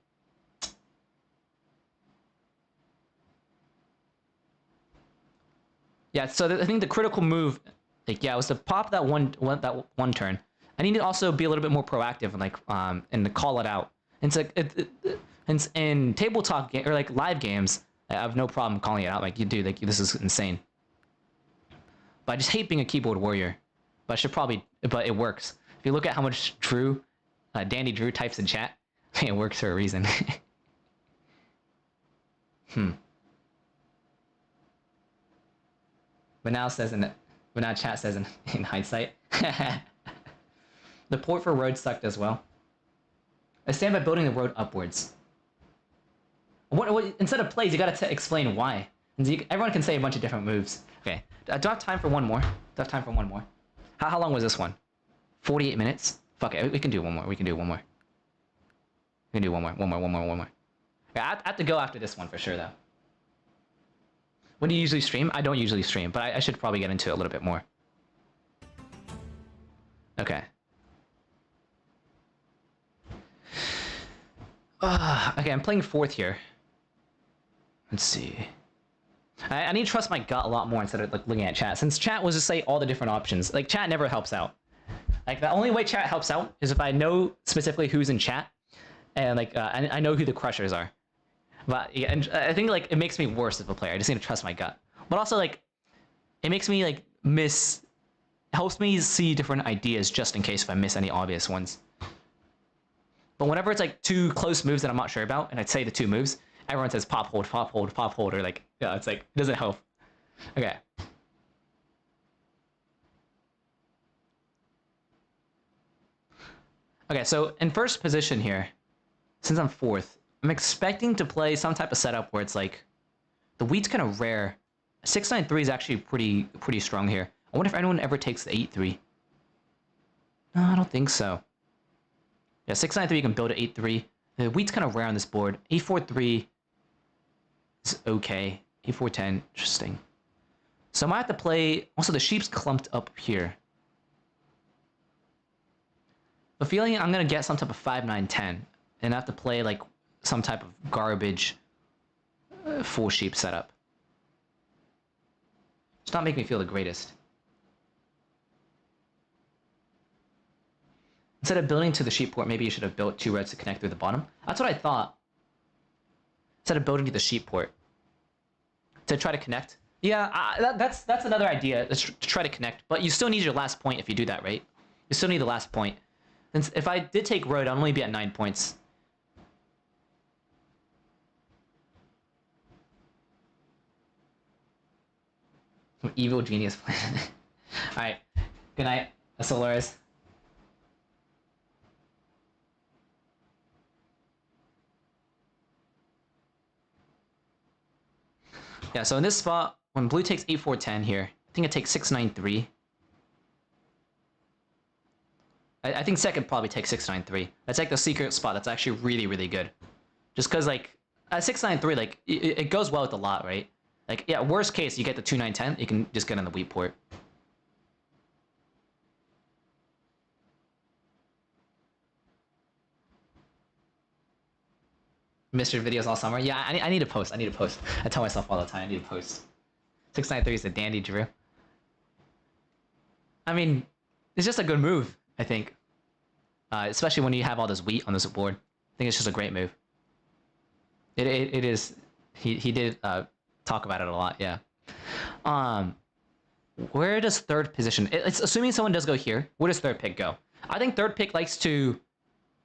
Yeah, so I think the critical move, like, yeah, was to pop that one turn. I need to also be a little bit more proactive and like and to call it out. And it's like in tabletop game or like live games, I have no problem calling it out. Like, you do, like, this is insane. But I just hate being a keyboard warrior. But I should probably, but it works. If you look at how much Drew, Dandy Drew types in chat, it works for a reason. But now chat says in hindsight. The port for road sucked as well. I stand by building the road upwards. What instead of plays, you gotta explain why. Everyone can say a bunch of different moves. Okay, do I have time for one more? Do I have time for one more? How long was this one? 48 minutes? Fuck it, we can do one more. We can do one more. We can do one more. Yeah, I have to go after this one for sure, though. When do you usually stream? I don't usually stream, but I should probably get into it a little bit more. Okay. Okay, I'm playing 4th here. Let's see. I need to trust my gut a lot more instead of like looking at chat. Since chat was just say all the different options. Like, chat never helps out. Like, the only way chat helps out is if I know specifically who's in chat, and like I know who the crushers are. But yeah, and I think like it makes me worse as a player. I just need to trust my gut. But also like it makes me like helps me see different ideas just in case if I miss any obvious ones. But whenever it's like 2 close moves that I'm not sure about, and I'd say the 2 moves, everyone says pop hold, pop hold, pop hold, or like, yeah, it's like, it doesn't help. Okay. Okay, so in first position here, since I'm 4th, I'm expecting to play some type of setup where it's like, the wheat's kind of rare. 693 is actually pretty strong here. I wonder if anyone ever takes the 8-3. No, I don't think so. Yeah, 693 you can build at 8-3. The wheat's kind of rare on this board. 8-4-3 is okay. 8-4-10, interesting. So I might have to play... Also, the sheep's clumped up here. The feeling I'm going to get some type of 5-9-10. And I have to play, like, some type of garbage full sheep setup. It's not making me feel the greatest. Instead of building to the sheep port, maybe you should have built 2 reds to connect through the bottom. That's what I thought. Instead of building to the sheep port. To try to connect. Yeah, that's another idea, to try to connect. But you still need your last point if you do that, right? You still need the last point. And if I did take road, I'd only be at 9 points. Some evil genius plan. Alright. Good night, Solaris. Yeah, so in this spot, when blue takes 8-4-10 here, I think it takes 6-9-3. I think second probably takes 6-9-3. That's like the secret spot. That's actually really good. Just because, like, at 6-9-3, like, it goes well with a lot, right? Like, yeah, worst case, you get the 2-9-10, you can just get on the wheat port. Missed your videos all summer? Yeah, I need to post. I need to post. I tell myself all the time, I need to post. 693 is the dandy Drew. I mean, it's just a good move, I think. Especially when you have all this wheat on this board. I think it's just a great move. It is. He did talk about it a lot. Yeah. Where does third position? It's assuming someone does go here. Where does third pick go? I think third pick likes to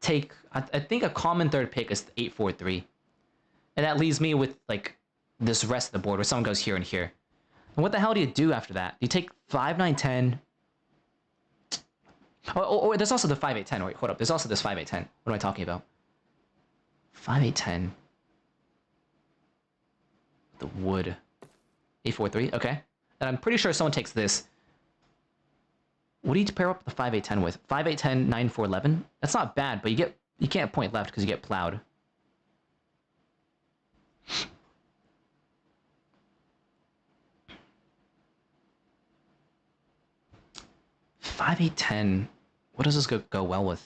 take. I think a common third pick is 8-4-3, and that leaves me with like this rest of the board where someone goes here and here. And what the hell do you do after that? You take 5-9-10. Or there's also the 5-8-10. Wait, hold up. There's also this 5-8-10. What am I talking about? 5-8-10. The wood. 8-4-3. Okay. And I'm pretty sure someone takes this. What do you pair up the 5-8-10 with? 5-8-10, 9-4-11. That's not bad, but you can't point left because you get plowed. Five, 8, 10. What does this go well with?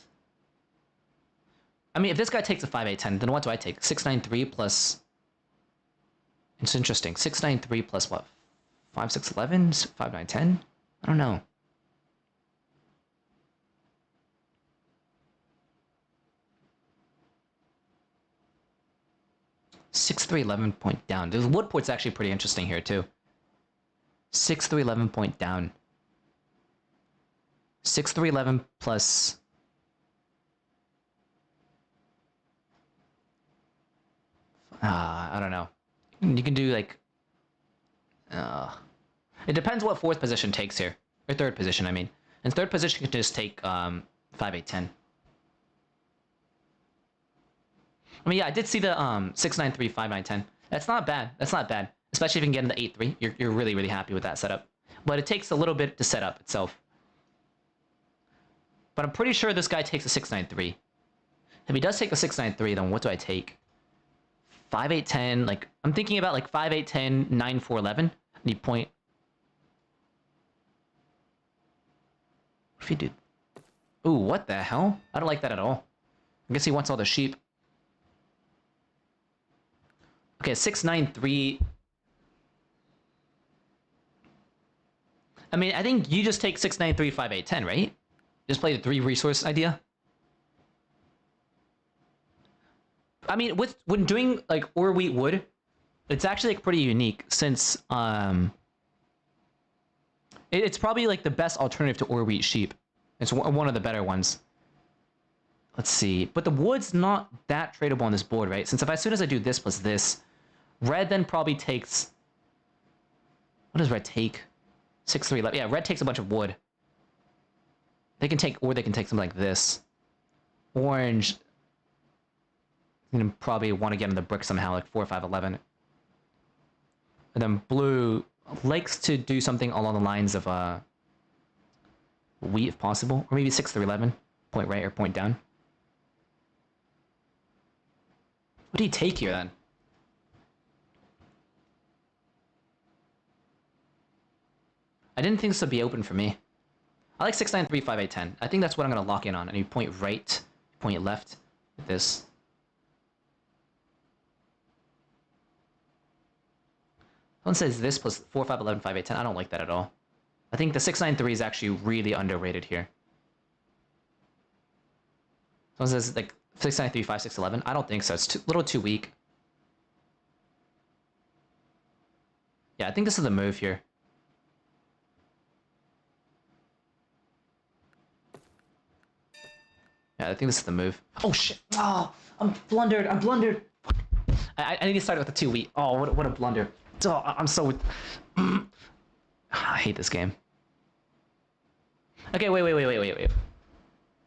I mean, if this guy takes a 5-8-10, then what do I take? 6-9-3 plus... It's interesting. 6-9-3 plus what? 5-6-11? 5-9-10? I don't know. Six, 3, 11 point down. The wood port's actually pretty interesting here too. 6, 3, 11 point down. 6, 3, 11 plus... I don't know. You can do like... It depends what fourth position takes here. Or third position, I mean. And third position can just take 5, 8, 10. I mean, yeah, I did see the 6, 9, 3, 5, 9, 10. That's not bad. That's not bad. Especially if you can get into 8, 3. You're really, really happy with that setup. But it takes a little bit to set up itself. But I'm pretty sure this guy takes a 6, 9, 3. If he does take a 6, 9, 3, then what do I take? 5, 8, 10. Like, I'm thinking about like 5, 8, 10, 9, 4, 11. And you point. What if you do? Ooh, what the hell? I don't like that at all. I guess he wants all the sheep. Okay, 6, 9, 3. I mean, I think you just take 6, 9, 3, 5, 8, 10, right? Just play the 3 resource idea. I mean, when doing like ore wheat wood, it's actually like pretty unique since it's probably like the best alternative to ore wheat sheep. It's one of the better ones. Let's see, but the wood's not that tradable on this board, right? Since as soon as I do this plus this, red then probably takes. What does red take? 6, 3, 11. Yeah, red takes a bunch of wood. They can take something like this. Orange. Gonna probably want to get in the brick somehow, like 4, 5, 11. And then blue likes to do something along the lines of wheat if possible, or maybe 6 through 11, point right or point down. What do you take here then? I didn't think this would be open for me. I like 6, 9, 3, 5, 8, 10. I think that's what I'm gonna lock in on. And you point right, point left with this. Someone says this plus 4, 5, 11, 5, 8, 10. I don't like that at all. I think the 6, 9, 3 is actually really underrated here. Someone says like 6, 9, 3, 5, 6, 11. I don't think so. It's a little too weak. Yeah, I think this is the move here. Yeah, I think this is the move. Oh shit! Oh, I'm blundered. I'm blundered. I need to start with the 2 wheat. Oh, what a blunder. Oh, I'm so... I hate this game. Okay, wait.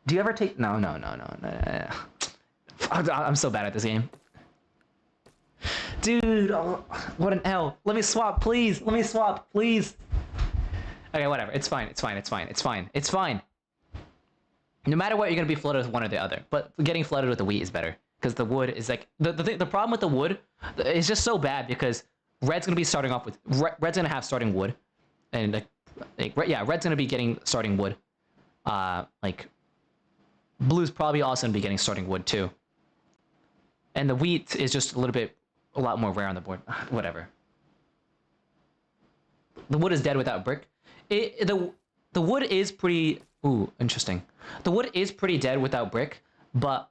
Do you ever take... No. I'm so bad at this game. Dude, oh, what an L. Let me swap, please. Let me swap, please. Okay, whatever. It's fine. No matter what, you're going to be flooded with one or the other. But getting flooded with the wheat is better. Because the wood is like... The problem with the wood is just so bad because... Red's gonna be starting off with red's gonna have starting wood, and yeah, red's gonna be getting starting wood. Like blue's probably also gonna be getting starting wood too. And the wheat is just a lot more rare on the board. Whatever. The wood is dead without brick. The wood is pretty. Ooh, interesting. The wood is pretty dead without brick, but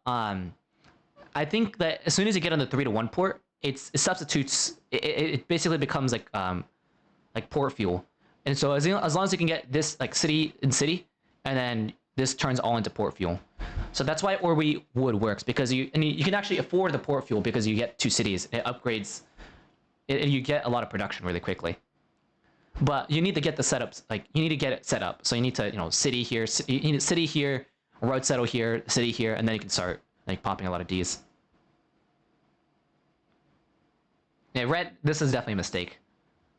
I think that as soon as you get on the 3-to-1 port, it substitutes. It basically becomes like port fuel. And so as long as you can get this like city and city, and then this turns all into port fuel. So that's why Orby Wood works, because you can actually afford the port fuel because you get 2 cities. It upgrades. You get a lot of production really quickly. But you need to get the setups, like you need to get it set up. So you need to, city here, you need a city here, road settle here, city here, and then you can start like popping a lot of Ds. Yeah, red. This is definitely a mistake.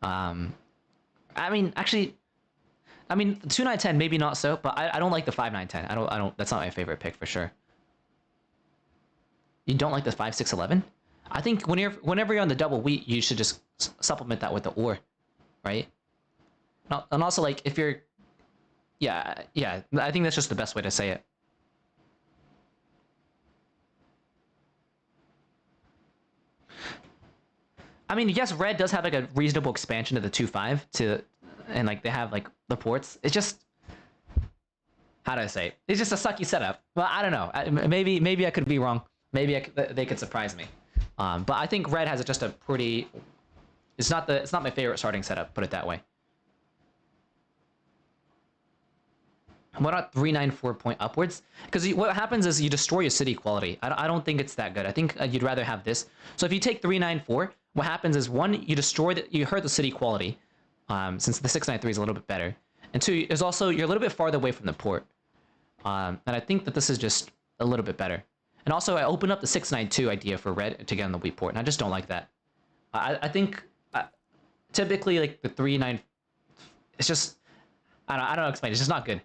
I mean, actually, the 2-9-10 maybe not so, but I don't like the 5-9-10. I don't. That's not my favorite pick for sure. You don't like the 5-6-11? I think whenever you're on the double wheat, you should just supplement that with the ore, right? And also, like, if you're, yeah, I think that's just the best way to say it. I mean, yes, red does have like a reasonable expansion to the 2-5 and like they have like the ports. It's just, how do I say it? It's just a sucky setup. Well, I don't know. Maybe I could be wrong. Maybe they could surprise me. But I think red has just a pretty. It's not my favorite starting setup. Put it that way. Why not 3-9-4 point upwards? Because what happens is you destroy your city quality. I don't think it's that good. I think you'd rather have this. So if you take 3-9-4, what happens is 1, you hurt the city quality, since the 6-9-3 is a little bit better, and 2, there's also you're a little bit farther away from the port, and I think that this is just a little bit better. And also I opened up the 6-9-2 idea for red to get on the wheat port, and I just don't like that. I think typically like the 3-9, it's just I don't know how to explain. It's just not good.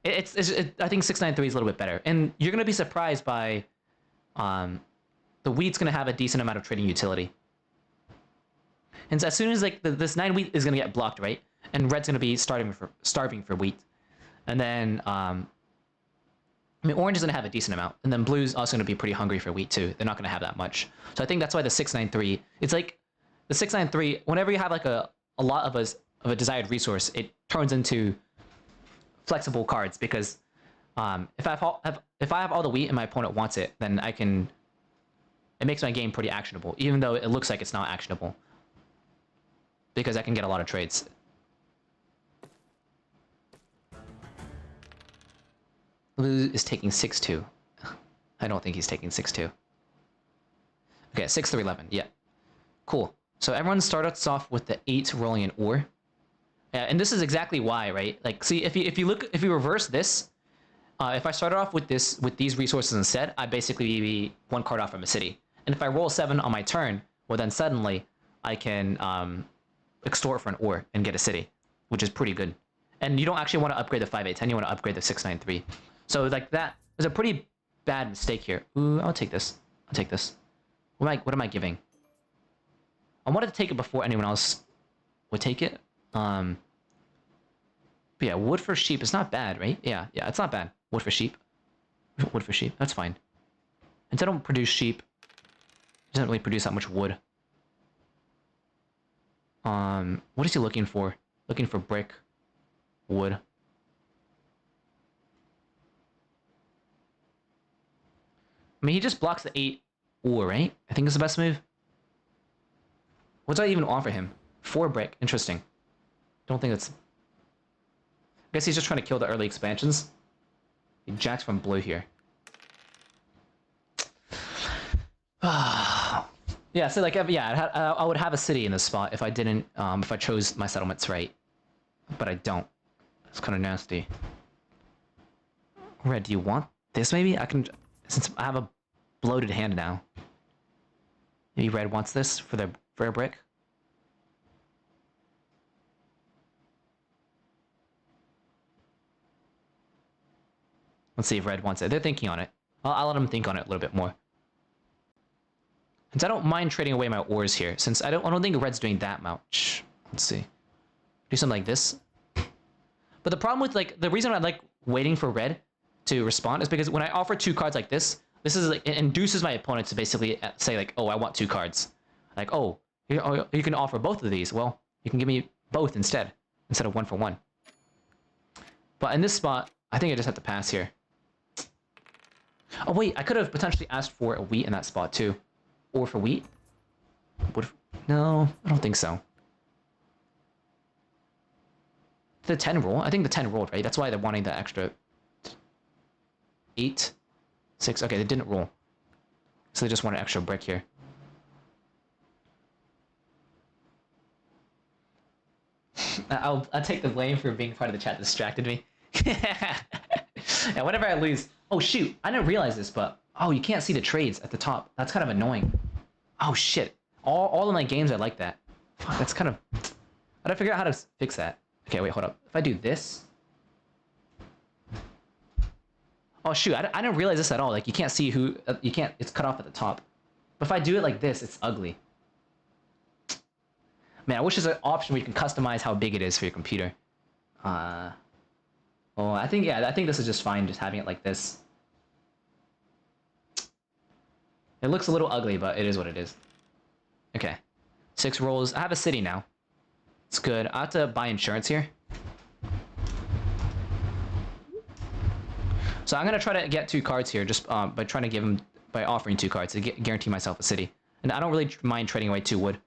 I think 6-9-3 is a little bit better, and you're gonna be surprised by, the wheat's gonna have a decent amount of trading utility. And so as soon as like this 9 wheat is gonna get blocked, right, and red's gonna be starving for wheat, and then orange is gonna have a decent amount, and then blue's also gonna be pretty hungry for wheat too. They're not gonna have that much, so I think that's why the 6-9-3. It's like the 6-9-3. Whenever you have like a lot of a desired resource, it turns into flexible cards, because if I have all the wheat and my opponent wants it, then it makes my game pretty actionable, even though it looks like it's not actionable, because I can get a lot of trades. Blue is taking 6-2. I don't think he's taking 6-2. Okay, 6-3-11. Yeah, cool. So everyone starts off with the 8 rolling an ore. Yeah, and this is exactly why, right? Like, see, if you reverse this, if I started off with these resources instead, I'd basically be 1 card off from a city. And if I roll 7 on my turn, well then suddenly I can extort for an ore and get a city, which is pretty good. And you don't actually want to upgrade the 5-8-10, you want to upgrade the 6-9-3. So like that is a pretty bad mistake here. Ooh, I'll take this. I'll take this. What am I giving? I wanted to take it before anyone else would take it. But yeah, wood for sheep is not bad, right? Yeah, it's not bad. Wood for sheep. Wood for sheep, that's fine. Since I don't produce sheep, it doesn't really produce that much wood. What is he looking for? Looking for brick, wood. I mean, he just blocks the 8 ore, right? I think it's the best move. What do I even offer him? 4 brick, interesting. Don't think it's... I guess he's just trying to kill the early expansions. He jacks from blue here. Yeah, so like, yeah, I would have a city in this spot if I didn't, if I chose my settlements right. But I don't. It's kind of nasty. Red, do you want this maybe? I can, since I have a bloated hand now. Maybe red wants this for a brick. Let's see if red wants it. They're thinking on it. I'll let them think on it a little bit more. Since I don't mind trading away my ores here, since I don't think red's doing that much. Let's see. Do something like this. But the problem with like the reason I like waiting for red to respond is because when I offer 2 cards like this is like, it induces my opponent to basically say like, oh, I want 2 cards. Like, oh, you can offer both of these. Well, you can give me both instead of 1 for 1. But in this spot, I think I just have to pass here. Oh wait, I could have potentially asked for a wheat in that spot too. Or for wheat? No, I don't think so. The 10 roll? I think the 10 rolled, right? That's why they're wanting the extra 8, 6. Okay, they didn't roll. So they just want an extra brick here. I'll take the blame for being part of the chat that distracted me. And whenever I lose... Oh shoot, I didn't realize this, but... Oh, you can't see the trades at the top. That's kind of annoying. Oh shit. All of my games are like that. Fuck, that's kind of... I gotta figure out how to fix that. Okay, wait, hold up. If I do this... Oh shoot, I didn't realize this at all. Like, you can't see who... you can't... It's cut off at the top. But if I do it like this, it's ugly. Man, I wish there's an option where you can customize how big it is for your computer. Oh, I think this is just fine, just having it like this. It looks a little ugly, but it is what it is. Okay. 6 rolls. I have a city now. It's good. I have to buy insurance here. So I'm gonna try to get 2 cards here, just by trying to give him, by offering 2 cards to guarantee myself a city. And I don't really mind trading away 2 wood.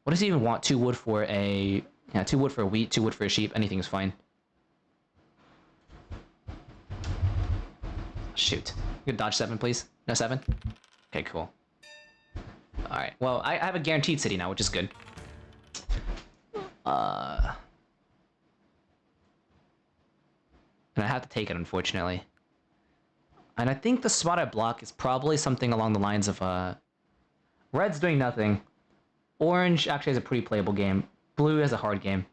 What does he even want? 2 wood for a... Yeah, 2 wood for a wheat, 2 wood for a sheep. Anything is fine. Shoot. You could dodge 7, please. No 7? Okay, cool. Alright, well, I have a guaranteed city now, which is good. And I have to take it, unfortunately. And I think the spot I block is probably something along the lines of, Red's doing nothing. Orange actually has a pretty playable game. Blue has a hard game.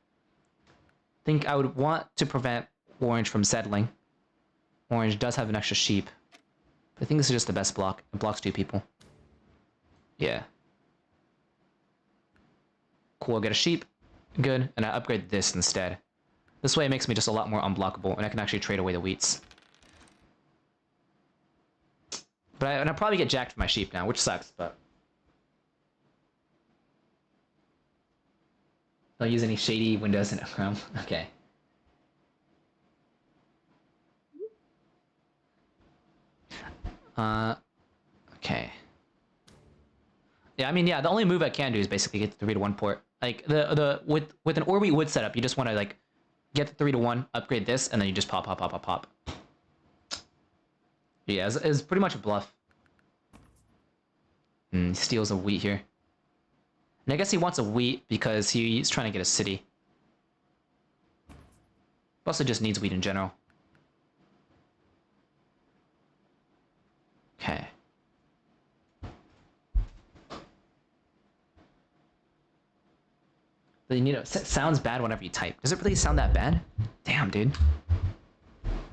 I think I would want to prevent Orange from settling. Orange does have an extra sheep. I think this is just the best block. It blocks 2 people. Yeah. Cool, I'll get a sheep. Good. And I upgrade this instead. This way it makes me just a lot more unblockable, and I can actually trade away the wheats. But I'll probably get jacked for my sheep now, which sucks, but... Don't use any shady windows in Chrome. Okay. Okay. Yeah, I mean, yeah, the only move I can do is basically get the 3-to-1 port. Like, with an Orby wood setup, you just want to, like, get the 3-to-1, upgrade this, and then you just pop. Yeah, it's pretty much a bluff. He steals a wheat here. And I guess he wants a wheat because he's trying to get a city. Also just needs wheat in general. Okay. You need it sounds bad whenever you type. Does it really sound that bad? Damn, dude.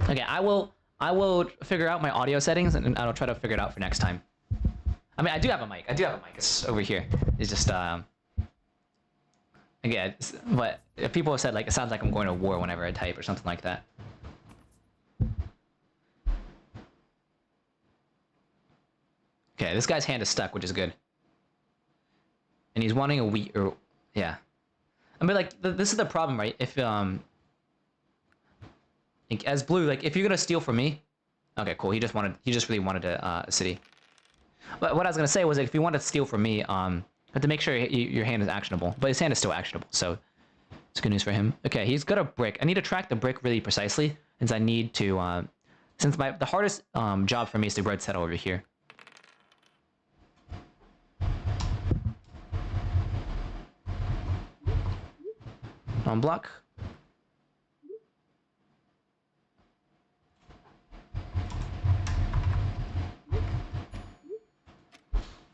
Okay, I will figure out my audio settings and I'll try to figure it out for next time. I mean, I do have a mic. It's over here. It's just again, but people have said like it sounds like I'm going to war whenever I type or something like that. Okay, this guy's hand is stuck, which is good. And he's wanting a wheat or yeah. I mean, like this is the problem, right? If like, as blue, like if you're gonna steal from me, okay, cool. He just really wanted a city. But what I was gonna say was like, if you want to steal from me, have to make sure your hand is actionable. But his hand is still actionable, so it's good news for him. Okay, he's got a brick. I need to track the brick really precisely, since I need to. Since the hardest job for me is to road settle over here. On block.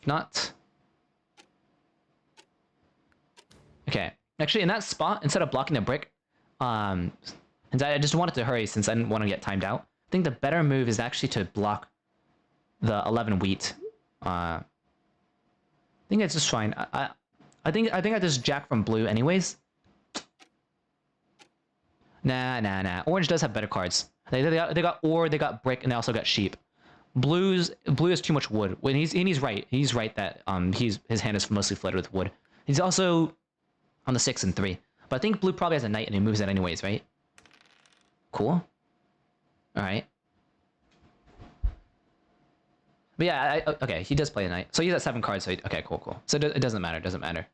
Not. Okay. Actually, in that spot, instead of blocking the brick, and I just wanted to hurry since I didn't want to get timed out. I think the better move is actually to block the 11 wheat. I think it's just fine. I think I just jack from blue anyways. Nah. Orange does have better cards. They got ore, they got brick, and they also got sheep. Blue has too much wood. When he's right. He's right that his hand is mostly flooded with wood. He's also on the 6 and 3. But I think blue probably has a knight and he moves that anyways, right? Cool. All right. But yeah, okay, he does play a knight. So he's at 7 cards, so okay, cool. So it doesn't matter,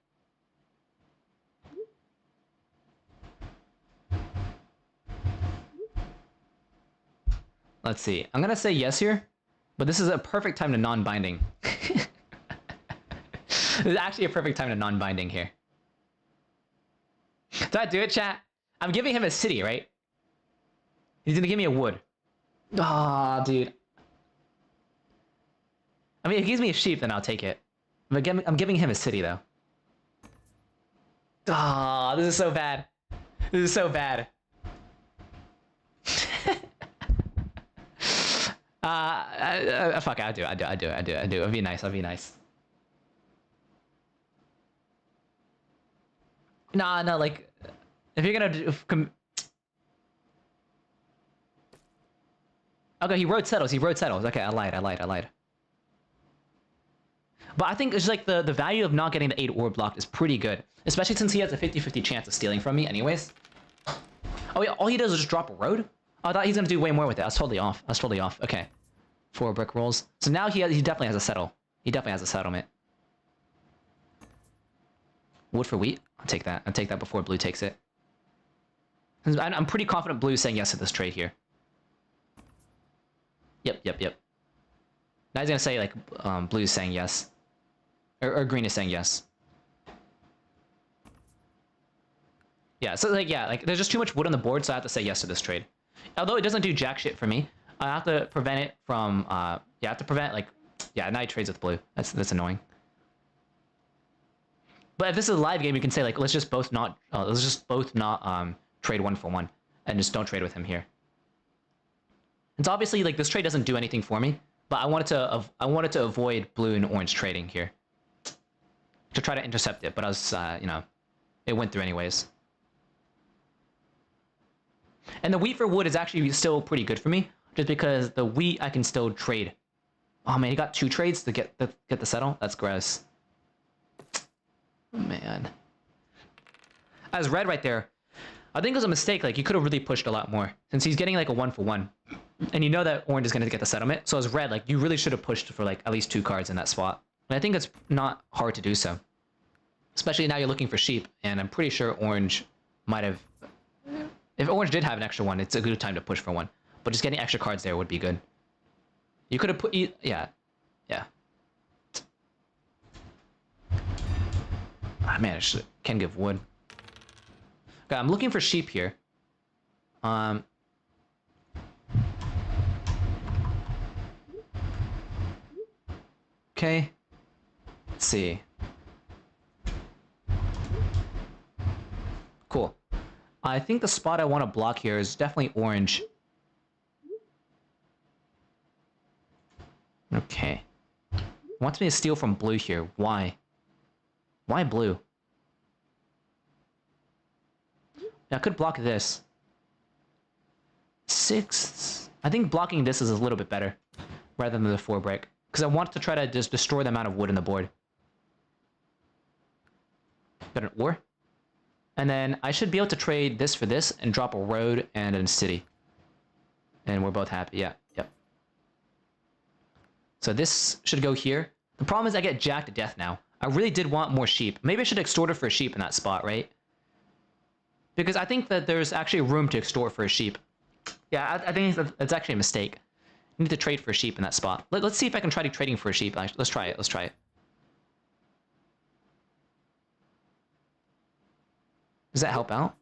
Let's see. I'm gonna say yes here, but this is a perfect time to non-binding. This is actually a perfect time to non-binding here. Did I do it, chat? I'm giving him a city, right? He's gonna give me a wood. Ah, dude. I mean, if he gives me a sheep, then I'll take it. But I'm giving him a city, though. Ah, this is so bad. This is so bad. Fuck it, I'll do it. It'll be nice, Nah, no, like, if you're gonna do... Okay, he road settles. Okay, I lied. But I think it's like the value of not getting the 8 orb blocked is pretty good. Especially since he has a 50-50 chance of stealing from me anyways. Oh yeah, all he does is just drop a road? Oh, I thought he's gonna do way more with it. I was totally off. Okay. 4 brick rolls. So now he definitely has a settle. He definitely has a settlement. Wood for wheat? I'll take that before blue takes it. I'm pretty confident blue is saying yes to this trade here. Yep. Now he's gonna say like blue is saying yes. Or green is saying yes. Yeah, so like there's just too much wood on the board, so I have to say yes to this trade. Although it doesn't do jack shit for me, I have to prevent it from I have to prevent now he trades with blue. That's annoying. But if this is a live game, you can say like let's just both not trade 1 for 1 and just don't trade with him here. It's obviously like this trade doesn't do anything for me, but I wanted to avoid blue and orange trading here to try to intercept it, but I was it went through anyways. And the wheat for wood is actually still pretty good for me, just because the wheat I can still trade. Oh man, he got 2 trades to get the settle. That's gross. Oh, man. As red right there, I think it was a mistake. Like, he could have really pushed a lot more, since he's getting like a 1 for 1. And you know that orange is going to get the settlement. So as red, like, you really should have pushed for like at least 2 cards in that spot. And I think it's not hard to do so. Especially now you're looking for sheep, and I'm pretty sure orange might have... If orange did have an extra 1, it's a good time to push for 1. But just getting extra cards there would be good. You could have put... Yeah. Ah, man, I can give wood. Okay, I'm looking for sheep here. Okay. Let's see. Cool. I think the spot I want to block here is definitely orange. Okay. Wants me to steal from blue here. Why? Why blue? I could block this. 6. I think blocking this is a little bit better rather than the 4 break, because I want to try to just destroy the amount of wood in the board. Got an ore. And then I should be able to trade this for this and drop a road and a city. And we're both happy. Yep. So this should go here. The problem is I get jacked to death now. I really did want more sheep. Maybe I should extort it for a sheep in that spot, right? Because I think that there's actually room to extort for a sheep. Yeah, I think that's actually a mistake. I need to trade for a sheep in that spot. Let's see if I can try trading for a sheep. Let's try it. Does that help out?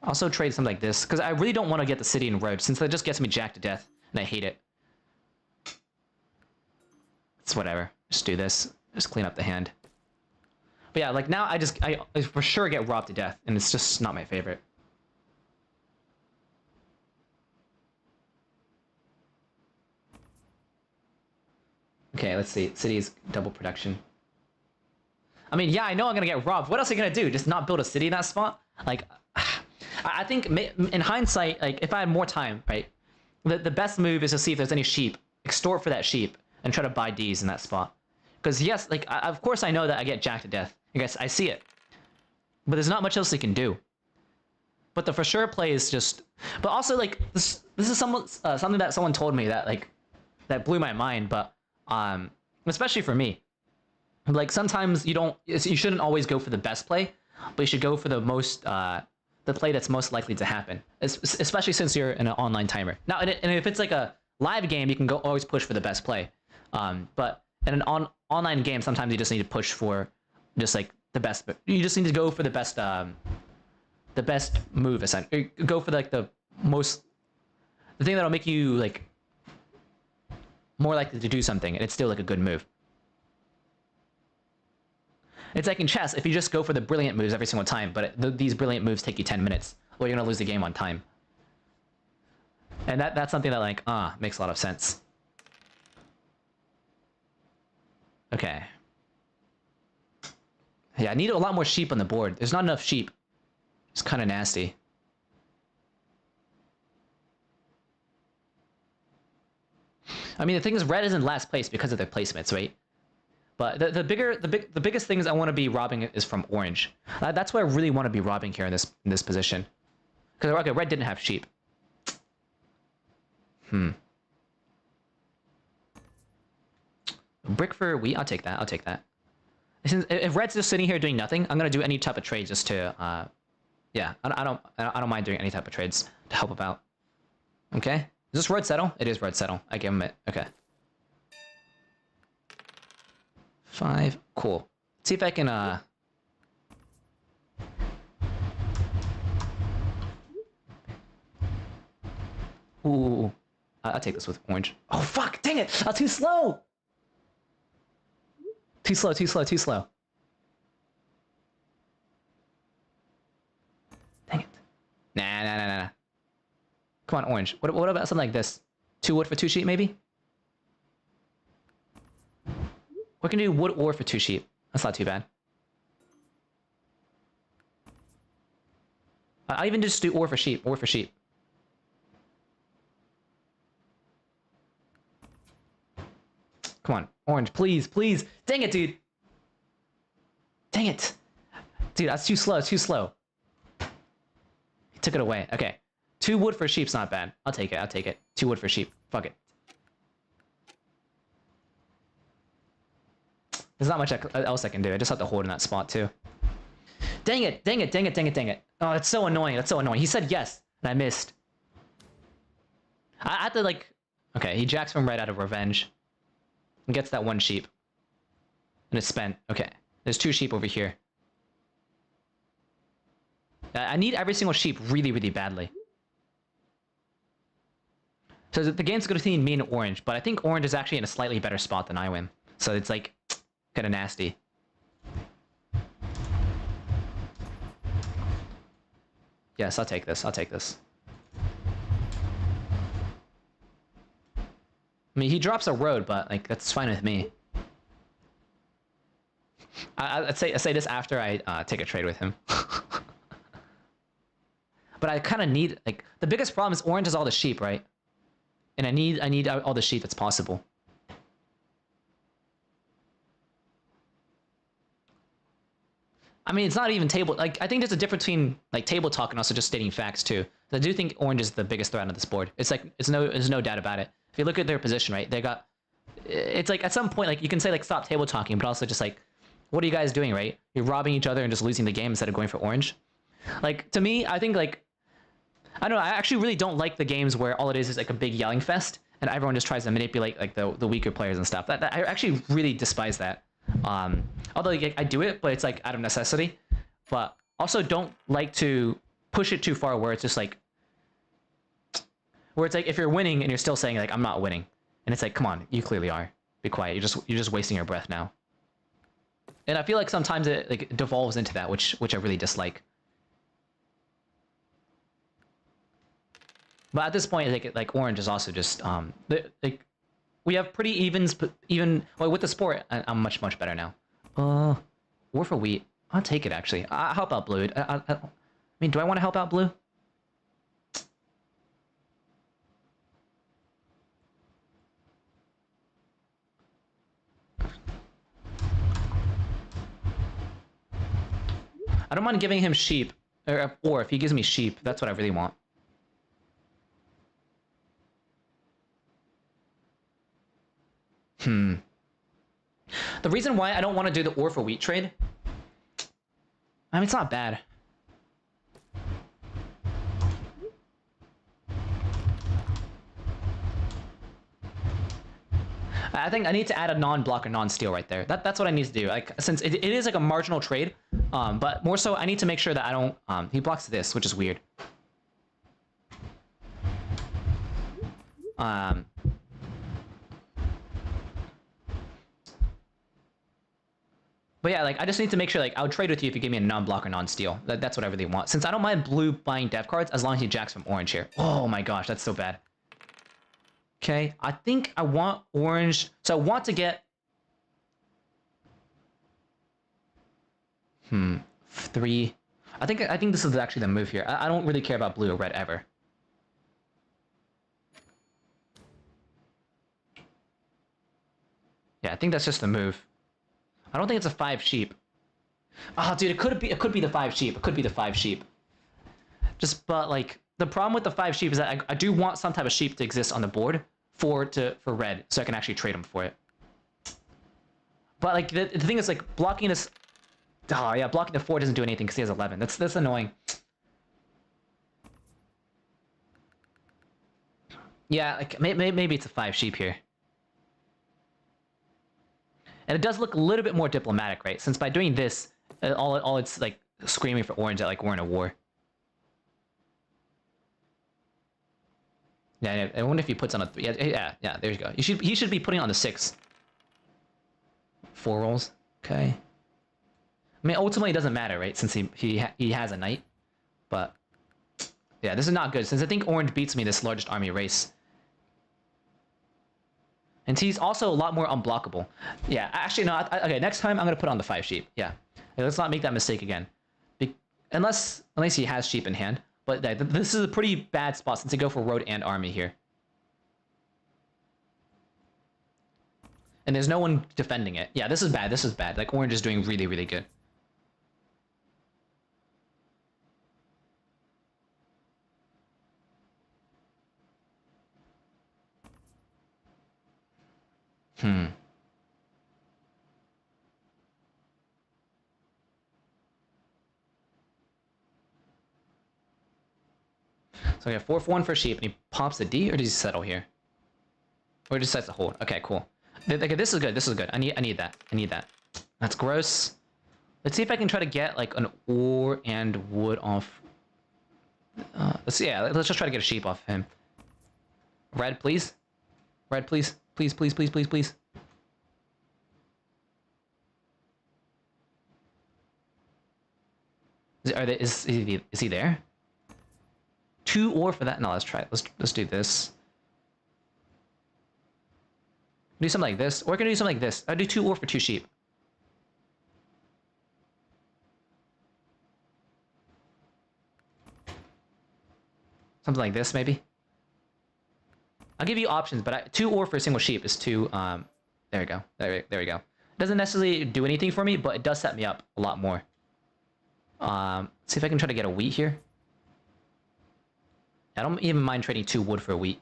Also trade something like this, because I really don't want to get the city and road, since that just gets me jacked to death, and I hate it. It's whatever. Just do this. Just clean up the hand. But yeah, like now I for sure get robbed to death, and it's just not my favorite. Okay, let's see. City's double production. I mean, yeah, I know I'm gonna get robbed. What else are you gonna do? Just not build a city in that spot? Like, I think in hindsight, like if I had more time, right, the best move is to see if there's any sheep, extort for that sheep, and try to buy Ds in that spot. Because yes, like of course I know that I get jacked to death. I guess I see it, but there's not much else you can do. but the for sure play is just. But also like this is something that someone told me that like that blew my mind. But especially for me, like sometimes you shouldn't always go for the best play, but you should go for the play that's most likely to happen, especially since you're in an online timer. Now, and if it's like a live game, you can always push for the best play. But in an online game, sometimes you just need to push for just like the best. You just need to go for the best move. Essentially, go for like the thing that'll make you like more likely to do something, and it's still like a good move. It's like in chess, if you just go for the brilliant moves every single time, but these brilliant moves take you 10 minutes, well, you're gonna lose the game on time. And that's something that like, makes a lot of sense. Okay. Yeah, I need a lot more sheep on the board. There's not enough sheep. It's kind of nasty. I mean, the thing is, red is in last place because of their placements, right? But the biggest things I want to be robbing is from orange. That's where I really want to be robbing here in this position. Because okay, red didn't have sheep. Brick for wheat. I'll take that. I'll take that. If red's just sitting here doing nothing, I'm gonna do any type of trade just to yeah. I don't mind doing any type of trades to help him out. Okay. Is this red settle? It is red settle. I give him it. Okay. 5. Cool. Let's see if I can, Ooh. I'll take this with orange. Oh, fuck! Dang it! Too slow! Too slow, too slow, too slow. Dang it. Nah. Come on, orange. What about something like this? 2 wood for 2 sheep, maybe? We can do wood ore for 2 sheep. That's not too bad. I'll even just do ore for sheep. Ore for sheep. Come on, orange, please, please. Dang it, dude. Dang it. Dude, that's too slow, too slow. He took it away. Okay. 2 wood for sheep's not bad. I'll take it, I'll take it. 2 wood for sheep. Fuck it. There's not much else I can do. I just have to hold in that spot too. Dang it, dang it, dang it, dang it, dang it. Oh, that's so annoying. That's so annoying. He said yes, and I missed. I have to like... Okay, he jacks from red out of revenge. And gets that 1 sheep. And it's spent. Okay. There's 2 sheep over here. I need every single sheep really, really badly. So the game's going to need me and orange, but I think orange is actually in a slightly better spot than I am. So it's like... kind of nasty. Yes, I'll take this. I'll take this. I mean, he drops a road, but like that's fine with me. I'd say this after I take a trade with him. But I kind of need like the biggest problem is orange has all the sheep, right? And I need all the sheep that's possible. I mean, it's not even table... Like, I think there's a difference between, like, table talk and also just stating facts, too. I do think orange is the biggest threat on this board. It's like, there's no doubt about it. If you look at their position, right, they got... It's like, at some point, like, you can say, like, stop table talking, but also just, like, what are you guys doing, right? You're robbing each other and just losing the game instead of going for orange. Like, to me, I think, like... I don't know, I actually really don't like the games where all it is like, a big yelling fest, and everyone just tries to manipulate, like, the weaker players and stuff. That I actually really despise that. Although like, I do it, but it's like out of necessity. But also don't like to push it too far where it's just like, where it's like if you're winning and you're still saying like I'm not winning, and it's like come on, you clearly are. Be quiet. You're just wasting your breath now. And I feel like sometimes it like devolves into that, which I really dislike. But at this point, like orange is also just like. We have pretty evens, but even well, with the sport, I'm much better now. War for wheat. I'll take it actually. I'll help out blue. I mean, do I want to help out blue? I don't mind giving him sheep Or if he gives me sheep, that's what I really want. The reason why I don't want to do the ore for wheat trade, I mean, it's not bad. I think I need to add a non-block or non-steal right there. That's what I need to do. Like, since it is like a marginal trade, but more so I need to make sure that I don't. He blocks this, which is weird. But yeah, like I just need to make sure like I would trade with you if you give me a non-block or non-steal. That's what I really want. Since I don't mind blue buying dev cards as long as he jacks from orange here. Oh my gosh, that's so bad. Okay, I think I want orange. So I want to get 3. I think this is actually the move here. I don't really care about blue or red ever. Yeah, I think that's just the move. I don't think it's a 5 sheep. Oh, dude, it could be the 5 sheep. It could be the 5 sheep. But like the problem with the 5 sheep is that I do want some type of sheep to exist on the board for red, so I can actually trade them for it. But like the thing is like blocking this. Oh yeah, blocking the 4 doesn't do anything because he has 11. That's annoying. Yeah, like maybe it's a 5 sheep here. And it does look a little bit more diplomatic, right? Since by doing this, all it's like screaming for orange that like we're in a war. Yeah, I wonder if he puts on a 3. Yeah, there you go. He should be putting on the 6. 4 rolls. Okay. I mean, ultimately it doesn't matter, right? Since he has a knight. But yeah, this is not good. Since I think orange beats me this largest army race. And he's also a lot more unblockable. Yeah, actually, no. Okay, next time I'm going to put on the 5 sheep. Yeah. Okay, let's not make that mistake again. Unless he has sheep in hand. But this is a pretty bad spot since they go for road and army here. And there's no one defending it. Yeah, this is bad. This is bad. Like, orange is doing really, really good. So we have 4 for 1 for sheep, and he pops the D, or does he settle here? Or just sets a hold. Okay, cool. Okay, this is good. This is good. I need that. I need that. That's gross. Let's see if I can try to get like an ore and wood off. Let's just try to get a sheep off him. Red, please. Red, please. Please, please, please, please, please. Is he there? 2 ore for that? No, let's try it. Let's do this. Do something like this, or I can do something like this. I'll do 2 ore for 2 sheep. Something like this, maybe. I'll give you options, but 2 ore for a single sheep is 2. There we go. There we go. It doesn't necessarily do anything for me, but it does set me up a lot more. See if I can try to get a wheat here. I don't even mind trading 2 wood for a wheat.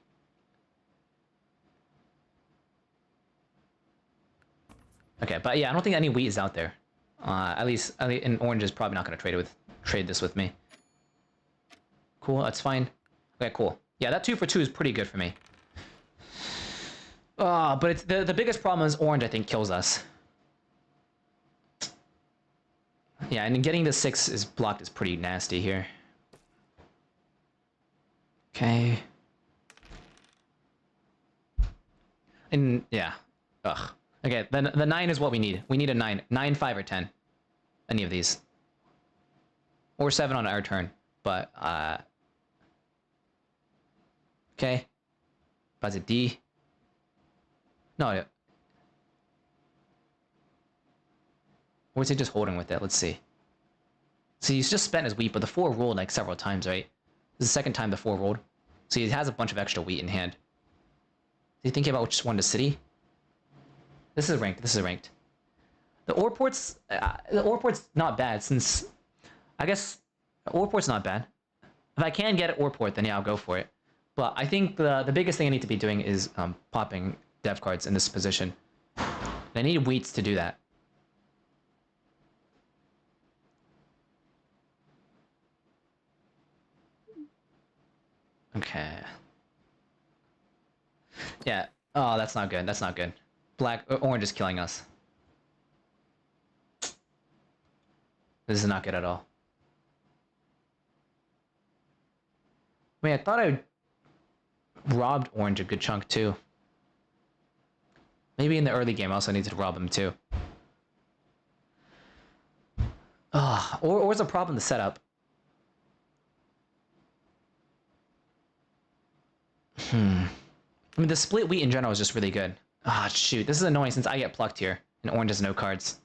Okay, but yeah, I don't think any wheat is out there. At least, and orange is probably not going to trade this with me. Cool, that's fine. Okay, cool. Yeah, that 2 for 2 is pretty good for me. But it's the biggest problem is orange, I think, kills us. Yeah, and getting the 6 is blocked is pretty nasty here. Okay. And yeah. Ugh. Okay, the 9 is what we need. We need a 9. 9, 5, or 10. Any of these. Or 7 on our turn. But, okay. Buys a D. No. Or is he just holding with it? Let's see. See, he's just spent his wheat, but the 4 rolled like several times, right? This is the second time the 4 rolled. So he has a bunch of extra wheat in hand. Is he thinking about which one to city? This is ranked. This is ranked. The ore port's not bad since, I guess, Ore port's not bad. If I can get ore port, then yeah, I'll go for it. But I think the biggest thing I need to be doing is popping dev cards in this position. I need wheats to do that. Okay. Yeah. Oh, that's not good. That's not good. Orange is killing us. This is not good at all. I mean, I thought I robbed orange a good chunk too. Maybe in the early game I also needed to rob him too. Or was a problem to set up? I mean, the split wheat in general is just really good. Shoot. This is annoying since I get plucked here. And orange has no cards.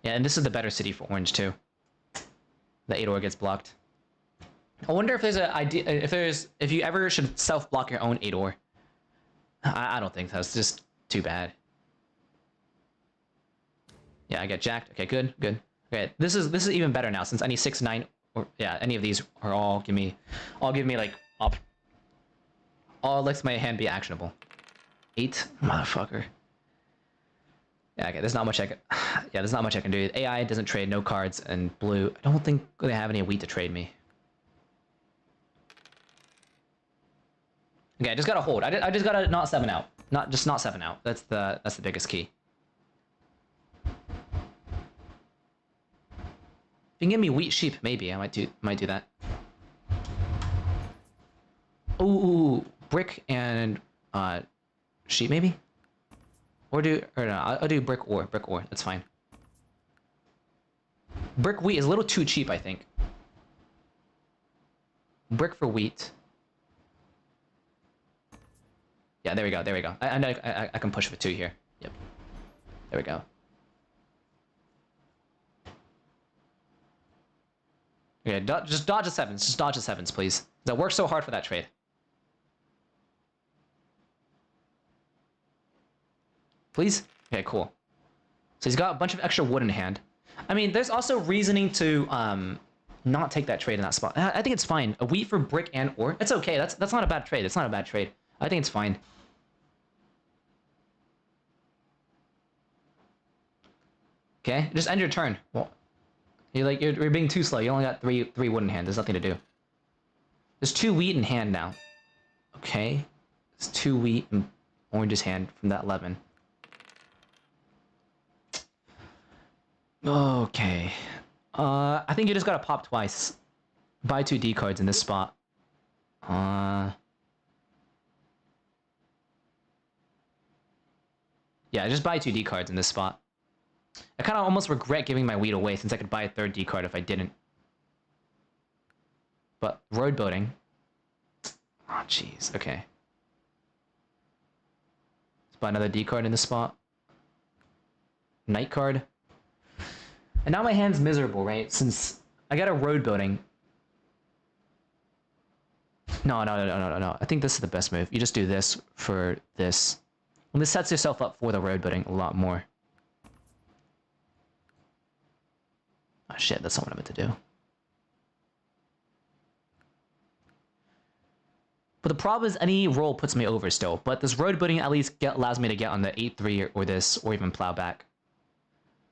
Yeah, and this is the better city for orange too. The 8 ore gets blocked. I wonder if there's an idea, if you ever should self-block your own 8 ore. I don't think so. It's just too bad. Yeah, I get jacked. Okay, good. Okay, this is even better now since any 6, 9, or yeah, any of these are all give me like all lets my hand be actionable. 8, motherfucker. Yeah, okay, there's not much I can. Yeah, there's not much I can do. AI doesn't trade, no cards, and blue. I don't think they have any wheat to trade me. Okay, I just gotta hold. I just gotta not 7 out. Not 7 out. That's the biggest key. If you can give me wheat sheep, maybe I might do that. Ooh, brick and sheep maybe. Or no, I'll do brick ore. That's fine. Brick wheat is a little too cheap, I think. Brick for wheat. Yeah, there we go. I know I can push for 2 here. Yep. There we go. Okay, just dodge the 7s. Just dodge the 7s, please. I worked so hard for that trade. Please? Okay, cool. So he's got a bunch of extra wood in hand. I mean, there's also reasoning to not take that trade in that spot. I think it's fine. A wheat for brick and ore. It's okay. That's not a bad trade. It's not a bad trade. I think it's fine. Okay, just end your turn. Well, you're being too slow. You only got three wood in hand. There's nothing to do. There's 2 wheat in hand now. Okay, there's 2 wheat in orange's hand from that 11. Okay. I think you just gotta pop twice. Buy 2 D cards in this spot. Yeah, just buy 2 D cards in this spot. I kind of almost regret giving my wheat away since I could buy a 3rd D card if I didn't. But road boating. Oh, jeez. Okay. Let's buy another D card in this spot. Night card. And now my hand's miserable, right? Since I got a road building. No. I think this is the best move. You just do this for this. And this sets yourself up for the road building a lot more. Oh shit, that's not what I meant to do. But the problem is any roll puts me over still. But this road building at least allows me to get on the 8-3 or this, or even plow back.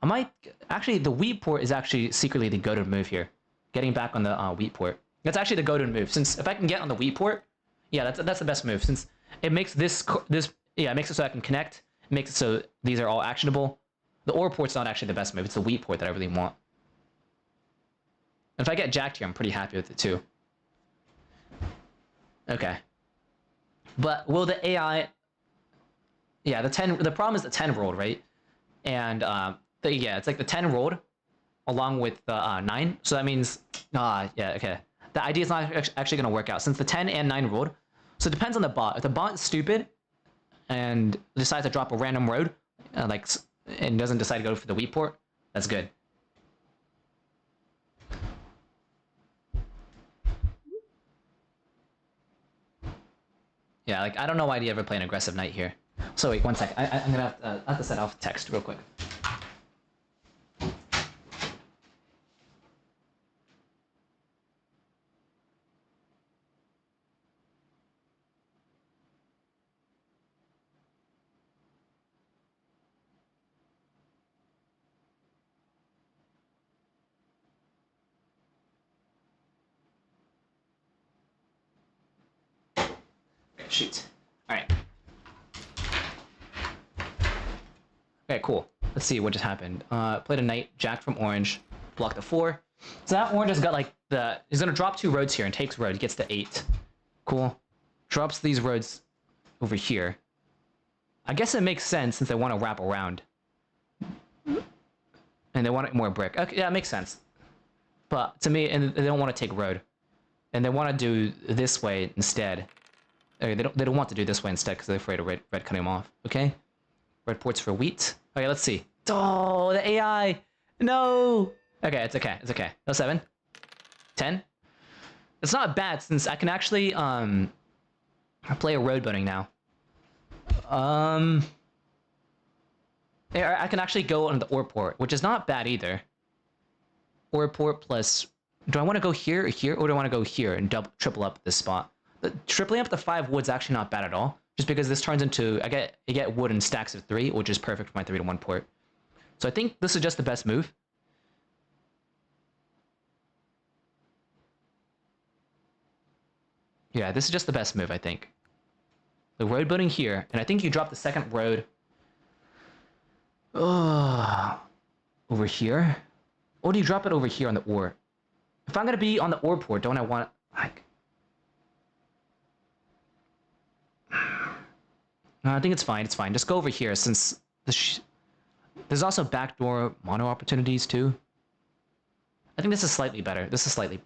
I might... Actually, the wheat port is actually secretly the go-to move here. Getting back on the wheat port. That's actually the go-to move. Since if I can get on the wheat port, yeah, that's the best move. Since it makes it makes it so I can connect. It makes it so these are all actionable. The ore port's not actually the best move. It's the wheat port that I really want. And if I get jacked here, I'm pretty happy with it too. Okay. But will the AI... Yeah, the problem is the 10 rolled, right? And yeah, it's like the 10 rolled along with the 9. So that means, yeah, okay. The idea is not actually going to work out since the 10 and 9 rolled. So it depends on the bot. If the bot is stupid and decides to drop a random road, and doesn't decide to go for the wheat port, that's good. Yeah, I don't know why you ever play an aggressive knight here. So wait, 1 second. I'm gonna have to set off text real quick. shoot. All right. Okay, cool. Let's see what just happened. Played a knight, jack from orange, blocked the 4. So that orange has got like he's gonna drop 2 roads here and takes road, gets the 8. Cool. Drops these roads over here. I guess it makes sense since they want to wrap around. And they want more brick. Okay, yeah, it makes sense. But to me, and they don't want to take road. And they want to do this way instead. Okay, they don't want to do this way instead because they're afraid of red cutting them off. Okay? Red ports for wheat. Okay, let's see. Oh, the AI! No! Okay, it's okay. It's okay. No 7. 10. It's not bad since I can actually play a road building now. I can actually go on the ore port, which is not bad either. Ore port plus. Do I want to go here or here, or do I want to go here and triple up this spot? Tripling up the 5 wood's actually not bad at all, just because this turns into I get wood in stacks of 3, which is perfect for my 3-to-1 port. So I think this is just the best move. Yeah, this is just the best move, I think. The road building here, and I think you drop the second road over here. Or do you drop it over here on the ore? If I'm gonna be on the ore port, don't I want like? No, I think it's fine. It's fine. Just go over here since there's also backdoor mono opportunities too. I think this is slightly better. This is slightly,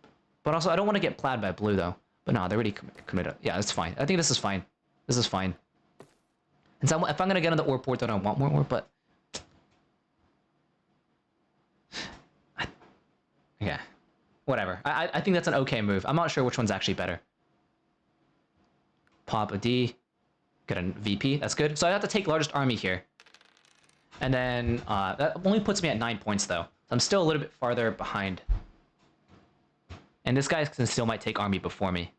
but also I don't want to get plowed by blue though. But no, they're already committed. Yeah, it's fine. I think this is fine. This is fine. And so if I'm gonna get on the ore port, then I want more ore, but yeah, whatever. I think that's an okay move. I'm not sure which one's actually better. Pop a D, get a VP. That's good. So I have to take largest army here, and then that only puts me at 9 points though. So I'm still a little bit farther behind. And this guy still might take army before me.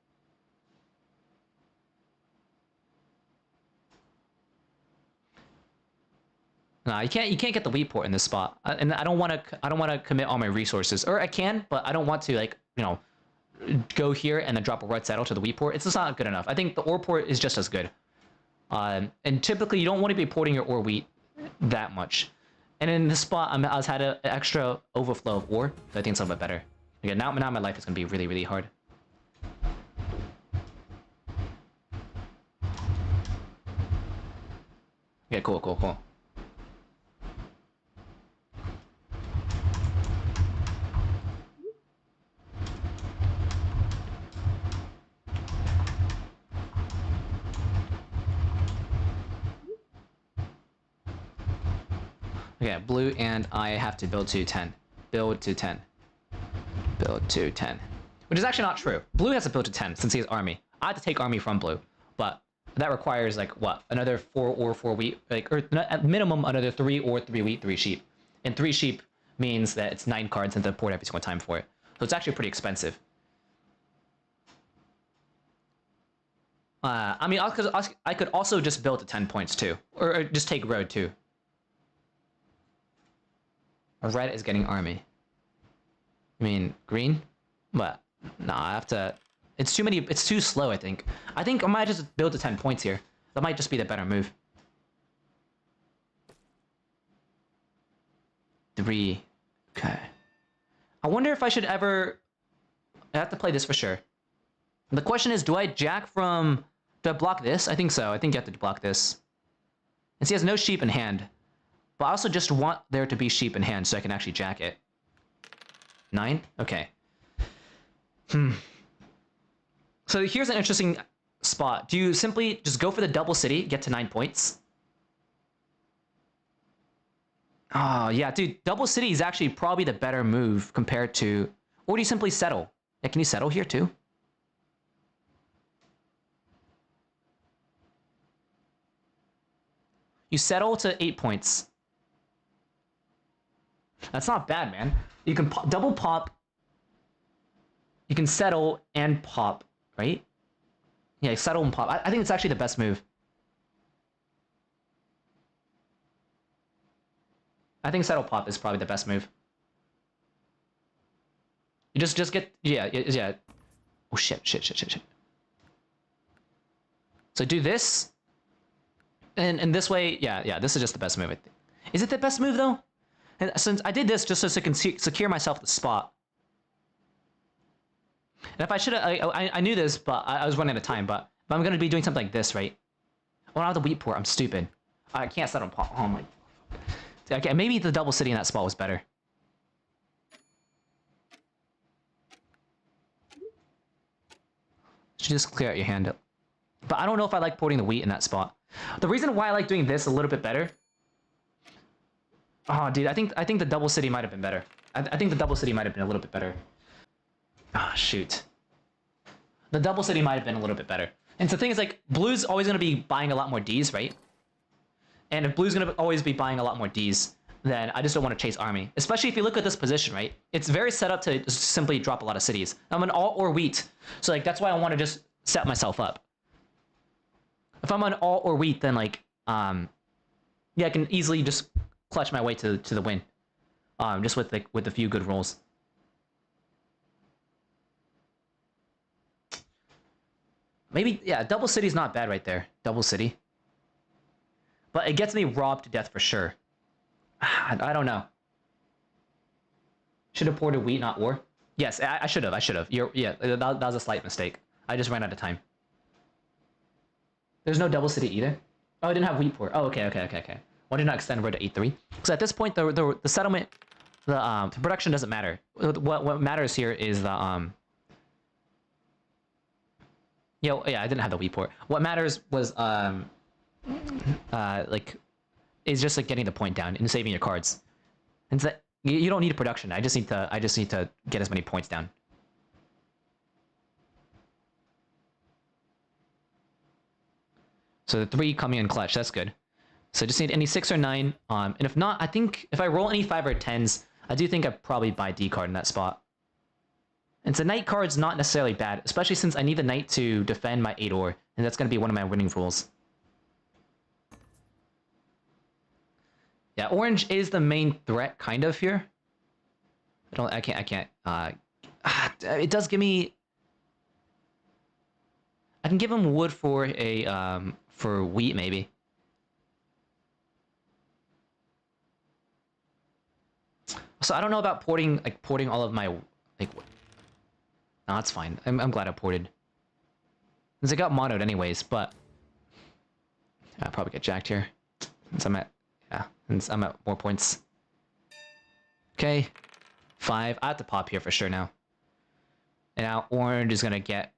No, you can't get the wheat port in this spot, and I don't want to commit all my resources, or I can, but I don't want to go here and then drop a red saddle to the wheat port. It's just not good enough. I think the ore port is just as good, and typically you don't want to be porting your ore wheat that much. And in this spot, I was had an extra overflow of ore, so I think it's a little bit better. Again, now my life is gonna be really, really hard. Okay, cool. Okay, blue and I have to build to 10. Build to 10. Build to 10. Which is actually not true. Blue has to build to 10 since he has army. I have to take army from blue. But that requires like what? Another 4 or 4 wheat, like, or at minimum another 3 or 3 wheat, 3 sheep. And 3 sheep means that it's 9 cards and to port every single time for it. So it's actually pretty expensive. I mean, I could also just build to 10 points too. Or just take road too. Red is getting army. I mean, green? But, no, I have to... It's too slow, I think. I think I might just build to 10 points here. That might just be the better move. 3. Okay. I wonder if I should ever... I have to play this for sure. The question is, do I jack from... Do I block this? I think so. I think you have to block this. And see, he has no sheep in hand. But I also just want there to be sheep in hand so I can actually jack it. 9? Okay. So here's an interesting spot. Do you simply just go for the double city, get to 9 points? Oh, yeah, dude. Double city is actually probably the better move compared to... Or do you simply settle? Yeah, can you settle here too? You settle to 8 points. That's not bad, man. You can double pop. You can settle and pop, right? Yeah, settle and pop. I think it's actually the best move. I think settle pop is probably the best move. You just get... Yeah. Oh, shit. So do this, and this way, yeah, this is just the best move. I think. Is it the best move though? And since I did this just so I can secure myself the spot. And if I should have, I knew this, but I was running out of time. But if I'm gonna be doing something like this, right? Well, I have the wheat port. I'm stupid. I can't set on pot. Oh my. Okay, maybe the double city in that spot was better. Should just clear out your hand. But I don't know if I like porting the wheat in that spot. The reason why I like doing this a little bit better. Oh, dude, I think the double city might have been better. I think the double city might have been a little bit better. Ah, shoot. The double city might have been a little bit better. And so the thing is, like, blue's always going to be buying a lot more Ds, right? And if blue's going to always be buying a lot more Ds, then I just don't want to chase army. Especially if you look at this position, right? It's very set up to just simply drop a lot of cities. I'm an all or wheat. So, like, that's why I want to just set myself up. If I'm on all or wheat, then, like, yeah, I can easily just clutch my way to the win. Just with a few good rolls. Maybe, yeah, double city's not bad right there. Double city. But it gets me robbed to death for sure. I don't know. Should have ported wheat, not war. Yes, I should have. Yeah, that was a slight mistake. I just ran out of time. There's no double city either. Oh, I didn't have wheat port. Oh, okay. Why did not extend over to 8-3? Because at this point, the settlement, the production doesn't matter. What matters here is the yeah, I didn't have the wheat port. What matters was is just like getting the point down and saving your cards. And so you don't need a production. I just need to get as many points down. So the 3 coming in clutch, that's good. So I just need any 6 or 9. And if not, I think if I roll any 5 or 10s, I do think I'd probably buy D card in that spot. And so knight card's not necessarily bad, especially since I need the knight to defend my 8 ore, and that's going to be one of my winning rules. Yeah, orange is the main threat, kind of, here. I can't, it does give me... I can give him wood for a, for wheat, maybe. So I don't know about porting all of my, like... No, that's fine. I'm glad I ported. Since it got monoed anyways, but... I'll probably get jacked here. Since I'm at... Yeah, since I'm at more points. Okay. 5. I have to pop here for sure now. And now orange is gonna get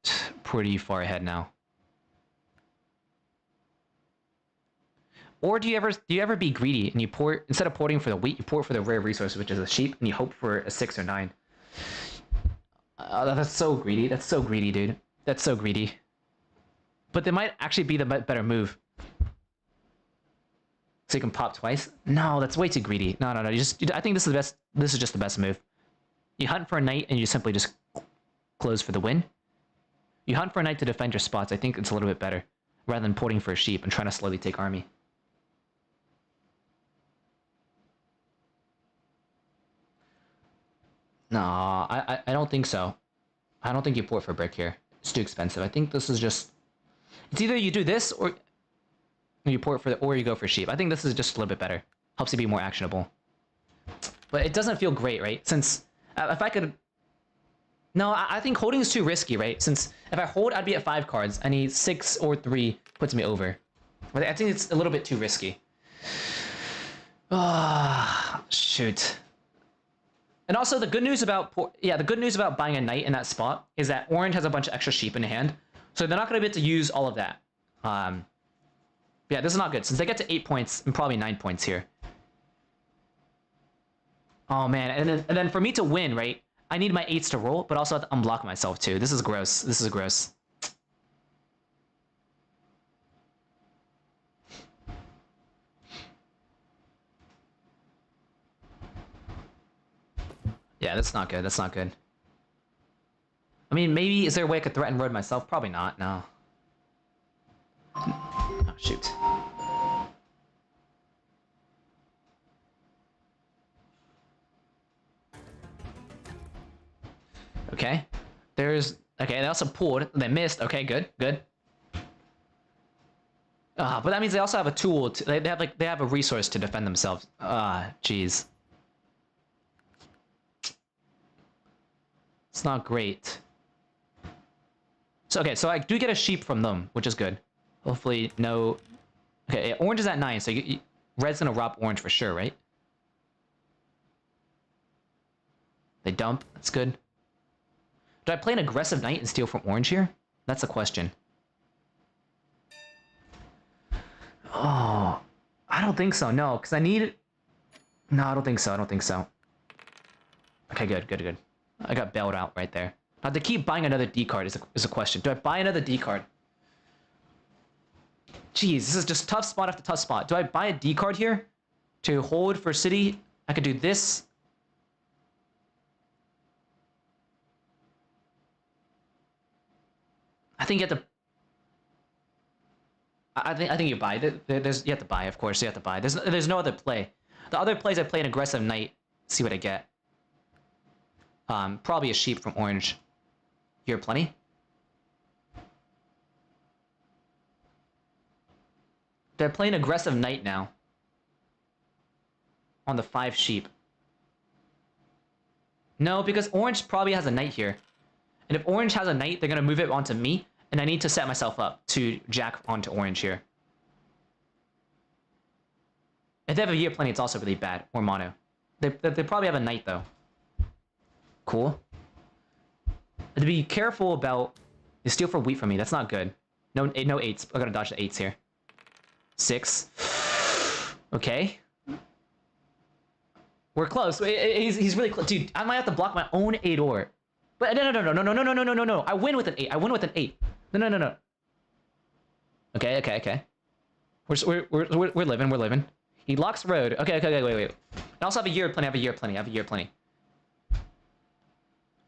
pretty far ahead now. Or do you ever be greedy and you port, instead of porting for the wheat, you port for the rare resource, which is a sheep, and you hope for a 6 or 9? That's so greedy. That's so greedy, dude. That's so greedy. But they might actually be the better move. So you can pop twice? No, that's way too greedy. No. I think this is the best. This is just the best move. You hunt for a knight and you simply just close for the win. You hunt for a knight to defend your spots. I think it's a little bit better, rather than porting for a sheep and trying to slowly take army. No, I don't think so. I don't think you port for brick here. It's too expensive. I think this is just... It's either you do this or you port for or you go for sheep. I think this is just a little bit better. Helps you be more actionable. But it doesn't feel great, right? Since if I could... No, I think holding is too risky, right? Since if I hold, I'd be at 5 cards. I need 6 or 3 puts me over. But I think it's a little bit too risky. Ah, shoot. And also the good news about buying a knight in that spot is that orange has a bunch of extra sheep in hand, so they're not going to be able to use all of that. Yeah, this is not good since they get to 8 points and probably 9 points here. Oh man, and then for me to win, right? I need my 8s to roll, but also have to unblock myself too. This is gross. This is gross. Yeah, that's not good. That's not good. I mean, maybe, is there a way I could threaten road myself? Probably not, no. Oh, shoot. Okay. Okay, they also pulled. They missed. Okay, good, good. But that means they also have a tool. They have a resource to defend themselves. Jeez. It's not great. So okay, so I do get a sheep from them, which is good. Hopefully no. Okay, orange is at 9, so red's gonna rob orange for sure, right? They dump. That's good. Do I play an aggressive knight and steal from orange here? That's the question. Oh, I don't think so. No, because I need. No, I don't think so. I don't think so. Okay, good. I got bailed out right there. Now to keep buying another D card is a question. Do I buy another D card? Jeez, this is just tough spot after tough spot. Do I buy a D card here to hold for city? I could do this. I think you have to. I think you buy. You have to buy, of course. You have to buy. There's no other play. The other plays I play an aggressive knight. See what I get. Probably a sheep from orange. Here, plenty. They're playing aggressive knight now. On the 5 sheep. No, because orange probably has a knight here. And if orange has a knight, they're gonna move it onto me, and I need to set myself up to jack onto orange here. If they have a year plenty, it's also really bad. Or mono. They probably have a knight though. Cool. To be careful about. You steal for wheat from me. That's not good. No 8s. I gotta dodge the 8s here. 6. Okay. We're close. He's really close, dude. I might have to block my own 8 ore. But no. I win with an 8. No. Okay. We're living. He locks road. Okay, wait. I also have a year plenty.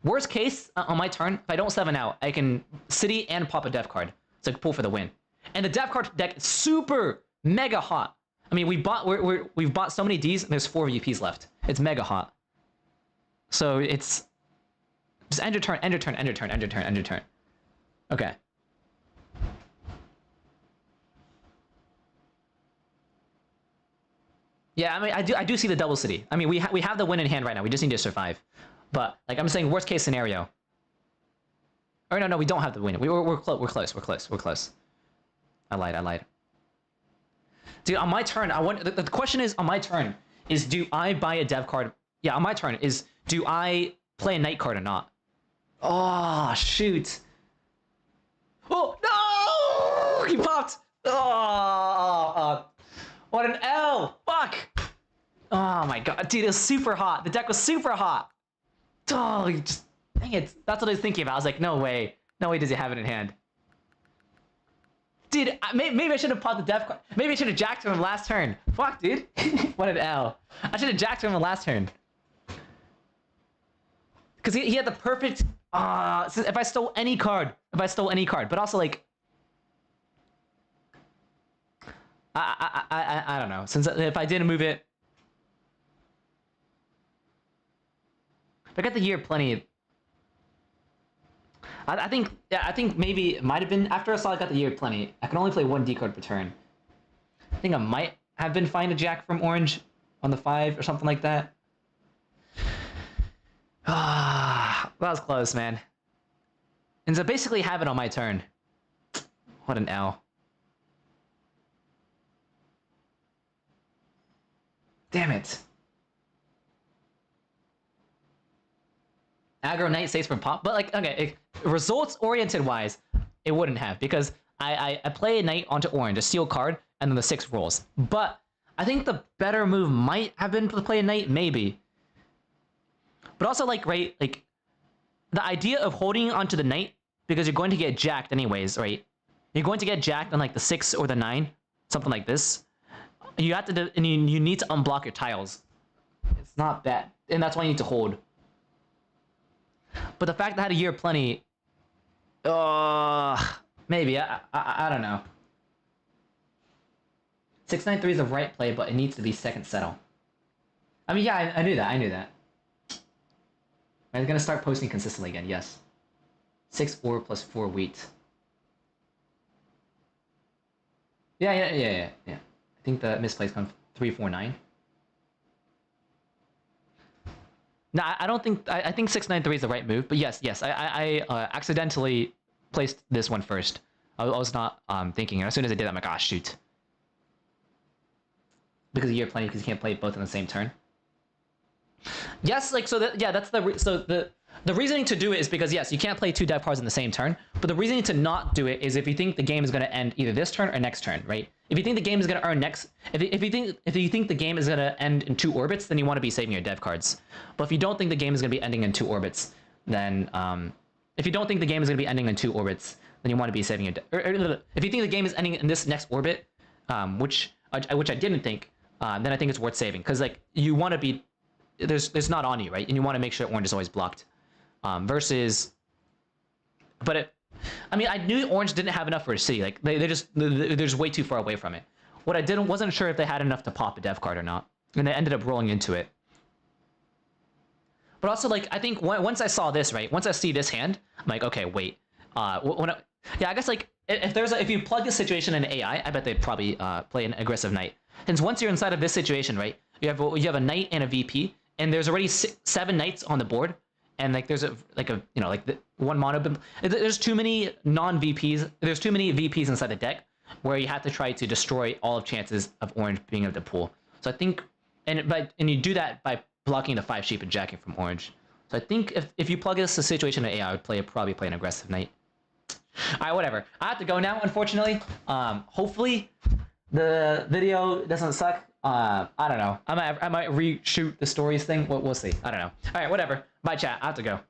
Worst case, on my turn, if I don't 7 out, I can city and pop a dev card. So I can pull for the win. And the dev card deck is super mega hot. I mean, we've bought so many Ds, and there's 4 VPs left. It's mega hot. So it's just end your turn. Okay. Yeah, I mean, I do see the double city. I mean, we have the win in hand right now. We just need to survive. But like I'm saying, worst case scenario. Or no, we don't have the win. We're close. I lied. Dude, on my turn, the question is on my turn is do I buy a dev card? Yeah, on my turn is do I play a knight card or not? Oh shoot! Oh no! He popped. Oh, what an L! Fuck! Oh my god, dude, it was super hot. The deck was super hot. Oh, dang it! That's what I was thinking about. I was like, no way does he have it in hand. Dude, maybe I should have popped the dev card. Maybe I should have jacked him last turn. Fuck, dude. What an L. I should have jacked him last turn. Because he had the perfect... if I stole any card. But also, like... I don't know. Since if I didn't move it... If I got the year plenty... I think maybe it might have been after I saw I got the year plenty. I can only play 1 D card per turn. I think I might have been fine to jack from orange on the 5 or something like that. That was close, man. And so basically have it on my turn. What an L. Damn it. Aggro knight stays from pop, but like, okay, results oriented wise, it wouldn't have because I play a knight onto orange, a steal card, and then the 6 rolls. But I think the better move might have been to play a knight, maybe. But also like, right, like the idea of holding onto the knight because you're going to get jacked anyways, right? You're going to get jacked on like the 6 or the 9, something like this. You have to, and you need to unblock your tiles. It's not bad, and that's why you need to hold. But the fact that I had a year plenty, maybe I don't know. 693 is the right play, but it needs to be second settle. I mean, yeah, I knew that. I'm gonna start posting consistently again. Yes. 6 ore plus 4 wheat. Yeah. I think the misplays come 349. No, I don't think. I think 693 is the right move. But yes. I accidentally placed this one first. I was not thinking. And as soon as I did, I'm like, ah, shoot. Because you're playing, because you can't play both in the same turn. Yes, like so. That's the reasoning to do it is because yes, you can't play 2 dev cards in the same turn. But the reasoning to not do it is if you think the game is going to end either this turn or next turn, right? If you think the game is going to earn next, if you think the game is going to end in 2 orbits, then you want to be saving your dev cards. But if you don't think the game is going to be ending in 2 orbits, then if you don't think the game is going to be ending in 2 orbits, then you want to be saving your. If you think the game is ending in this next orbit, which I didn't think, then I think it's worth saving because like you want to be. There's not on you, right? And you want to make sure orange is always blocked. Versus, but I mean, I knew orange didn't have enough for a city. Like they're just way too far away from it. What I wasn't sure if they had enough to pop a dev card or not, and they ended up rolling into it. But also, like I think once I saw this, right? Once I see this hand, I'm like, okay, wait. I guess like if you plug this situation in AI, I bet they'd probably play an aggressive knight. Since once you're inside of this situation, right? You have a knight and a VP. And there's already 7 knights on the board, and like there's one mono. There's too many non-VPs. There's too many VPs inside the deck where you have to try to destroy all of chances of orange being able to pull. So I think, and you do that by blocking the 5 sheep and jacking from orange. So I think if you plug this situation in AI, I would probably play an aggressive knight. All right, whatever. I have to go now, unfortunately. Hopefully the video doesn't suck. I don't know. I might reshoot the stories thing. We'll see. I don't know. All right, whatever. Bye, chat. I have to go.